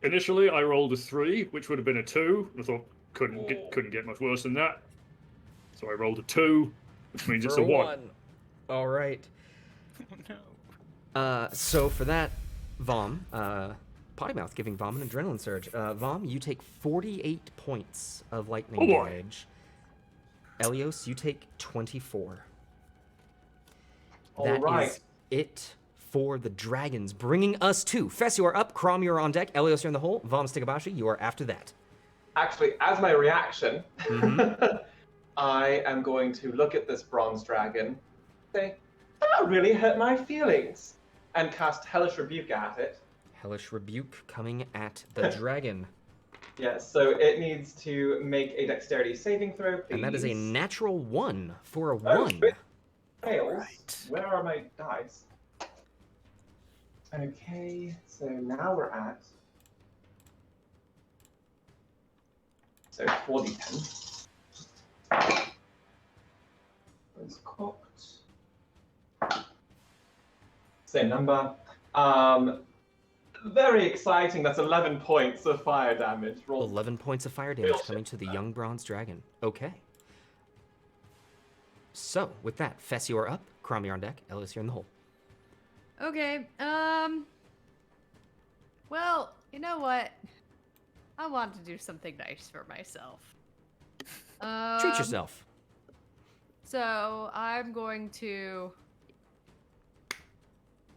initially I rolled a 3, which would have been a 2. I thought couldn't get much worse than that. So I rolled a 2, which means it's For a 1. All right. Oh no. So for that, Vom, Potty Mouth giving Vom an adrenaline surge. Vom, you take 48 points of lightning Oh boy. damage. Elios, you take 24. All That right. is it for the dragons, bringing us to Fess, you are up, Crom, you are on deck, Elios, you're in the hole, Vom Stigabashi, you are after that. Actually, as my reaction, Mhm. I am going to look at this bronze dragon, say, that really hurt my feelings, and cast Hellish Rebuke at it. Hellish Rebuke coming at the dragon. Yeah, so it needs to make a dexterity saving throw, please. And that is a natural 1 for a Oh, 1. it fails. Alright. Where are my dice? Okay, so now we're at... So 4d10. It's cocked. Same number. Very exciting. That's 11 points of fire damage. Roll 11 points of fire damage coming to the young bronze dragon. Okay. So, with that, Fess, you are up, Crom, you're on deck, Elios, you're in the hole. Okay. Well, you know what? I want to do something nice for myself. Treat yourself. So I'm going to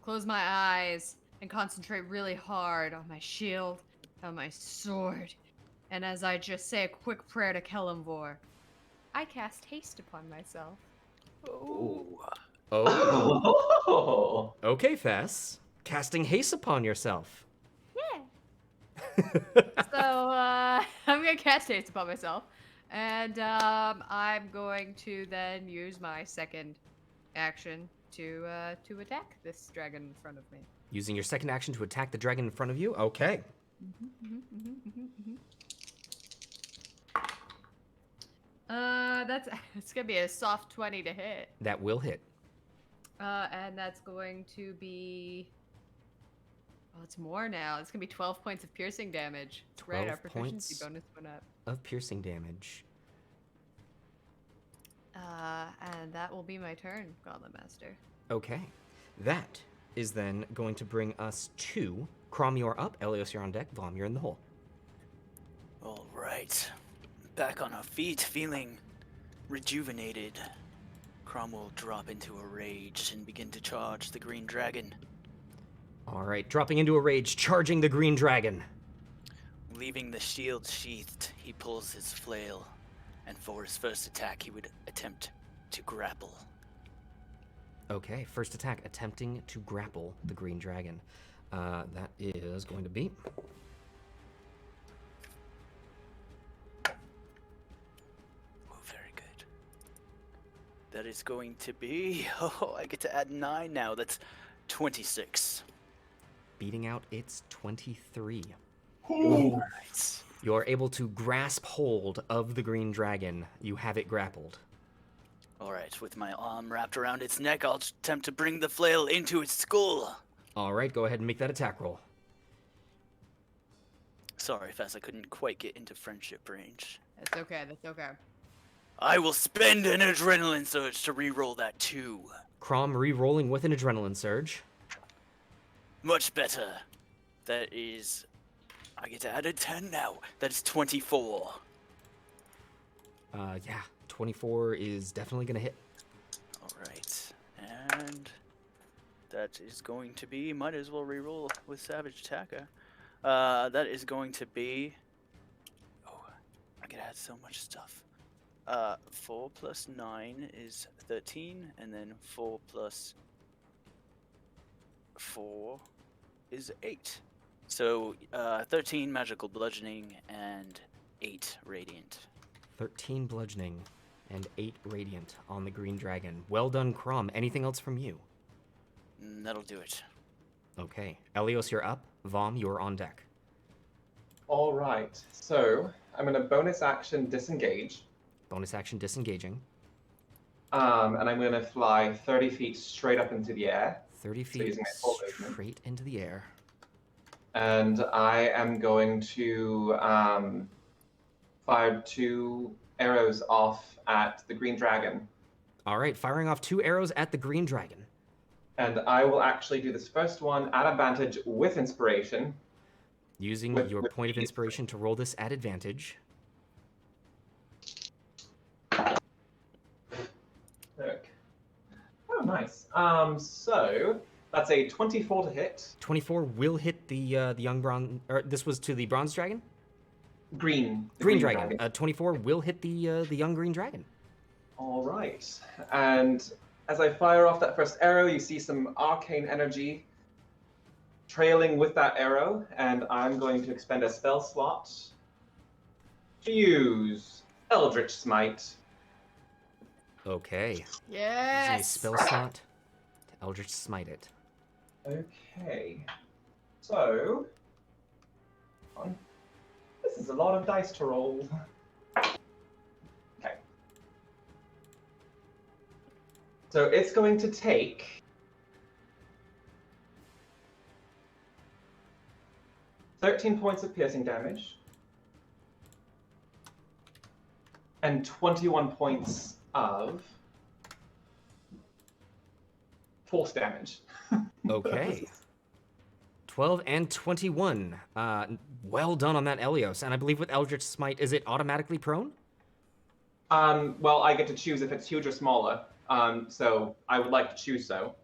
close my eyes and concentrate really hard on my shield, on my sword, and as I just say a quick prayer to Kelemvor, I cast haste upon myself. Oh. Oh. Oh. Okay, Fess. Casting haste upon yourself. Yeah. So I'm gonna cast haste upon myself, and I'm going to then use my second action to attack this dragon in front of me. Using your second action to attack the dragon in front of you? Okay. That's it's gonna be a soft 20 to hit. That will hit. And that's going to be. Oh, it's more now. It's gonna be 12 points of piercing damage. That's right, our 12 proficiency points. bonus went up. Of piercing damage. And that will be my turn, Gauntlet Master. Okay. That is then going to bring us to Crom, you're up, Elios, you're on deck, Vom, you're in the hole. All right. Back on our feet, feeling rejuvenated. Crom will drop into a rage and begin to charge the green dragon. All right, dropping into a rage, charging the green dragon. Leaving the shield sheathed, he pulls his flail, and for his first attack, he would attempt to grapple. Okay, first attack, attempting to grapple the green dragon. That is going to be... Oh, very good. That is going to be... Oh, I get to add 9 now. That's 26. beating out its 23. Right. You're able to grasp hold of the green dragon. You have it grappled. All right, with my arm wrapped around its neck, I'll attempt to bring the flail into its skull. All right, go ahead and make that attack roll. Sorry, Fess, I couldn't quite get into friendship range. That's okay. That's okay. I will spend an adrenaline surge to re-roll that 2. Crom re-rolling with an adrenaline surge. Much better. That is... I get to add a 10 now. That is 24. Yeah, 24 is definitely going to hit. Alright. And... that is going to be... Might as well re-roll with Savage Attacker. That is going to be... Oh, I could add so much stuff. 4 plus 9 is 13, and then 4 plus 4 is 8. So, 13 magical bludgeoning and 8 radiant. 13 bludgeoning and 8 radiant on the green dragon. Well done, Crom. Anything else from you? That'll do it. Okay. Elios, you're up. Vom, you're on deck. All right. So I'm going to bonus action disengage. Bonus action disengaging. And I'm going to fly 30 feet straight up into the air. 30 So feet using my full movement. straight into the air. And I am going to fire 2 arrows off at the green dragon. All right, firing off 2 arrows at the green dragon. And I will actually do this first one at advantage with inspiration. Using your point of inspiration to roll this at advantage. Look. Oh, nice. So that's a 24 to hit. 24 will hit the young bronze. Or this was to the bronze dragon. Green. The Green dragon. 24 will hit the young green dragon. All right. And as I fire off that first arrow, you see some arcane energy trailing with that arrow, and I'm going to expend a spell slot to use Eldritch Smite. Okay. Yes. Use a spell slot to Eldritch Smite it. Okay. So, this is a lot of dice to roll. Okay. So it's going to take 13 points of piercing damage and 21 points of force damage. Okay. 12 and 21. Well done on that, Elios. And I believe with Eldritch Smite, is it automatically prone? Well, I get to choose if it's huge or smaller. So I would like to choose so.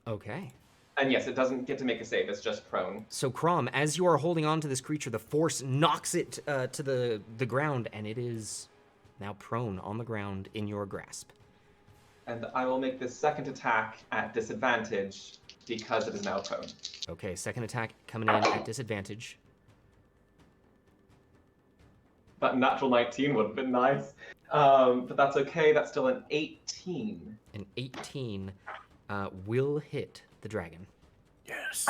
Okay. And yes, it doesn't get to make a save. It's just prone. So, Crom, as you are holding on to this creature, the force knocks it to the ground, and it is now prone on the ground in your grasp. And I will make this second attack at disadvantage because it is now prone. Okay, second attack coming in at disadvantage. That natural 19 would have been nice. But that's okay. That's still an 18. An 18 will hit the dragon. Yes.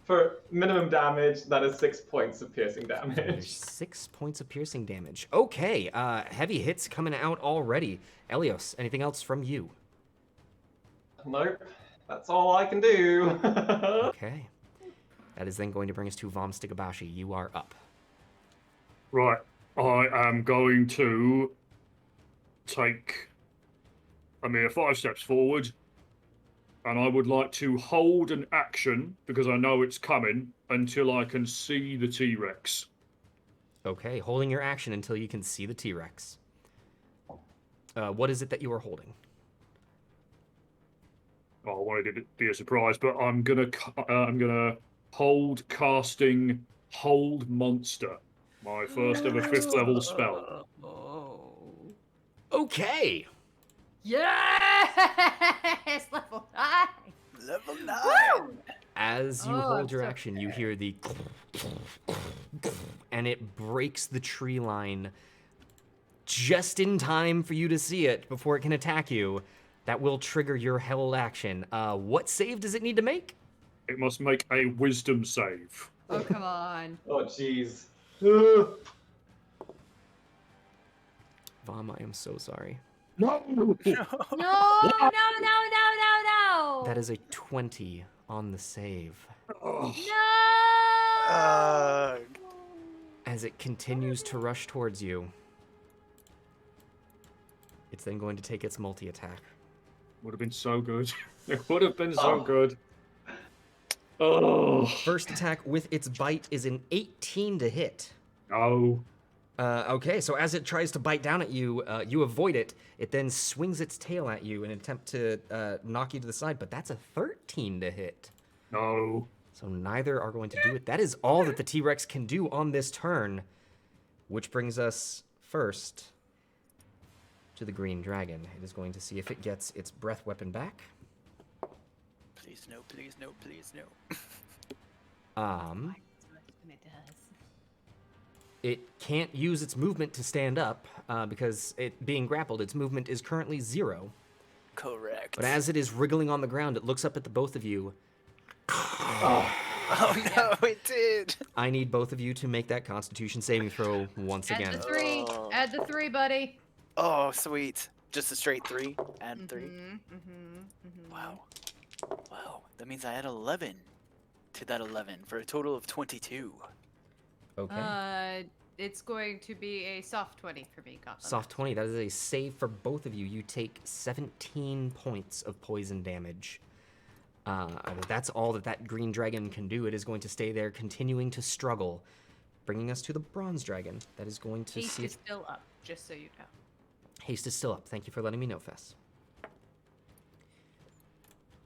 For minimum damage, that is 6 points of piercing There's damage. 6 points of piercing damage. Okay, heavy hits coming out already. Elios, anything else from you? Nope. That's all I can do. Okay. That is then going to bring us to Vom Stigabashi. You are up. Right. I am going to take a mere 5 steps forward, and I would like to hold an action, because I know it's coming, until I can see the T-Rex. Okay, holding your action until you can see the T-Rex. What is it that you are holding? Oh, I wanted it to be a surprise, but I'm gonna hold casting Hold Monster, my first ever 5th level spell. Okay. Yes! Level 9! Level 9. Woo! As you Oh, hold I'm your so action, you hear the and it breaks the tree line just in time for you to see it before it can attack you. That will trigger your held action. What save does it need to make? It must make a Wisdom save. Oh, come on. Oh, jeez. Vom, I am so sorry. No! No, no, no, no, no, no! That is a 20 on the save. Oh, No! As it continues to rush towards you, it's then going to take its multi-attack. would have been so good. It would have been so Oh. good. Oh, First attack with its bite is an 18 to hit. no. Okay, so as it tries to bite down at you, you avoid it. It then swings its tail at you in an attempt to knock you to the side, but that's a 13 to hit. No. So neither are going to do it. That is all that the T-Rex can do on this turn, which brings us first to the green dragon. It is going to see if it gets its breath weapon back. Please no, please no, please no. It can't use its movement to stand up because it being grappled, its movement is currently 0. Correct. But as it is wriggling on the ground, it looks up at the both of you Oh no, it did. I need both of you to make that Constitution saving throw once Add again. the 3. Oh. Add the 3, buddy. Oh, sweet. Just a straight 3. Add 3. Wow. Wow. That means I add 11 to that 11 for a total of 22. Okay. It's going to be a soft 20 for me, Gauntlet. Soft 20. That is a save for both of you. You take 17 points of poison damage. That's all that green dragon can do. It is going to stay there, continuing to struggle, bringing us to the bronze dragon. That is going to Haste see is if still up, just so you know. haste is still up. Thank you for letting me know, Fess.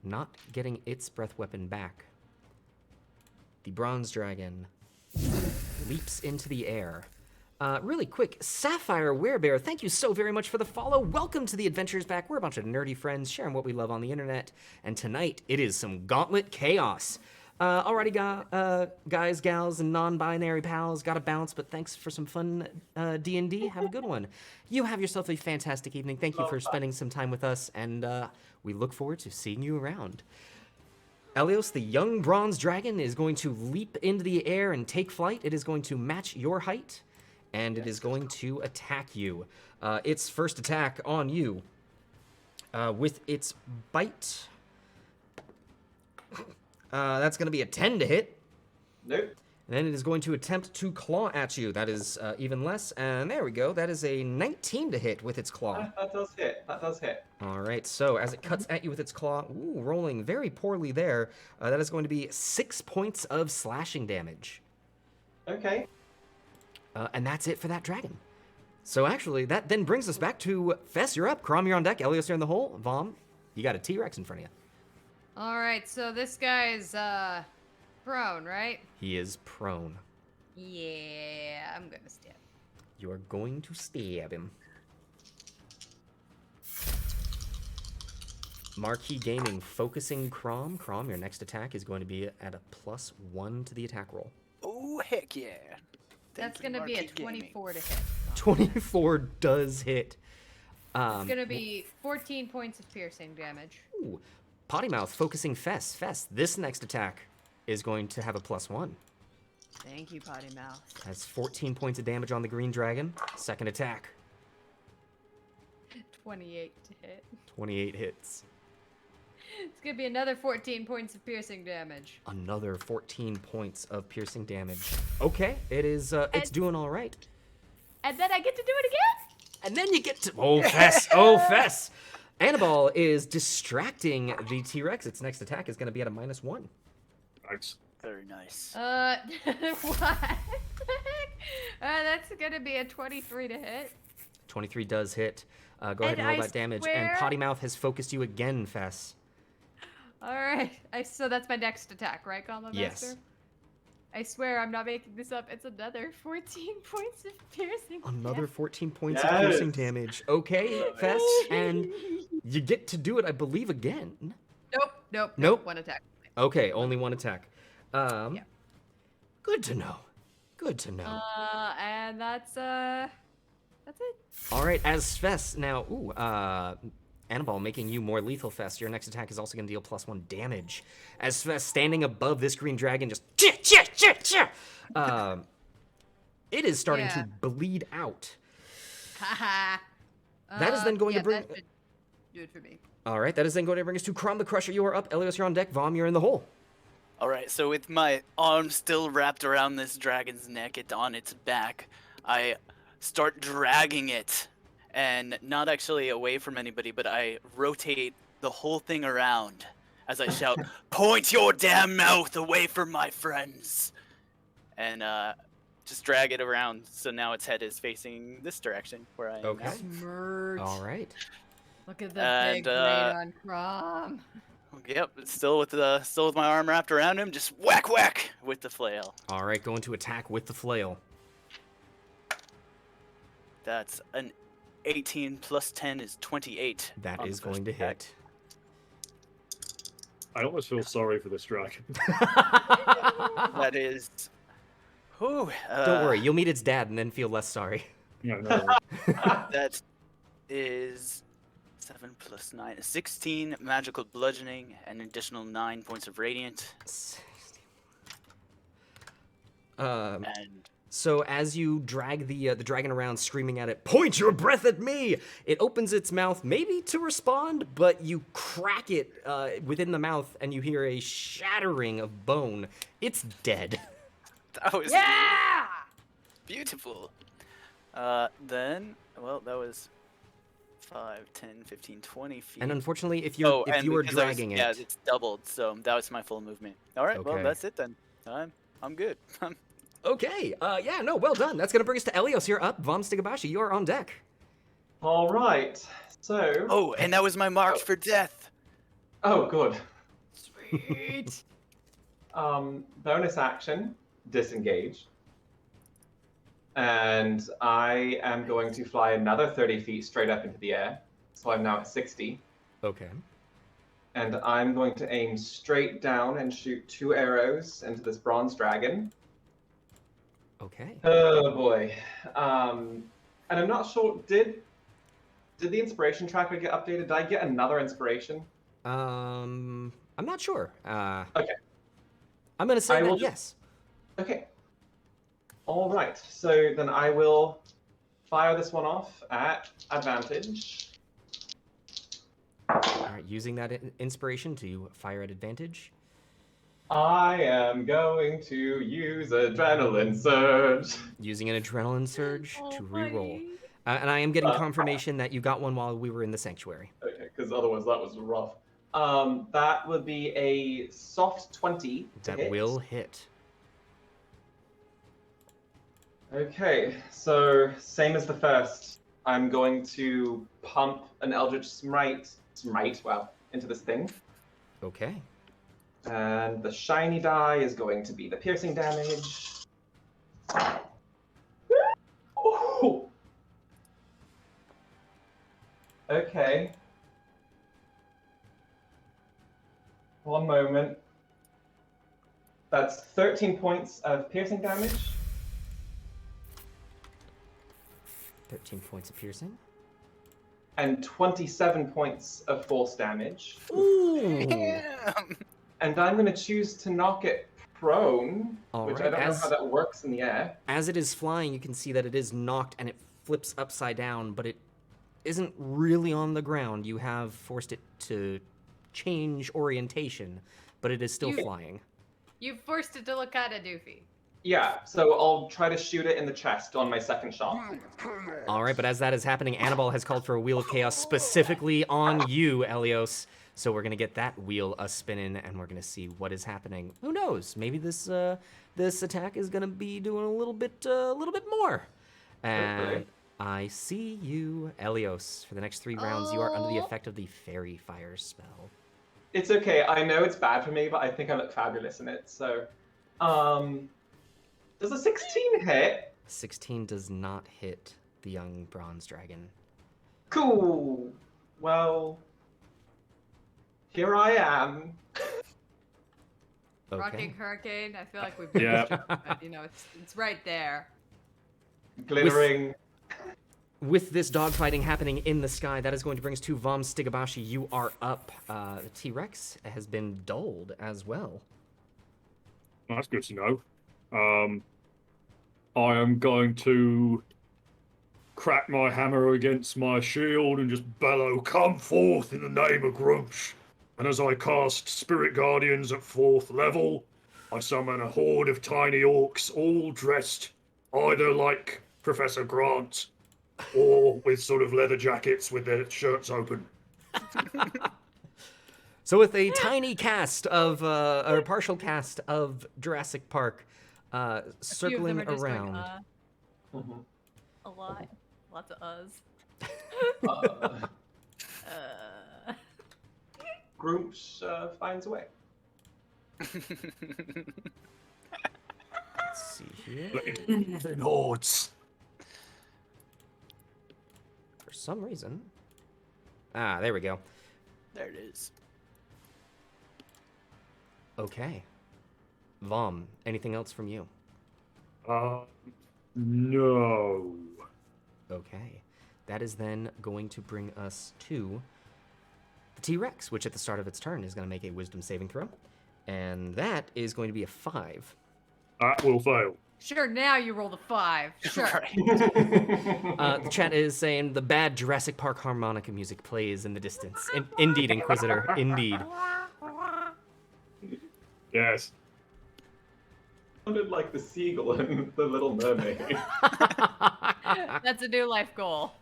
Not getting its breath weapon back. The bronze dragon leaps into the air. Really quick, Sapphire Werebear, thank you so very much for the follow. Welcome to the Adventures Back. We're a bunch of nerdy friends sharing what we love on the internet. And tonight, it is some Gauntlet chaos. Alrighty, guys, gals, and non-binary pals, gotta bounce, but thanks for some fun D&D. Have a good one. You have yourself a fantastic evening. Thank you for spending some time with us, and we look forward to seeing you around. Elios, the young bronze dragon, is going to leap into the air and take flight. It is going to match your height, and it is going to attack you. Its first attack on you with its bite. That's going to be a 10 to hit. Nope. And then it is going to attempt to claw at you. That is even less. And there we go. That is a 19 to hit with its claw. That does hit. That does hit. All right, so as it cuts at you with its claw, ooh, rolling very poorly there, that is going to be 6 points of slashing damage. Okay. And that's it for that dragon. So actually, that then brings us back to Fess, you're up. Crom, you're on deck. Elios, you're in the hole. Vom, you got a T-Rex in front of you. All right, so this guy's prone, right? He is prone. Yeah, I'm gonna stab. You are going to stab him. Marquee Gaming focusing Crom. Crom, your next attack is going to be at a +1 to the attack roll. Oh, heck yeah. That's Thank you, gonna be a Marquee Gaming. 24 to hit. 24 does hit. It's gonna be 14 points of piercing damage. Ooh. Potty Mouth focusing Fess. Fess, this next attack is going to have a +1. Thank you, Potty Mouth. That's 14 points of damage on the green dragon. Second attack, 28 to hit. 28 hits. It's gonna be another 14 points of piercing damage. Another 14 points of piercing damage. Okay, it is, it's doing all right. And then I get to do it again? And then you get to, oh, Fess, oh, Fess. Annabelle is distracting the T-Rex. Its next attack is going to be at a -1. Thanks. Very nice. What? That's gonna be a 23 to hit. 23 does hit. Go ahead and And roll I that damage. And swear- Potty Mouth has focused you again, Fess. All right. So that's my next attack, right, Gauntlet Yes. Master? I swear I'm not making this up. It's another 14 points of piercing. Another 14 points Yes. of piercing damage. Okay, Fess, and you get to do it, I believe, again. Nope. One attack. Okay, only one attack. Yeah. Good to know. Good to know. And that's it. All right, as Fess now, Annabelle making you more lethal, Fess. Your next attack is also going to deal +1 damage. As Fess standing above this green dragon, just it is starting to bleed out. Haha. That is then going to bring. That should do it for me. All right, that is then going to bring us to Crom the Crusher. You are up. Elios, you're on deck. Vom, you're in the hole. All right, so with my arm still wrapped around this dragon's neck, on its back, I start dragging it, and not actually away from anybody, but I rotate the whole thing around as I shout, "Point your damn mouth away from my friends!" And just drag it around, so now its head is facing this direction where I am Okay. now. Smart. All right. Look at the And, big brain on Crom. Yep, still with my arm wrapped around him, just whack whack with the flail. All right, going to attack with the flail. That's an 18 plus 10 is 28. That on is the first going to attack. hit. I almost feel sorry for this dragon. That is. Whew, Don't worry, you'll meet its dad and then feel less sorry. Yeah, no. That is 7 plus 9, 16 magical bludgeoning, and an additional 9 points of radiant. And So as you drag the dragon around, screaming at it, "Point your breath at me!" It opens its mouth, maybe to respond, but you crack it within the mouth, and you hear a shattering of bone. It's dead. that was Yeah! beautiful. Then, well, that was 5, 10, 15, 20 feet. And unfortunately, if you and were because I dragging yeah, it, it's doubled, so that was my full movement. All right, well, Okay. that's it then. I'm good. okay, yeah, no, well done. That's gonna bring us to Elios. You're up. Vom Stigabashi, you are on deck. All right. So. Oh, and that was my mark for death. Oh, good. Sweet. Bonus action, disengage. And I am going to fly another 30 feet straight up into the air. So I'm now at 60. Okay. And I'm going to aim straight down and shoot 2 arrows into this bronze dragon. Okay. Oh boy. And I'm not sure, did the inspiration tracker get updated? Did I get another inspiration? I'm not sure. Okay. I'm gonna say I that will- yes. Okay. All right. So then I will fire this one off at advantage. All right, using that inspiration to fire at advantage. I am going to use adrenaline surge. Using an adrenaline surge Oh, to re-roll. buddy. And I am getting confirmation that you got one while we were in the sanctuary. Okay, because otherwise that was rough. That would be a soft 20 to That hit. will hit. Okay, so same as the first. I'm going to pump an Eldritch Smite, into this thing. Okay. And the shiny die is going to be the piercing damage. Ooh. Okay. One moment. That's 13 points of piercing damage. 13 points of piercing. And 27 points of force damage. Ooh. Damn. And I'm going to choose to knock it prone, All which right, I don't know how that works in the air. As it is flying, you can see that it is knocked and it flips upside down, but it isn't really on the ground. You have forced it to change orientation, but it is still You- flying. You forced it to look kind of doofy. Yeah, so I'll try to shoot it in the chest on my second shot. All right, but as that is happening, Annabelle has called for a Wheel of Chaos specifically on you, Elios. So we're gonna get that wheel a spinning, and we're gonna see what is happening. Who knows? Maybe this this attack is gonna be doing a little bit more. And Hopefully. I see you, Elios. For the next 3 rounds, you are under the effect of the Fairy Fire spell. It's okay. I know it's bad for me, but I think I look fabulous in it. So, does a 16 hit? 16 does not hit the young bronze dragon. Cool. Well, here I am. Okay. Rocking Hurricane, I feel like we've been Yeah. but, you know, it's right there. Glittering. With this dogfighting happening in the sky, that is going to bring us to Vom Stigabashi. You are up. The T-Rex has been dulled as well. That's good to know. I am going to crack my hammer against my shield and just bellow, "Come forth in the name of Grumsh." And as I cast Spirit Guardians at 4th level, I summon a horde of tiny orcs, all dressed either like Professor Grant or with sort of leather jackets with their shirts open. So with a tiny cast of, or partial cast of Jurassic Park A few of them circling are just going, around. Mhm. a lot. Lots of uhs. Uh, Uh, Grumsh finds a way. Let's see here. Let me move in hordes. For some reason. Ah, there we go. There it is. Okay. Vom, anything else from you? No. Okay. That is then going to bring us to the T-Rex, which at the start of its turn is going to make a wisdom saving throw. And that is going to be a 5. That will fail. Sure, now you roll the 5. Sure. Right. The chat is saying the bad Jurassic Park harmonica music plays in the distance. Indeed, Inquisitor. Indeed. Yes. Sounded like the seagull in The Little Mermaid. That's a new life goal.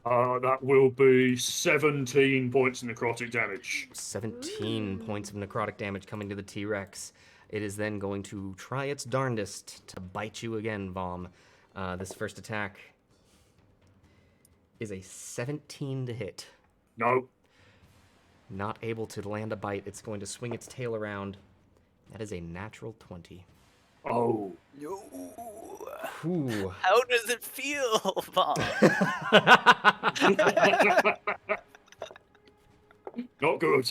That will be 17 points of necrotic damage. 17 points of necrotic damage coming to the T-Rex. It is then going to try its darndest to bite you again, Vom. This first attack is a 17 to hit. No. Not able to land a bite. It's going to swing its tail around. That is a natural 20. Oh. No. Ooh. How does it feel, Bob? Not good.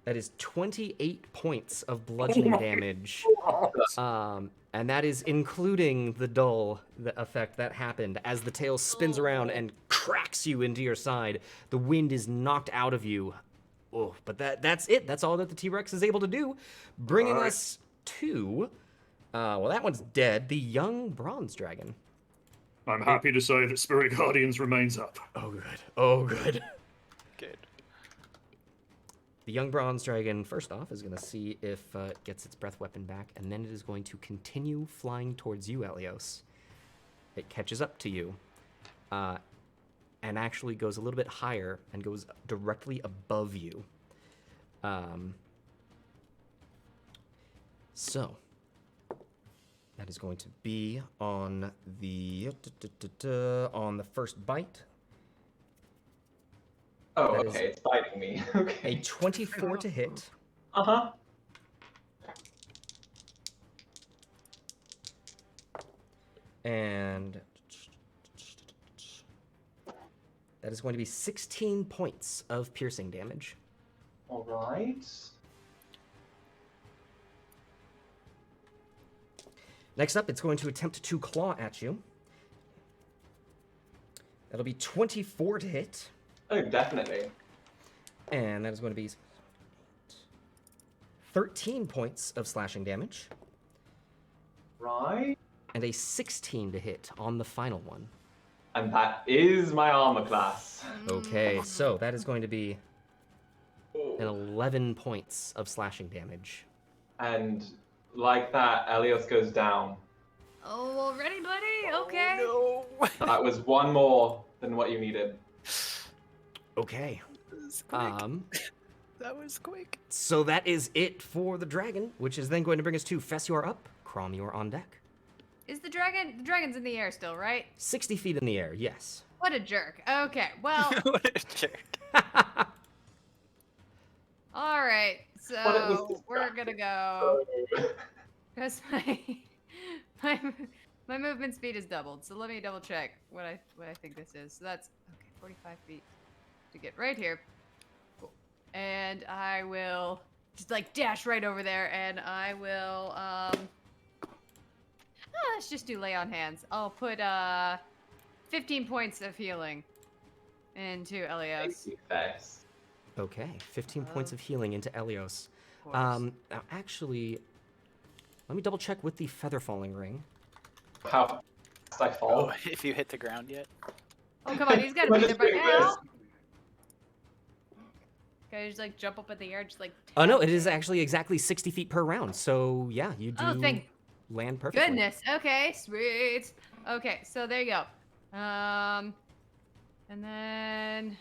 That is 28 points of bludgeoning damage. And that is including the dull effect that happened as the tail spins around and cracks you into your side. The wind is knocked out of you. Oh, but that's it. That's all that the T-Rex is able to do. Bringing us to, well, that one's dead. The young bronze dragon. I'm happy to say that Spirit Guardians remains up. Oh, good. Oh, good. Good. The young bronze dragon, first off, is going to see if it gets its breath weapon back, and then it is going to continue flying towards you, Elios. It catches up to you, and actually goes a little bit higher and goes directly above you. So, that is going to be on the first bite. Oh, That okay, it's biting me. Okay. A 24 to hit. Uh-huh. And that is going to be 16 points of piercing damage. All right. Next up, it's going to attempt to claw at you. That'll be 24 to hit. Oh, definitely. And that is going to be 13 points of slashing damage. Right. And a 16 to hit on the final one. And that is my armor class. Okay, so that is going to be Oh. an 11 points of slashing damage. And like that, Elios goes down. Oh, already, buddy? Okay. Oh, no. That was one more than what you needed. Okay. That was quick. That was quick. So that is it for the dragon, which is then going to bring us to Fess, you are up. Crom, you are on deck. Is the dragon's in the air still, right? 60 feet in the air, yes. What a jerk. Okay, well, What a jerk. all right. What it was So this we're gonna go because my movement speed is doubled. So let me double check what I think this is. So that's okay, 45 feet to get right here. Cool. And I will just like dash right over there, and I will let's just do lay on hands. I'll put 15 points of healing into Elios. Thank you, Fess. Okay, 15 points of healing into Elios. Of course. Now, actually, let me double check with the feather falling ring. How fast I fall. Oh, if you hit the ground yet. Oh, come on, he's gotta be there by now. Can I just like jump up in the air, just like. Oh, no, it is actually exactly 60 feet per round. So, yeah, you do Oh, thank land perfectly. goodness. Okay, sweet. Okay, so there you go. And then.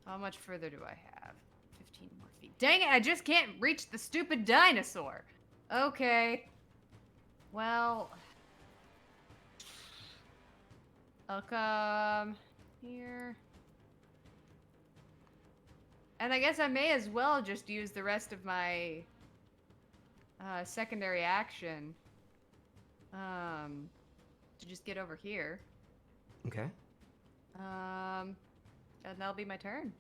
How much further do I have? 15 more feet. Dang it, I just can't reach the stupid dinosaur. Okay. Well. I'll come here. And I guess I may as well just use the rest of my secondary action to just get over here. Okay. And that'll be my turn.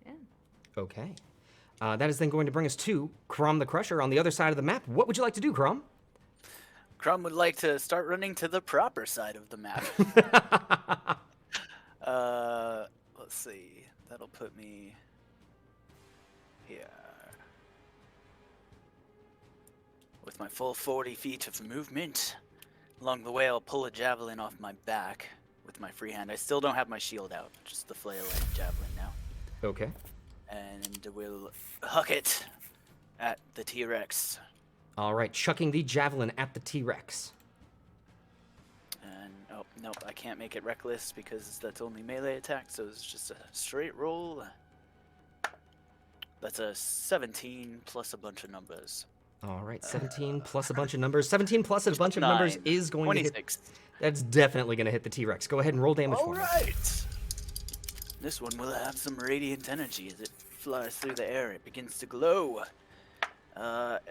Yeah. Okay. That is then going to bring us to Crom the Crusher on the other side of the map. What would you like to do, Crom? Crom would like to start running to the proper side of the map. Let's see. That'll put me here. With my full 40 feet of movement, along the way I'll pull a javelin off my back with my free hand. I still don't have my shield out, just the flail and javelin now. Okay. And we'll huck it at the T-Rex. All right, chucking the javelin at the T-Rex. And, oh, nope, I can't make it reckless because that's only melee attack, so it's just a straight roll. That's a 17 plus a bunch of numbers. All right, 17 plus a bunch of numbers. 17 plus a bunch of numbers 9, is going 26. to hit. That's definitely going to hit the T-Rex. Go ahead and roll damage for me. Alright! This one will have some radiant energy as it flies through the air. It begins to glow.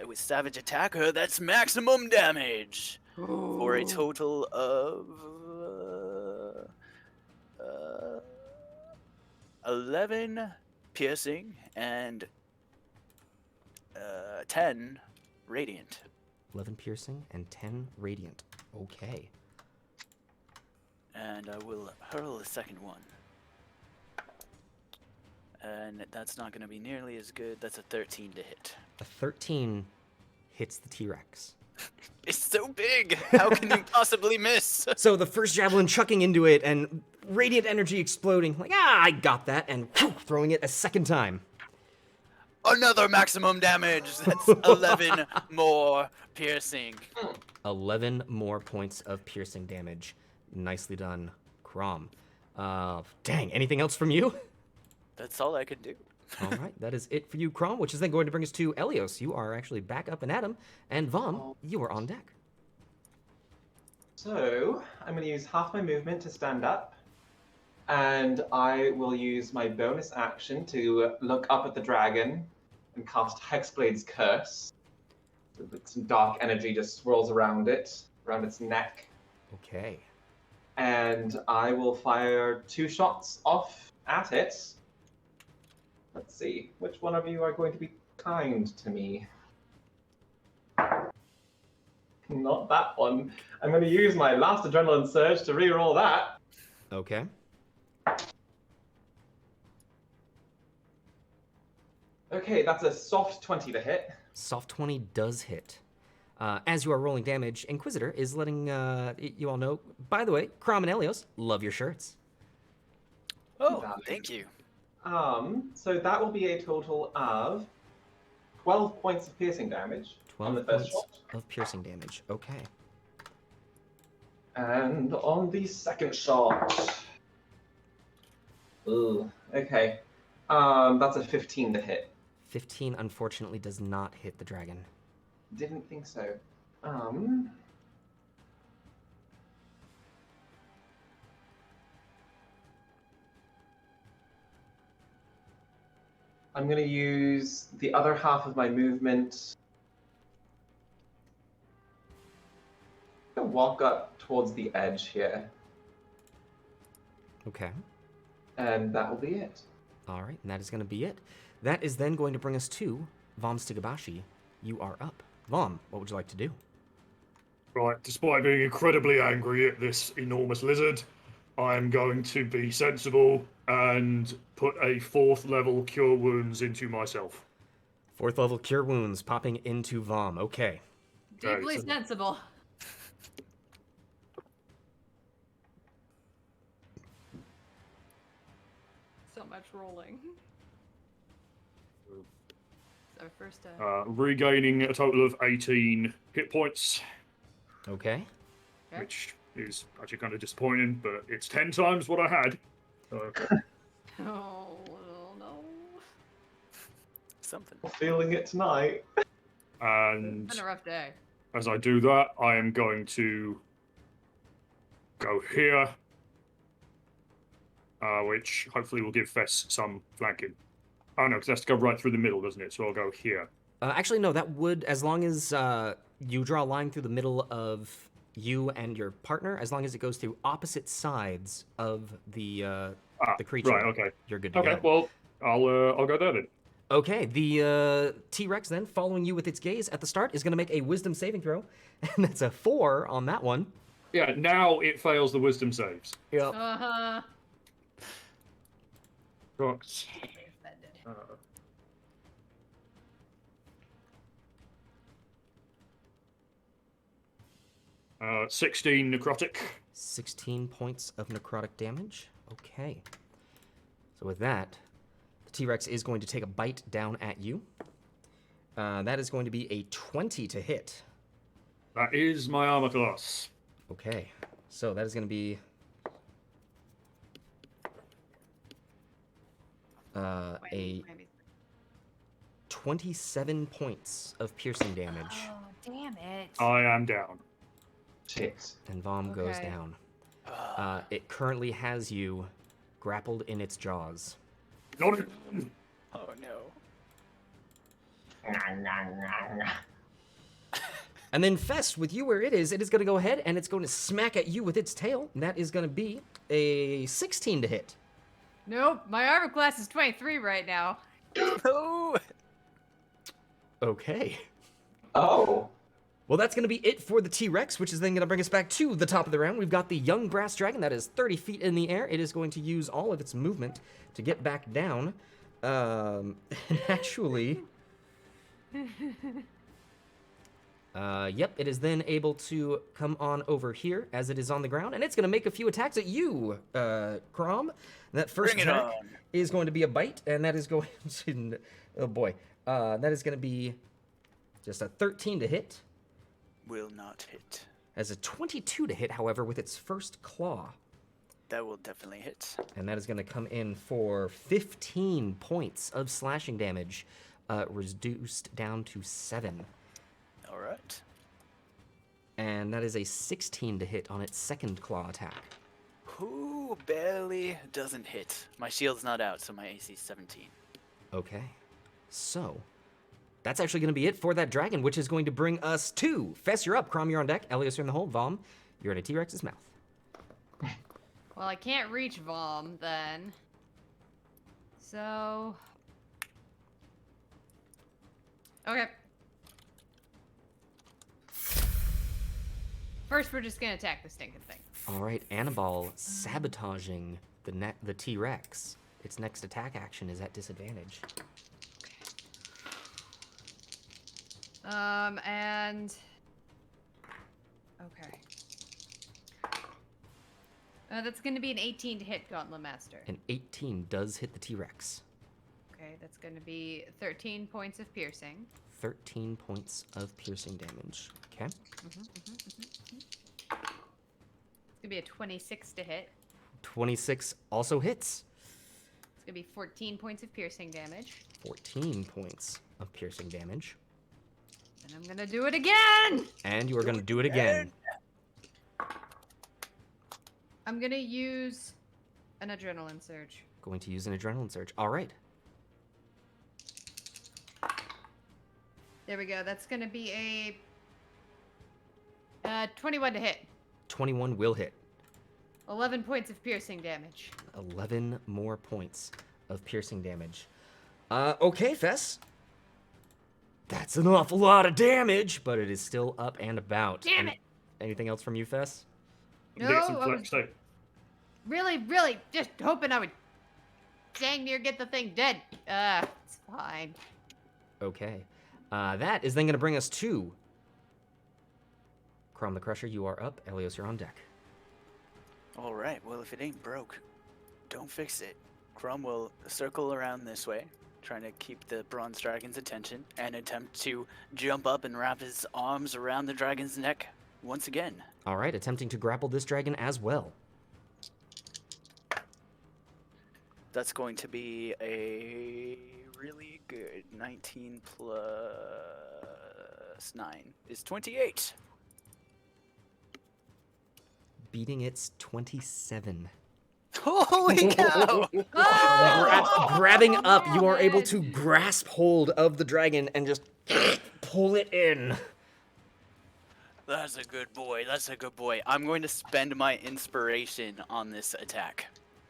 With Savage Attacker, that's maximum damage! For a total of... 11 piercing and 10 radiant. 11 piercing and 10 radiant. Okay. And I will hurl the second one. And that's not going to be nearly as good. That's a 13 to hit. A 13 hits the T-Rex. It's so big! How can you possibly miss? So the first javelin chucking into it and radiant energy exploding. Like, I got that. And whew, throwing it a second time. Another maximum damage! That's 11 more piercing. 11 more points of piercing damage. Nicely done, Crom. Dang, anything else from you? That's all I could do. All right, that is it for you, Crom, which is then going to bring us to Elios. You are actually back up and at him. And Vom, you are on deck. So, I'm going to use half my movement to stand up. And I will use my bonus action to look up at the dragon and cast Hexblade's Curse. Some dark energy just swirls around it, around its neck. Okay. And I will fire 2 shots off at it. Let's see, which one of you are going to be kind to me? Not that one. I'm going to use my last adrenaline surge to reroll that. Okay. Okay, that's a soft 20 to hit. Soft 20 does hit. As you are rolling damage, Inquisitor is letting you all know, by the way, Crom and Elios, love your shirts. Oh, thank you. So that will be a total of 12 points of piercing damage on 12 the first points shot. of piercing damage. Okay. And on the second shot. Ooh, okay. That's a 15 to hit. 15 unfortunately does not hit the dragon. Didn't think so. I'm going to use the other half of my movement to walk up towards the edge here, Okay. and that will be it. All right, and that is going to be it. That is then going to bring us to Vom Stigabashi. You are up. Vom, what would you like to do? Right, despite being incredibly angry at this enormous lizard, I'm going to be sensible and put a 4th level Cure Wounds into myself. 4th level Cure Wounds popping into Vom. Okay. Deeply so- sensible. So much rolling. Our first Regaining a total of 18 hit points, Okay. Okay. which is actually kind of disappointing, but it's 10 times what I had. So, Oh, no. Something. Feeling it tonight. and It's been a rough day. as I do that, I am going to go here, which hopefully will give Fess some flanking. Oh no, because that's to go right through the middle, doesn't it? So I'll go here. Actually, no, that would, as long as you draw a line through the middle of you and your partner, as long as it goes through opposite sides of the creature, Right, okay. you're good to Okay, go. well, I'll go there then. Okay, the T-Rex then, following you with its gaze at the start, is going to make a wisdom saving throw, and that's a 4 on that one. Yeah, now it fails the wisdom saves. Yep. Uh-huh. Got, 16 necrotic. 16 points of necrotic damage. Okay. So with that, the T-Rex is going to take a bite down at you. That is going to be a 20 to hit. That is my armor class. Okay. So that is going to be a 27 points of piercing damage. Oh, damn it. I am down. Shit. And Vom goes Okay. down. It currently has you grappled in its jaws. Not Oh no. And then Fest, with you where it is going to go ahead and it's going to smack at you with its tail. And that is going to be a 16 to hit. Nope, my armor class is 23 right now. No. Okay. Oh. Well, that's going to be it for the T-Rex, which is then going to bring us back to the top of the round. We've got the young brass dragon that is 30 feet in the air. It is going to use all of its movement to get back down. And actually... Yep, it is then able to come on over here as it is on the ground, and it's going to make a few attacks at you, Crom. That first Bring it attack on. is going to be a bite, and that is going to... Oh, boy. That is going to be just a 13 to hit. Will not hit. As a 22 to hit, however, with its first claw. That will definitely hit. And that is going to come in for 15 points of slashing damage, reduced down to 7. All right. And that is a 16 to hit on its second claw attack. Ooh, barely doesn't hit. My shield's not out, so my AC is 17. Okay. So, that's actually going to be it for that dragon, which is going to bring us to Fess, you're up. Crom, you're on deck. Elios, you're in the hole. Vom, you're in a T-Rex's mouth. Well, I can't reach Vom then. So. Okay. First, we're just gonna attack the stinking thing. All right, Annabelle sabotaging the T-Rex. Its next attack action is at disadvantage. And. Okay. That's gonna be an 18 to hit, Gauntlet Master. An 18 does hit the T-Rex. Okay, that's gonna be 13 points of piercing. 13 points of piercing damage. Okay. It's gonna be a 26 to hit. 26 also hits. It's gonna be 14 points of piercing damage. 14 points of piercing damage. And I'm gonna do it again! And you are going to do it again. I'm gonna use an adrenaline surge. Going to use an adrenaline surge. All right. There we go. That's gonna be a 21 to hit. 21 will hit. 11 points of piercing damage. 11 more points of piercing damage. Okay, Fess. That's an awful lot of damage, but it is still up and about. Damn it! Anything else from you, Fess? No, Get some I was flex tape. really just hoping I would dang near get the thing dead. It's fine. Okay. That is then going to bring us to Crom the Crusher. You are up. Elios, you're on deck. All right. Well, if it ain't broke, don't fix it. Crom will circle around this way, trying to keep the bronze dragon's attention, and attempt to jump up and wrap his arms around the dragon's neck once again. All right, attempting to grapple this dragon as well. That's going to be a really good 19 plus 9 is 28. Beating its 27. Holy cow! Grabbing up, you are able to grasp hold of the dragon and just pull it in. That's a good boy. That's a good boy. I'm going to spend my inspiration on this attack.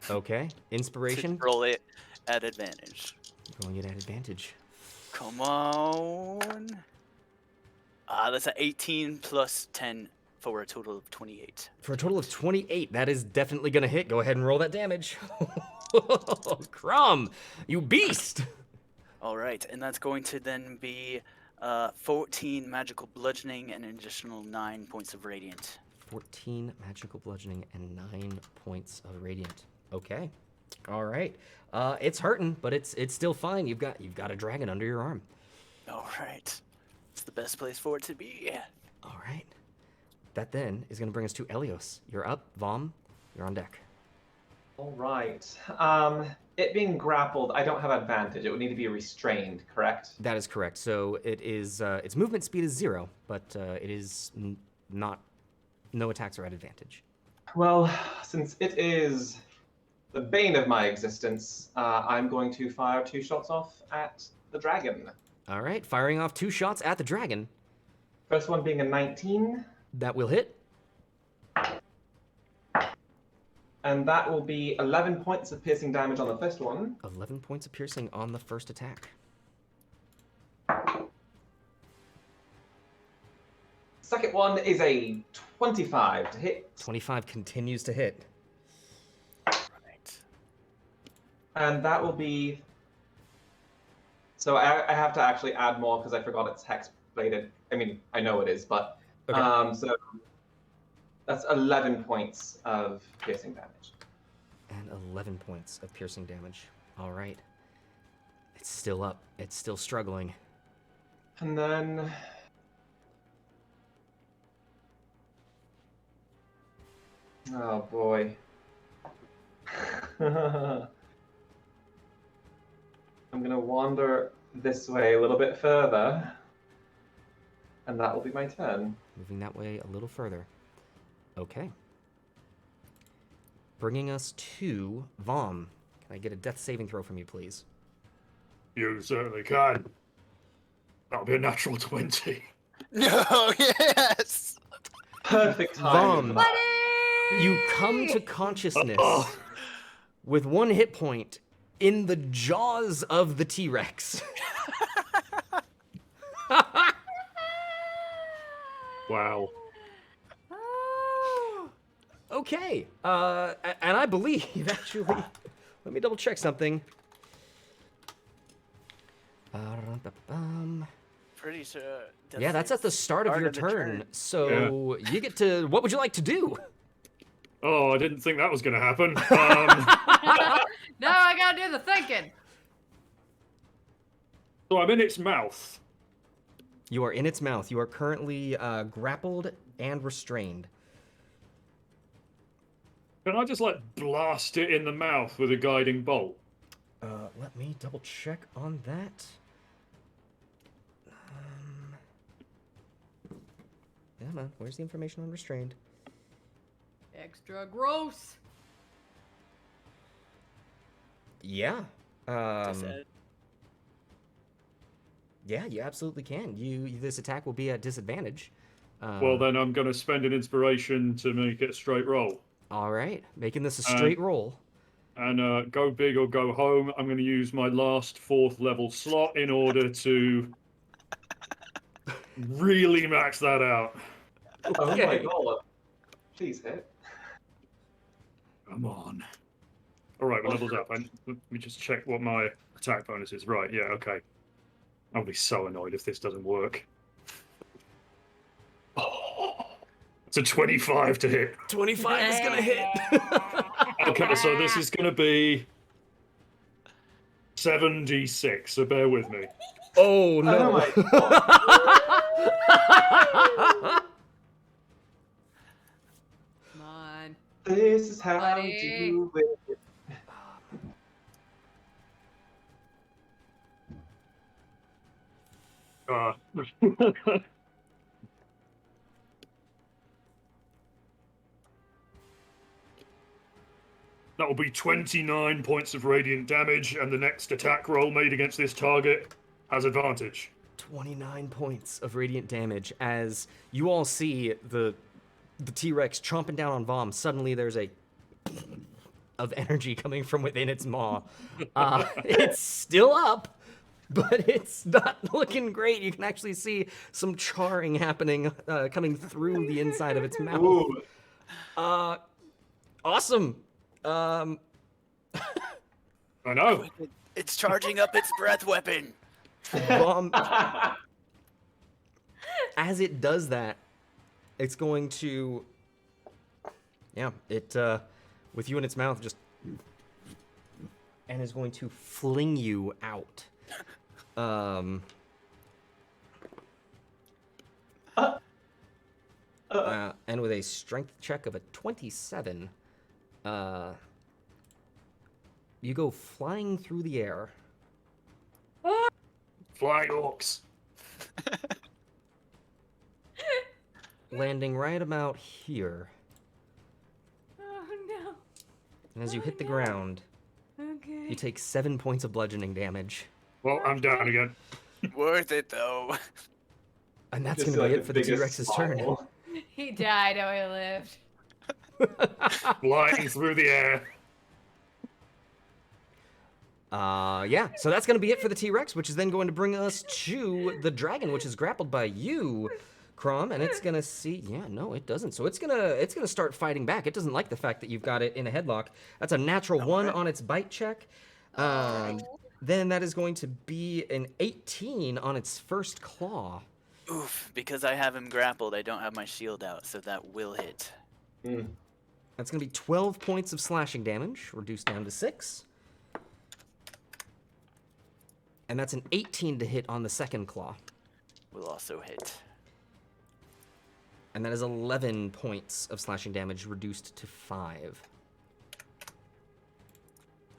Okay, inspiration. To roll it at advantage. Rolling it at advantage. Come on. That's an 18 plus 10 for a total of 28. For a total of 28, that is definitely gonna hit. Go ahead and roll that damage. Crom, you beast! All right, and that's going to then be 14 magical bludgeoning and an additional 9 points of radiant 14 magical bludgeoning and 9 points of radiant. Okay. All right. It's hurting, but it's still fine. You've got a dragon under your arm. All right. It's the best place for it to be. All right. That then is going to bring us to Elios. You're up. Vom, you're on deck. All right. It being grappled, I don't have advantage. It would need to be restrained, correct? That is correct. So it is its movement speed is 0, but it is not no attacks are at advantage. Well, since it is the bane of my existence, I'm going to fire 2 shots off at the dragon. All right, firing off 2 shots at the dragon. First one being a 19. That will hit. And that will be 11 points of piercing damage on the first one. 11 points of piercing on the first attack. Second one is a 25 to hit. 25 continues to hit. Right. And that will be... So I have to actually add more because I forgot it's hex-bladed. I mean, I know it is, but... Okay. So that's 11 points of piercing damage. And 11 points of piercing damage. All right. It's still up. It's still struggling. And then... Oh, boy. I'm going to wander this way a little bit further. And that will be my turn. Moving that way a little further. Okay. Bringing us to Vom. Can I get a death saving throw from you, please? You certainly can. That'll be a natural 20. No, yes! Perfect timing. Vom. for that. You come to consciousness with 1 hit point in the jaws of the T-Rex. Wow. Okay. And I believe, actually, let me double check something. Pretty sure. Yeah, that's at the start of your turn. So you get to, what would you like to do? Oh, I didn't think that was going to happen. Now I gotta do the thinking. So I'm in its mouth. You are in its mouth. You are currently grappled and restrained. Can I just, like, blast it in the mouth with a guiding bolt? Let me double check on that. Yeah, man. Where's the information on restrained? Extra gross. Yeah. Just said. Yeah, you absolutely can. This attack will be at disadvantage. Well, then I'm going to spend an inspiration to make it a straight roll. All right, making this a straight roll. And go big or go home. I'm going to use my last 4th level slot in order to really max that out. Oh my Okay. god. Please hit. Come on. All right, my level's up. And let me just check what my attack bonus is. Right, yeah, okay. I'll be so annoyed if this doesn't work. Oh, it's a 25 to hit. 25 is gonna hit. Okay, so this is going to be 7d6, so bear with me. Oh no! Oh my god. Come on. This is how Buddy. you do it. That will be 29 points of radiant damage, and the next attack roll made against this target has advantage. 29 points of radiant damage as you all see the T-Rex chomping down on Vom. Suddenly there's a of energy coming from within its maw. It's still up, but it's not looking great. You can actually see some charring happening, coming through the inside of its mouth. Ooh. Awesome. I know. It's charging up its breath weapon. Vom, as it does that, it's going to Yeah, it, with you in its mouth, just... And is going to fling you out. And with a strength check of a 27, you go flying through the air. Flying orcs. Landing right about here. Oh no. And as you hit the no. ground, Okay. you take 7 points of bludgeoning damage. Well, I'm down again. Worth it though. And that's Just going to be like it the for the biggest T-Rex's turn. smile. He died. Oh, he lived. Flying through the air. Yeah, so that's going to be it for the T-Rex, which is then going to bring us to the dragon, which is grappled by you, Crom, and it's going to see... Yeah, no, it doesn't. So it's gonna start fighting back. It doesn't like the fact that you've got it in a headlock. That's a natural 1 on its bite check. Then that is going to be an 18 on its first claw. Oof, because I have him grappled, I don't have my shield out, so that will hit. That's going to be 12 points of slashing damage, reduced down to 6. And that's an 18 to hit on the second claw. Will also hit. And that is 11 points of slashing damage, reduced to 5.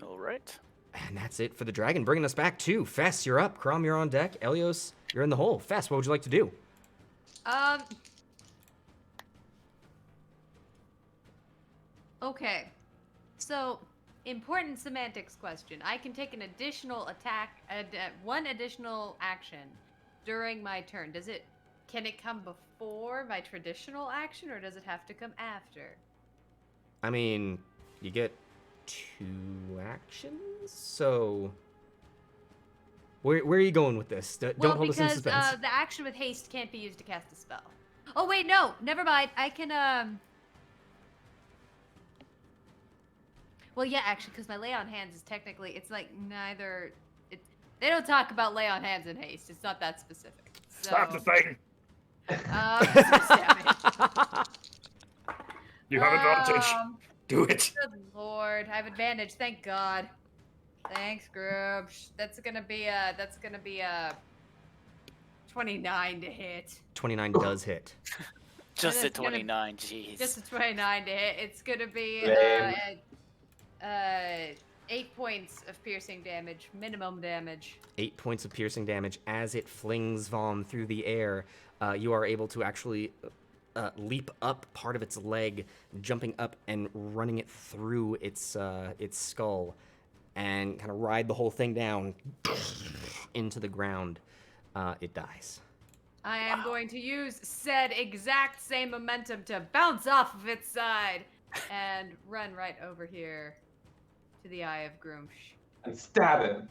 Alright. And that's it for the dragon, bringing us back to Fess, you're up. Crom, you're on deck. Elios, you're in the hole. Fess, what would you like to do? Okay. So, important semantics question. I can take an additional attack, one additional action during my turn. Can it come before my traditional action, or does it have to come after? I mean, you get 2 actions, so... Where are you going with this? Don't hold us in suspense. Because the action with haste can't be used to cast a spell. Oh, wait, no. Never mind. I can, Well, yeah, actually, because my lay on hands is technically... It's like neither... They don't talk about lay on hands in haste. It's not that specific. So, Stop the thing. Damage. You have advantage. Do it. Good lord, I have advantage. Thank God. Thanks, group. That's gonna be a 29 to hit. 29 does hit. Just And a it's gonna- 29, jeez. Just a 29 to hit. It's gonna be Lame. 8 points of piercing damage, minimum damage. 8 points of piercing damage as it flings Vom through the air. You are able to actually leap up part of its leg, jumping up and running it through its skull, and kind of ride the whole thing down into the ground. It dies. I am going to use said exact same momentum to bounce off of its side and run right over here to the Eye of Groomsh. And stab him.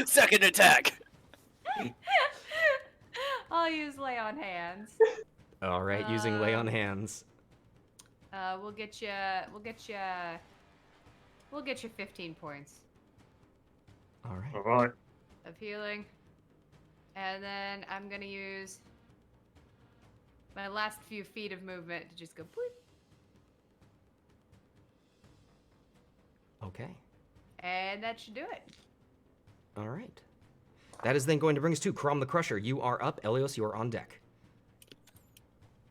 Second attack! I'll use lay on hands. All right, using lay on hands. We'll get you 15 points All right. All right. of healing. And then I'm gonna use my last few feet of movement to just go boop. Okay. And that should do it. All right. That is then going to bring us to Crom the Crusher. You are up. Elios, you are on deck.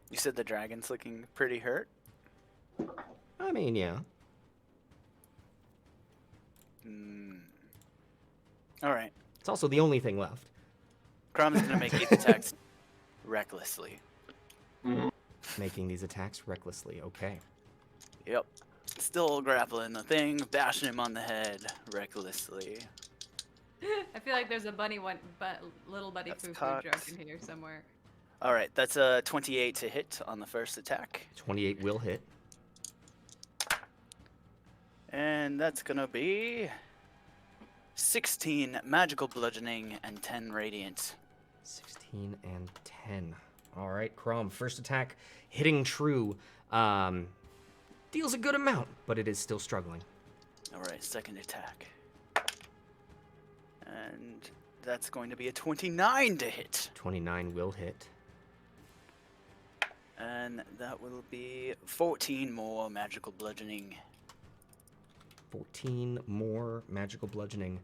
You said the dragon's looking pretty hurt? I mean, yeah. Alright. It's also the only thing left. Crom is gonna make these attacks recklessly. Making these attacks recklessly. Okay. Yep. Still grappling the thing, bashing him on the head recklessly. I feel like there's a little bunny That's foo cocked. joke in here somewhere. Alright, that's a 28 to hit on the first attack. 28 will hit. And that's gonna be 16 magical bludgeoning and 10 radiant. 16 and 10. All right, Crom. First attack hitting true. Deals a good amount, but it is still struggling. Alright, second attack. And that's going to be a 29 to hit. 29 will hit. And that will be 14 more magical bludgeoning. 14 more magical bludgeoning.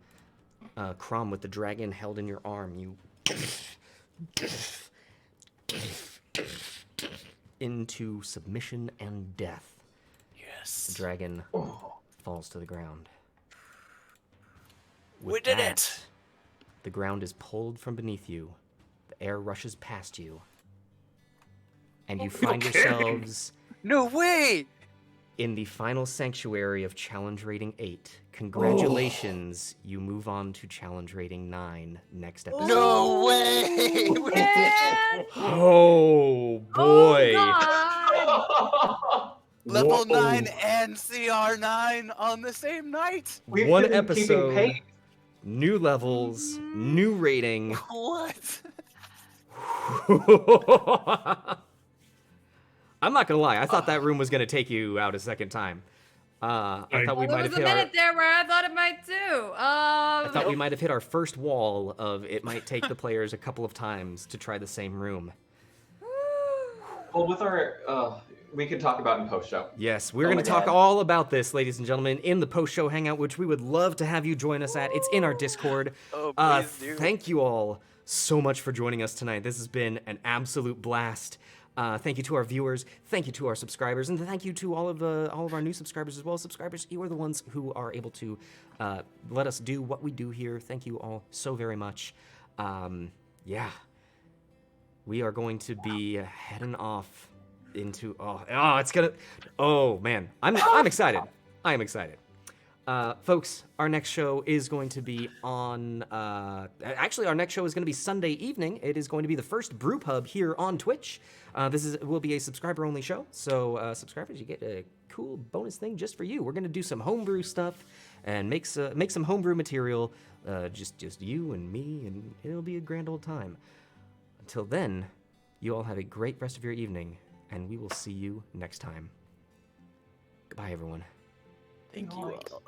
Crom, with the dragon held in your arm, you into submission and death. The Yes. dragon falls to the ground. We With did that, it! The ground is pulled from beneath you. The air rushes past you. And you find kidding. yourselves No way! in the final sanctuary of challenge rating 8. Congratulations, you move on to challenge rating 9 next episode. No way! We did it! Oh boy. Oh, God. Level Whoa. 9 and CR9 on the same night? We've One been keeping episode, pace. new levels, new rating. What? I'm not gonna lie, I thought that room was gonna take you out a second time. I thought we There might was have a hit our minute there where I thought it might too. I thought we might have hit our first wall of it might take the players a couple of times to try the same room. Well, with our, we could talk about in post-show. Yes, we're Oh going my to talk God. all about this, ladies and gentlemen, in the post-show hangout, which we would love to have you join us at. It's in our Discord. Oh, please do. Thank you all so much for joining us tonight. This has been an absolute blast. Thank you to our viewers, thank you to our subscribers, and thank you to all of our new subscribers as well. Subscribers, you are the ones who are able to let us do what we do here. Thank you all so very much. Yeah, we are going to be heading off into man, I'm excited. I am excited. Folks, our next show is going to be on actually our next show is going to be Sunday evening. It is going to be the first brew pub here on Twitch. This will be a subscriber only show, so subscribers, you get a cool bonus thing just for you. We're going to do some homebrew stuff and make some homebrew material, just you and me, and it'll be a grand old time. Until then, you all have a great rest of your evening, and we will see you next time. Goodbye, everyone. Thank you all.